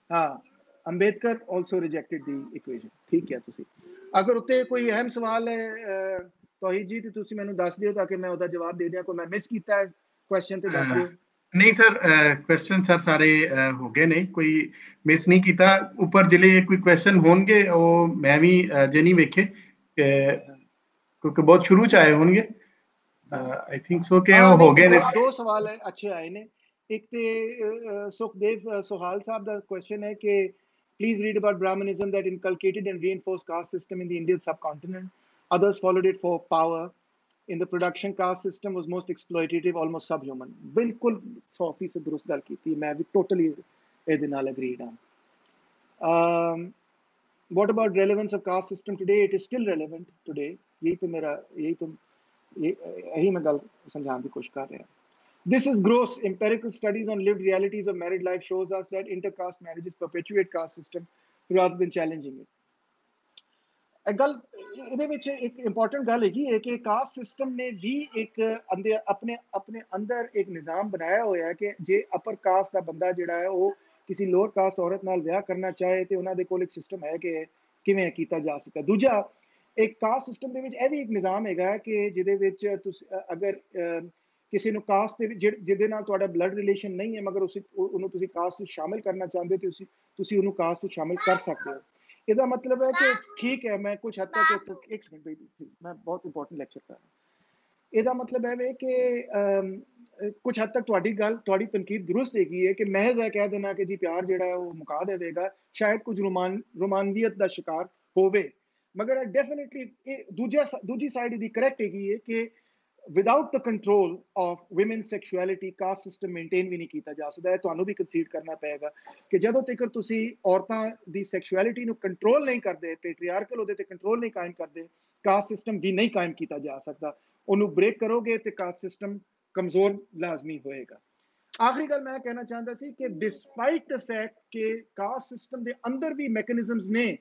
हाँ, Ambedkar also rejected the equation. ठीक है, तुसी अगर उत्ते कोई अहम सवाल है तौहीद जी, तो तुसी मैनू दस दियो ताकि मैं ओदा जवाब दे दियां। कोई मैं मिस कीता है क्वेश्चन ते दस दियो। नहीं सर, क्वेश्चन सर सारे हो गए ने, कोई मिस नहीं किया। ऊपर जिले कोई क्वेश्चन होंगे वो मैं भी जे नहीं वेखे क्योंकि बहुत शुरू च आए होंगे। आई थिंक सो कि वो हो गए ने। दो सवाल है अच्छे आए ने। एक ते सुखदेव सोहाल साहब का क्वेश्चन है कि please read about Brahminism that inculcated and reinforced caste system in the Indian subcontinent, others followed it for power, in the production caste system was most exploitative, almost subhuman। बिल्कुल 100% दुरुस्त गल की, मैं भी टोटली ਇਹਦੇ ਨਾਲ agreed ਹਾਂ। what about relevance of caste system today? It is still relevant today। यही मैं गल समझाने की कोशिश कर रहा। This is gross empirical studies on lived realities of married life shows us that intercaste marriages perpetuate caste system rather than challenging it। एक गल ਇਹਦੇ ਵਿੱਚ ਇੱਕ ਇੰਪੋਰਟੈਂਟ ਗੱਲ ਹੈਗੀ ਹੈ ਕਿ ਕਾਸਟ ਸਿਸਟਮ ਨੇ ਵੀ ਇੱਕ ਆਪਣੇ ਅੰਦਰ ਇੱਕ ਨਿਜ਼ਾਮ ਬਣਾਇਆ ਹੋਇਆ ਹੈ ਕਿ ਜੇ ਅਪਰ ਕਾਸਟ ਦਾ ਬੰਦਾ ਜਿਹੜਾ ਹੈ ਉਹ ਕਿਸੇ ਲੋਅਰ ਕਾਸਟ ਔਰਤ ਨਾਲ ਵਿਆਹ ਕਰਨਾ ਚਾਹੇ ਤੇ ਉਹਨਾਂ ਦੇ ਕੋਲ ਇੱਕ ਸਿਸਟਮ ਹੈ ਕਿ ਕਿਵੇਂ ਕੀਤਾ ਜਾ ਸਕਦਾ। ਦੂਜਾ, ਇੱਕ ਕਾਸਟ ਸਿਸਟਮ ਦੇ ਵਿੱਚ ਇਹ ਵੀ ਇੱਕ ਨਿਜ਼ਾਮ ਹੈਗਾ ਕਿ ਜਿਹਦੇ ਵਿੱਚ ਤੁਸੀਂ ਅਗਰ ਕਿਸੇ ਨੂੰ ਕਾਸਟ ਦੇ ਵਿੱਚ ਜਿਹਦੇ ਨਾਲ ਤੁਹਾਡਾ ਬਲੱਡ ਰਿਲੇਸ਼ਨ ਨਹੀਂ ਹੈ ਮਗਰ ਉਹਨੂੰ ਤੁਸੀਂ ਕਾਸਟ ਵਿੱਚ ਸ਼ਾਮਿਲ ਕਰਨਾ ਚਾਹੁੰਦੇ ਹੋ, ਤੁਸੀਂ ਉਹਨੂੰ ਕਾਸਟ ਵਿੱਚ ਸ਼ਾਮਿਲ ਕਰ ਸਕਦੇ ਹੋ। ਇਹਦਾ मतलब है कि ठीक है, मैं कुछ हद तक एक सेकंड बेबी प्लीज, मैं बहुत इंपॉर्टेंट लेक्चर कर रहा हूँ। ਇਹਦਾ मतलब है कि कुछ हद तक ਤੁਹਾਡੀ ਤਨਕੀਦ ਦਰੁਸਤ ਹੈਗੀ ਹੈ ਕਿ ਮਹਿਜ਼ ਇਹ ਕਹਿ ਦੇਣਾ ਕਿ ਜੀ ਪਿਆਰ ਜਿਹੜਾ ਹੈ ਉਹ ਮੁਕਾ ਦੇਵੇਗਾ, ਸ਼ਾਇਦ ਕੁਝ ਰੋਮਾਨੀਅਤ ਦਾ ਸ਼ਿਕਾਰ ਹੋਵੇ, ਮਗਰ ਡੈਫੀਨਿਟਲੀ ਦੂਜੀ ਸਾਈਡ ਦੀ ਕਰੈਕਟ ਹੈਗੀ ਹੈ ਕਿ without the control of women's sexuality caste system maintain भी नहीं किया जा सकता है। ਤੁਹਾਨੂੰ भी कंसीड करना पेगा कि ਜਦੋਂ ਤੱਕ ਤੁਸੀਂ ਔਰਤਾਂ ਦੀ ਸੈਕਸ਼ੁਅਲਿਟੀ ਨੂੰ ਕੰਟਰੋਲ ਨਹੀਂ ਕਰਦੇ, ਪੈਟਰੀਆਰਕਲ ਉਹਦੇ ਤੇ ਕੰਟਰੋਲ ਨਹੀਂ ਕਾਇਮ ਕਰਦੇ, ਕਾਸਟ ਸਿਸਟਮ ਵੀ ਨਹੀਂ ਕਾਇਮ ਕੀਤਾ ਜਾ ਸਕਦਾ। ਉਹਨੂੰ ਬ੍ਰੇਕ ਕਰੋਗੇ ਤੇ ਕਾਸਟ ਸਿਸਟਮ ਕਮਜ਼ੋਰ ਲਾਜ਼ਮੀ ਹੋਏਗਾ। ਆਖਰੀ ਗੱਲ ਮੈਂ ਕਹਿਣਾ ਚਾਹੁੰਦਾ ਸੀ ਕਿ ਡਿਸਪਾਈਟ ਦ ਫੈਕਟ ਕਿ ਕਾਸਟ ਸਿਸਟਮ ਦੇ ਅੰਦਰ ਵੀ ਮੈਕੈਨਿਜ਼ਮਸ ਨੇ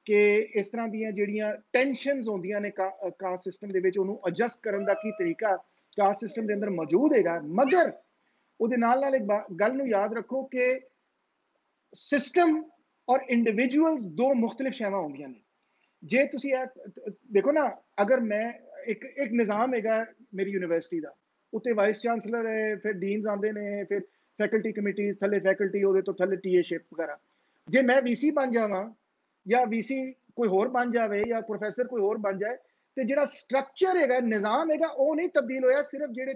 ਕਿ ਇਸ ਤਰ੍ਹਾਂ ਦੀਆਂ ਜਿਹੜੀਆਂ ਟੈਂਸ਼ਨਸ ਹੁੰਦੀਆਂ ਨੇ ਕਾਸਟ ਸਿਸਟਮ ਦੇ ਵਿੱਚ, ਉਹਨੂੰ ਐਡਜਸਟ ਕਰਨ ਦਾ ਕੀ ਤਰੀਕਾ ਕਾਸਟ ਸਿਸਟਮ ਦੇ ਅੰਦਰ ਮੌਜੂਦ ਹੈਗਾ। ਮਗਰ ਉਹਦੇ ਨਾਲ ਇੱਕ ਗੱਲ ਨੂੰ ਯਾਦ ਰੱਖੋ ਕਿ ਸਿਸਟਮ ਔਰ ਇੰਡੀਵਿਜੂਅਲਸ ਦੋ ਮੁxtਲਿਫ ਸ਼ੈਵਾਂ ਹੁੰਦੀਆਂ ਨੇ। ਜੇ ਤੁਸੀਂ ਇਹ ਦੇਖੋ ਨਾ, ਅਗਰ ਮੈਂ ਇੱਕ ਨਿਜ਼ਾਮ ਹੈਗਾ ਮੇਰੀ ਯੂਨੀਵਰਸਿਟੀ ਦਾ, ਉੱਤੇ ਵਾਈਸ ਚਾਂਸਲਰ ਹੈ, ਫਿਰ ਡੀਨਸ ਆਉਂਦੇ ਨੇ, ਫਿਰ ਫੈਕਲਟੀ ਕਮੇਟੀਜ਼, ਥੱਲੇ ਫੈਕਲਟੀ, ਉਹਦੇ ਤੋਂ ਥੱਲੇ ਟੀਏਸ਼ਿਪ ਵਗੈਰਾ। ਜੇ ਮੈਂ ਵੀਸੀ ਬਣ ਜਾਵਾਂ ਜਾਂ ਵੀਸੀ ਕੋਈ ਹੋਰ ਬਣ ਜਾਵੇ ਜਾਂ ਪ੍ਰੋਫੈਸਰ ਕੋਈ ਹੋਰ ਬਣ ਜਾਏ ਤੇ ਜਿਹੜਾ ਸਟਰਕਚਰ ਹੈਗਾ, ਨਿਜ਼ਾਮ ਹੈਗਾ, ਉਹ ਨਹੀਂ ਤਬਦੀਲ ਹੋਇਆ, ਸਿਰਫ ਜਿਹੜੇ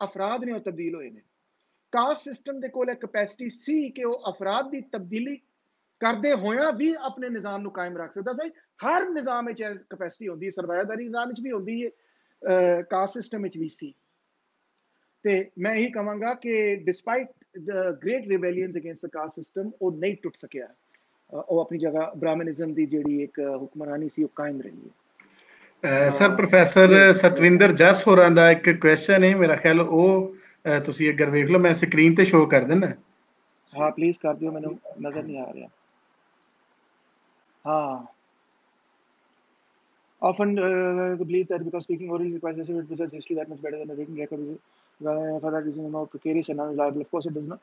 ਅਫਰਾਦ ਨੇ ਉਹ ਤਬਦੀਲ ਹੋਏ ਨੇ। ਕਾਸਟ ਸਿਸਟਮ ਦੇ ਕੋਲ ਇੱਕ ਕੈਪੈਸਿਟੀ ਸੀ ਕਿ ਉਹ ਅਫਰਾਦ ਦੀ ਤਬਦੀਲੀ ਕਰਦੇ ਹੋਇਆ ਵੀ ਆਪਣੇ ਨਿਜ਼ਾਮ ਨੂੰ ਕਾਇਮ ਰੱਖ ਸਕਦਾ ਸੀ। ਹਰ ਨਿਜ਼ਾਮ ਵਿੱਚ ਕੈਪੈਸਿਟੀ ਹੁੰਦੀ ਹੈ, ਸਰਮਾਇਆਦਾਰੀ ਨਿਜ਼ਾਮ ਵਿੱਚ ਵੀ ਹੁੰਦੀ ਹੈ, ਕਾਸਟ ਸਿਸਟਮ ਵਿੱਚ ਵੀ ਸੀ। ਤੇ ਮੈਂ ਇਹੀ ਕਹਾਂਗਾ ਕਿ despite the great rebellions against the caste system ਉਹ ਨਹੀਂ ਟੁੱਟ ਸਕਿਆ। ਉਹ ਆਪਣੀ ਜਗ੍ਹਾ ਬ੍ਰਾਹਮਣਿਜ਼ਮ ਦੀ ਜਿਹੜੀ ਇੱਕ ਹੁਕਮਰਾਨੀ ਸੀ ਉਹ ਕਾਇਮ ਰਹੀ ਹੈ। ਸਰ ਪ੍ਰੋਫੈਸਰ ਸਤਵਿੰਦਰ ਜਸ ਹੋਰਾਂ ਦਾ ਇੱਕ ਕੁਐਸਚਨ ਹੈ, ਮੇਰਾ ਖਿਆਲ ਉਹ ਤੁਸੀਂ ਅਗਰ ਵੇਖ ਲਓ, ਮੈਂ ਸਕਰੀਨ ਤੇ ਸ਼ੋ ਕਰ ਦਿੰਦਾ। ਹਾਂ ਪਲੀਜ਼ ਕਰ ਦਿਓ, ਮੈਨੂੰ ਨਜ਼ਰ ਨਹੀਂ ਆ ਰਿਹਾ। ਹਾਂ often the belief that because speaking orally requires necessary to preserve history that much better than a written record is for that reason more precarious and unreliable. Of course it does not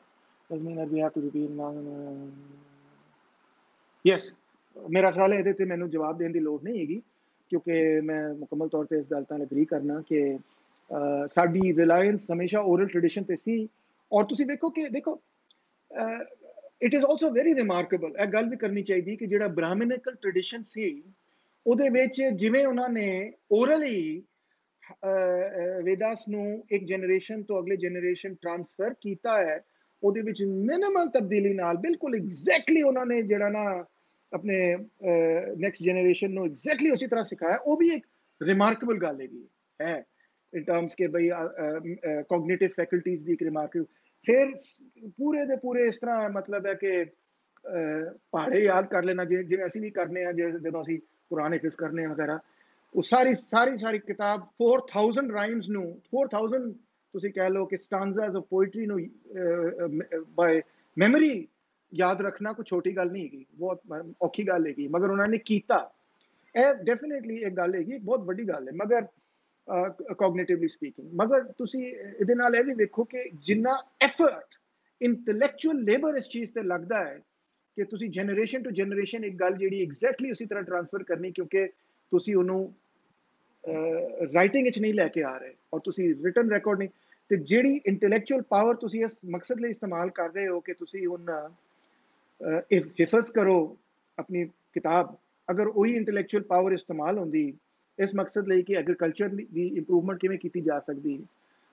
mean that we have to repeat yes ਮੇਰਾ ਖਿਆਲ ਹੈ ਇਹਦੇ ਤੇ ਮੈਨੂੰ ਜਵਾਬ ਦੇਣ ਦੀ ਲੋੜ ਨਹੀਂ ਹੈਗੀ, ਕਿਉਂਕਿ ਮੈਂ ਮੁਕੰਮਲ ਤੌਰ ਤੇ ਇਸ ਗੱਲ ਨਾਲ ਐਗਰੀ ਕਰਨਾ ਕਿ ਸਾਡੀ ਰਿਲਾਇੰਸ ਹਮੇਸ਼ਾ ਓਰਲ ਟ੍ਰੈਡੀਸ਼ਨ ਤੇ ਸੀ। ਔਰ ਤੁਸੀਂ ਦੇਖੋ ਕਿ ਦੇਖੋ it is also very remarkable, ਇਹ ਗੱਲ ਵੀ ਕਰਨੀ ਚਾਹੀਦੀ ਕਿ ਜਿਹੜਾ ਬ੍ਰਾਹਮਣਿਕਲ ਟ੍ਰੈਡੀਸ਼ਨ ਸੀ ਉਹਦੇ ਵਿੱਚ ਜਿਵੇਂ ਉਹਨਾਂ ਨੇ ਓਰਲੀ ਵੇਦਾਸ ਨੂੰ ਇੱਕ ਜਨਰੇਸ਼ਨ ਤੋਂ ਅਗਲੇ ਜਨਰੇਸ਼ਨ ਟ੍ਰਾਂਸਫਰ ਕੀਤਾ ਹੈ, ਉਹਦੇ ਵਿੱਚ ਮਿਨੀਮਲ ਤਬਦੀਲੀ ਨਾਲ ਬਿਲਕੁਲ ਐਗਜ਼ੈਕਟਲੀ ਉਹਨਾਂ ਨੇ ਜਿਹੜਾ ਨਾ ਆਪਣੇ ਨੈਕਸਟ ਜਨਰੇਸ਼ਨ ਨੂੰ ਐਗਜ਼ੈਕਟਲੀ ਉਸੇ ਤਰ੍ਹਾਂ ਸਿਖਾਇਆ। ਉਹ ਵੀ ਇੱਕ ਰਿਮਾਰਕੇਬਲ ਗੱਲ ਹੈਗੀ ਹੈ ਇਨ ਟਰਮਸ ਕੇ ਬਈ ਕੋਗਨੀਟਿਵ ਫੈਕਲਟੀਜ਼ ਦੀ ਇੱਕ ਰਿਮਾਰਕੇਬਲ। ਫਿਰ ਪੂਰੇ ਦੇ ਪੂਰੇ ਇਸ ਤਰ੍ਹਾਂ ਮਤਲਬ ਹੈ ਕਿ ਪਹਾੜੇ ਯਾਦ ਕਰ ਲੈਣਾ, ਜਿਵੇਂ ਅਸੀਂ ਵੀ ਕਰਨੇ ਆ ਜਦੋਂ ਅਸੀਂ ਕੁਰਾਨ ਹਿਫਜ਼ ਕਰਨੇ ਵਗੈਰਾ। ਉਹ ਸਾਰੀ ਕਿਤਾਬ 4000 ਰਾਈਮਸ ਨੂੰ 4000 ਤੁਸੀਂ ਕਹਿ ਲਓ ਕਿ ਸਟੈਂਜ਼ਾਸ ਆਫ ਪੋਇਟਰੀ ਨੂੰ ਬਾਈ ਮੈਮਰੀ ਯਾਦ ਰੱਖਣਾ ਕੋਈ ਛੋਟੀ ਗੱਲ ਨਹੀਂ ਹੈਗੀ, ਬਹੁਤ ਔਖੀ ਗੱਲ ਹੈਗੀ, ਮਗਰ ਉਹਨਾਂ ਨੇ ਕੀਤਾ। ਇਹ ਡੈਫੀਨੇਟਲੀ ਇੱਕ ਗੱਲ ਹੈਗੀ, ਬਹੁਤ ਵੱਡੀ ਗੱਲ ਹੈ ਮਗਰ ਕੋਗਨੀਟਿਵਲੀ ਸਪੀਕਿੰਗ। ਮਗਰ ਤੁਸੀਂ ਇਹਦੇ ਨਾਲ ਇਹ ਵੀ ਵੇਖੋ ਕਿ ਜਿੰਨਾ ਐਫਰਟ ਇੰਟੈਲੈਕਚੁਅਲ ਲੇਬਰ ਇਸ ਚੀਜ਼ ਤੇ ਲੱਗਦਾ ਹੈ ਕਿ ਤੁਸੀਂ ਜਨਰੇਸ਼ਨ ਟੂ ਜਨਰੇਸ਼ਨ ਇੱਕ ਗੱਲ ਜਿਹੜੀ ਐਗਜ਼ੈਕਟਲੀ ਉਸੇ ਤਰ੍ਹਾਂ ਟ੍ਰਾਂਸਫਰ ਕਰਨੀ, ਕਿਉਂਕਿ ਤੁਸੀਂ ਉਹਨੂੰ ਰਾਈਟਿੰਗ ਵਿੱਚ ਨਹੀਂ ਲੈ ਕੇ ਆ ਰਹੇ ਔਰ ਤੁਸੀਂ ਰਿਟਨ ਰਿਕਾਰਡ ਨਹੀਂ। ਤੇ ਜਿਹੜੀ ਇੰਟੈਲੈਕਚੁਅਲ ਪਾਵਰ ਤੁਸੀਂ ਇਸ ਮਕਸਦ ਲਈ ਇਸਤੇਮਾਲ ਕਰ ਰਹੇ ਹੋ ਕਿ ਤੁਸੀਂ ਹੁਣ ਹਿਫਜ਼ ਕਰੋ ਆਪਣੀ ਕਿਤਾਬ, ਅਗਰ ਉਹੀ ਇੰਟੈਲੈਕਚੁਅਲ ਪਾਵਰ ਇਸਤੇਮਾਲ ਹੁੰਦੀ ਇਸ ਮਕਸਦ ਲਈ ਕਿ ਐਗਰੀਕਲਚਰ ਦੀ ਇੰਪਰੂਵਮੈਂਟ ਕਿਵੇਂ ਕੀਤੀ ਜਾ ਸਕਦੀ,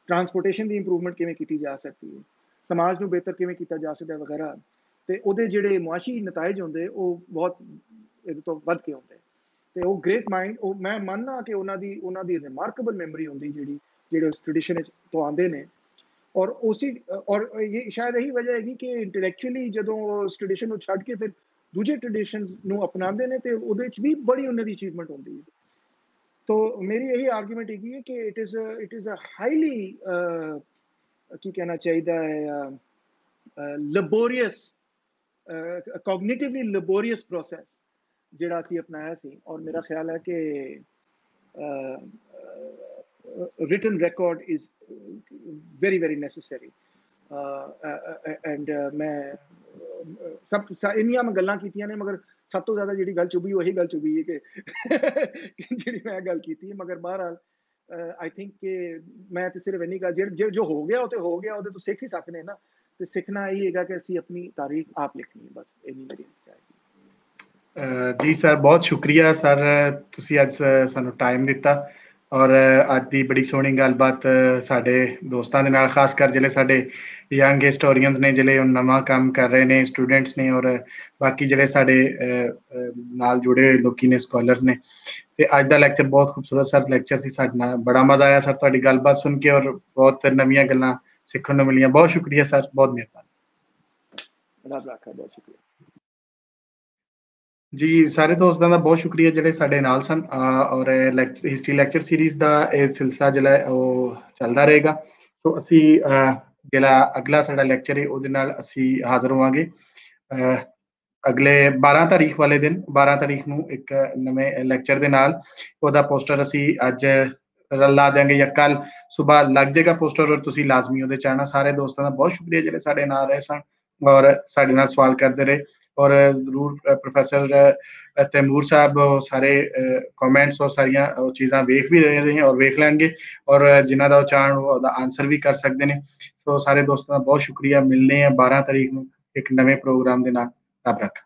ਟਰਾਂਸਪੋਰਟੇਸ਼ਨ ਦੀ ਇੰਪਰੂਵਮੈਂਟ ਕਿਵੇਂ ਕੀਤੀ ਜਾ ਸਕਦੀ ਹੈ, ਸਮਾਜ ਨੂੰ ਬਿਹਤਰ ਕਿਵੇਂ ਕੀਤਾ ਜਾ ਸਕਦਾ ਵਗੈਰਾ, ਤੇ ਉਹਦੇ ਜਿਹੜੇ ਮੁਆਸ਼ੀ ਨਤਾਇਜ ਹੁੰਦੇ ਉਹ ਬਹੁਤ ਇਹਦੇ ਤੋਂ ਵੱਧ ਕੇ ਹੁੰਦੇ। ਤੇ ਉਹ ਗ੍ਰੇਟ ਮਾਈਂਡ, ਉਹ ਮੈਂ ਮੰਨਦਾ ਕਿ ਉਹਨਾਂ ਦੀ ਰਿਮਾਰਕੇਬਲ ਮੈਮਰੀ ਹੁੰਦੀ ਜਿਹੜੇ ਉਸ ਟ੍ਰੈਡੀਸ਼ਨ ਤੋਂ ਆਉਂਦੇ ਨੇ। ਔਰ ਇਹ ਸ਼ਾਇਦ ਇਹੀ ਵਜ੍ਹਾ ਹੈਗੀ ਕਿ ਇੰਟੈਲੈਕਚੁਅਲੀ ਜਦੋਂ ਉਸ ਟ੍ਰੈਡੀਸ਼ਨ ਨੂੰ ਛੱਡ ਕੇ ਫਿਰ ਦੂਜੇ ਟ੍ਰੈਡੀਸ਼ਨਸ ਨੂੰ ਅਪਣਾਉਂਦੇ ਨੇ ਤੇ ਉਹਦੇ 'ਚ ਵੀ ਬੜੀ ਉਹਨਾਂ ਦੀ ਅਚੀਵਮੈਂਟ ਹੁੰਦੀ ਹੈ। तो मेरी यही आर्गूमेंट है कि इट इज़ अ हाईली की कहना चाहिए है लेबोरियस कॉग्निटिवली लेबोरियस प्रोसेस ਜਿਹੜਾ ਅਸੀਂ ਅਪਣਾਇਆ ਸੀ। ਔਰ ਮੇਰਾ ਖਿਆਲ ਹੈ ਕਿ written record is very necessary and ਮੈਂ ਇੰਨੀਆਂ ਮੈਂ ਗੱਲਾਂ ਕੀਤੀਆਂ ਨੇ, ਮਗਰ ਸਭ ਤੋਂ ਜ਼ਿਆਦਾ ਜਿਹੜੀ ਗੱਲ ਚੁਭੀ ਉਹੀ ਗੱਲ ਚੁਭੀ ਹੈ ਕਿ ਜਿਹੜੀ ਮੈਂ ਗੱਲ ਕੀਤੀ ਹੈ। ਮਗਰ ਬਹਰਹਾਲ ਆਈ ਥਿੰਕ ਕਿ ਮੈਂ ਤੇ ਸਿਰਫ ਇੰਨੀ ਗੱਲ ਜੋ ਹੋ ਗਿਆ ਉਹ ਤੇ ਹੋ ਗਿਆ, ਉਹਦੇ ਤੋਂ ਸਿੱਖ ਹੀ ਸਕਦੇ ਨਾ, ਤੇ ਸਿੱਖਣਾ ਇਹ ਹੈਗਾ ਕਿ ਅਸੀਂ ਆਪਣੀ ਤਾਰੀਖ ਆਪ ਲਿਖਣੀ ਹੈ, ਬਸ ਇੰਨੀ ਮੇਰੀ ਚਾਹੀਦੀ। ਜੀ ਸਰ, ਬਹੁਤ ਸ਼ੁਕਰੀਆ ਸਰ, ਤੁਸੀਂ ਅੱਜ ਸਾਨੂੰ ਟਾਈਮ ਦਿੱਤਾ ਔਰ ਅੱਜ ਦੀ ਬੜੀ ਸੋਹਣੀ ਗੱਲਬਾਤ ਸਾਡੇ ਦੋਸਤਾਂ ਦੇ ਨਾਲ, ਖਾਸ ਕਰ ਜਿਹੜੇ ਸਾਡੇ ਯੰਗ ਹਿਸਟੋਰੀਅਨਸ ਨੇ, ਜਿਹੜੇ ਹੁਣ ਨਵਾਂ ਕੰਮ ਕਰ ਰਹੇ ਨੇ, ਸਟੂਡੈਂਟਸ ਨੇ, ਔਰ ਬਾਕੀ ਜਿਹੜੇ ਸਾਡੇ ਨਾਲ ਜੁੜੇ ਹੋਏ ਲੋਕੀ ਨੇ, ਸਕਾਲਰਸ ਨੇ। ਤੇ ਅੱਜ ਦਾ ਲੈਕਚਰ ਬਹੁਤ ਖੂਬਸੂਰਤ ਸਰ ਲੈਕਚਰ ਸੀ, ਸਾਡੇ ਨਾਲ ਬੜਾ ਮਜ਼ਾ ਆਇਆ ਸਰ ਤੁਹਾਡੀ ਗੱਲਬਾਤ ਸੁਣ ਕੇ, ਔਰ ਬਹੁਤ ਨਵੀਆਂ ਗੱਲਾਂ ਸਿੱਖਣ ਨੂੰ ਮਿਲੀਆਂ। ਬਹੁਤ ਸ਼ੁਕਰੀਆ ਸਰ, ਬਹੁਤ ਮਿਹਰਬਾਨੀ। ਬਹੁਤ ਸ਼ੁਕਰੀਆ ਜੀ। ਸਾਰੇ ਦੋਸਤਾਂ ਦਾ ਬਹੁਤ ਸ਼ੁਕਰੀਆ ਜਿਹੜੇ ਸਾਡੇ ਨਾਲ ਸਨ, ਔਰ ਹਿਸਟਰੀ ਲੈਕਚਰ ਸੀਰੀਜ਼ ਦਾ ਇਹ ਸਿਲਸਿਲਾ ਜਿਹੜਾ ਉਹ ਚੱਲਦਾ ਰਹੇਗਾ। ਸੋ ਅਸੀਂ ਜਿਹੜਾ ਅਗਲਾ ਸਾਡਾ ਲੈਕਚਰ ਹੈ ਉਹਦੇ ਨਾਲ ਅਸੀਂ ਹਾਜ਼ਰ ਹੋਵਾਂਗੇ ਅਗਲੇ 12 ਤਾਰੀਖ ਵਾਲੇ ਦਿਨ, 12 ਤਾਰੀਖ ਨੂੰ ਇੱਕ ਨਵੇਂ ਲੈਕਚਰ ਦੇ ਨਾਲ। ਉਹਦਾ ਪੋਸਟਰ ਅਸੀਂ ਅੱਜ ਲਾ ਦਿਆਂਗੇ ਜਾਂ ਕੱਲ ਸੁਬਾਹ ਲੱਗ ਜਾਏਗਾ ਪੋਸਟਰ, ਔਰ ਤੁਸੀਂ ਲਾਜ਼ਮੀ ਉਹਦੇ 'ਚ ਆਉਣਾ। ਸਾਰੇ ਦੋਸਤਾਂ ਦਾ ਬਹੁਤ ਸ਼ੁਕਰੀਆ ਜਿਹੜੇ ਸਾਡੇ ਨਾਲ ਰਹੇ ਸਨ ਔਰ ਸਾਡੇ ਨਾਲ ਸਵਾਲ ਕਰਦੇ ਰਹੇ, ਔਰ ਜ਼ਰੂਰ ਪ੍ਰੋਫੈਸਰ ਤੈਮੂਰ ਸਾਹਿਬ ਸਾਰੇ ਕਮੈਂਟਸ ਔਰ ਸਾਰੀਆਂ ਚੀਜ਼ਾਂ ਵੇਖ ਵੀ ਰਹੇ ਨੇ ਔਰ ਵੇਖ ਲੈਣਗੇ, ਔਰ ਜਿਨ੍ਹਾਂ ਦਾ ਉਹ ਚਾਹਣ ਉਹਦਾ ਆਨਸਰ ਵੀ ਕਰ ਸਕਦੇ ਨੇ। ਸੋ ਸਾਰੇ ਦੋਸਤਾਂ ਦਾ ਬਹੁਤ ਸ਼ੁਕਰੀਆ। ਮਿਲਨੇ ਆ 12 ਤਾਰੀਖ ਨੂੰ ਇੱਕ ਨਵੇਂ ਪ੍ਰੋਗਰਾਮ ਦੇ ਨਾਲ। ਰੱਬ ਰੱਖਾ।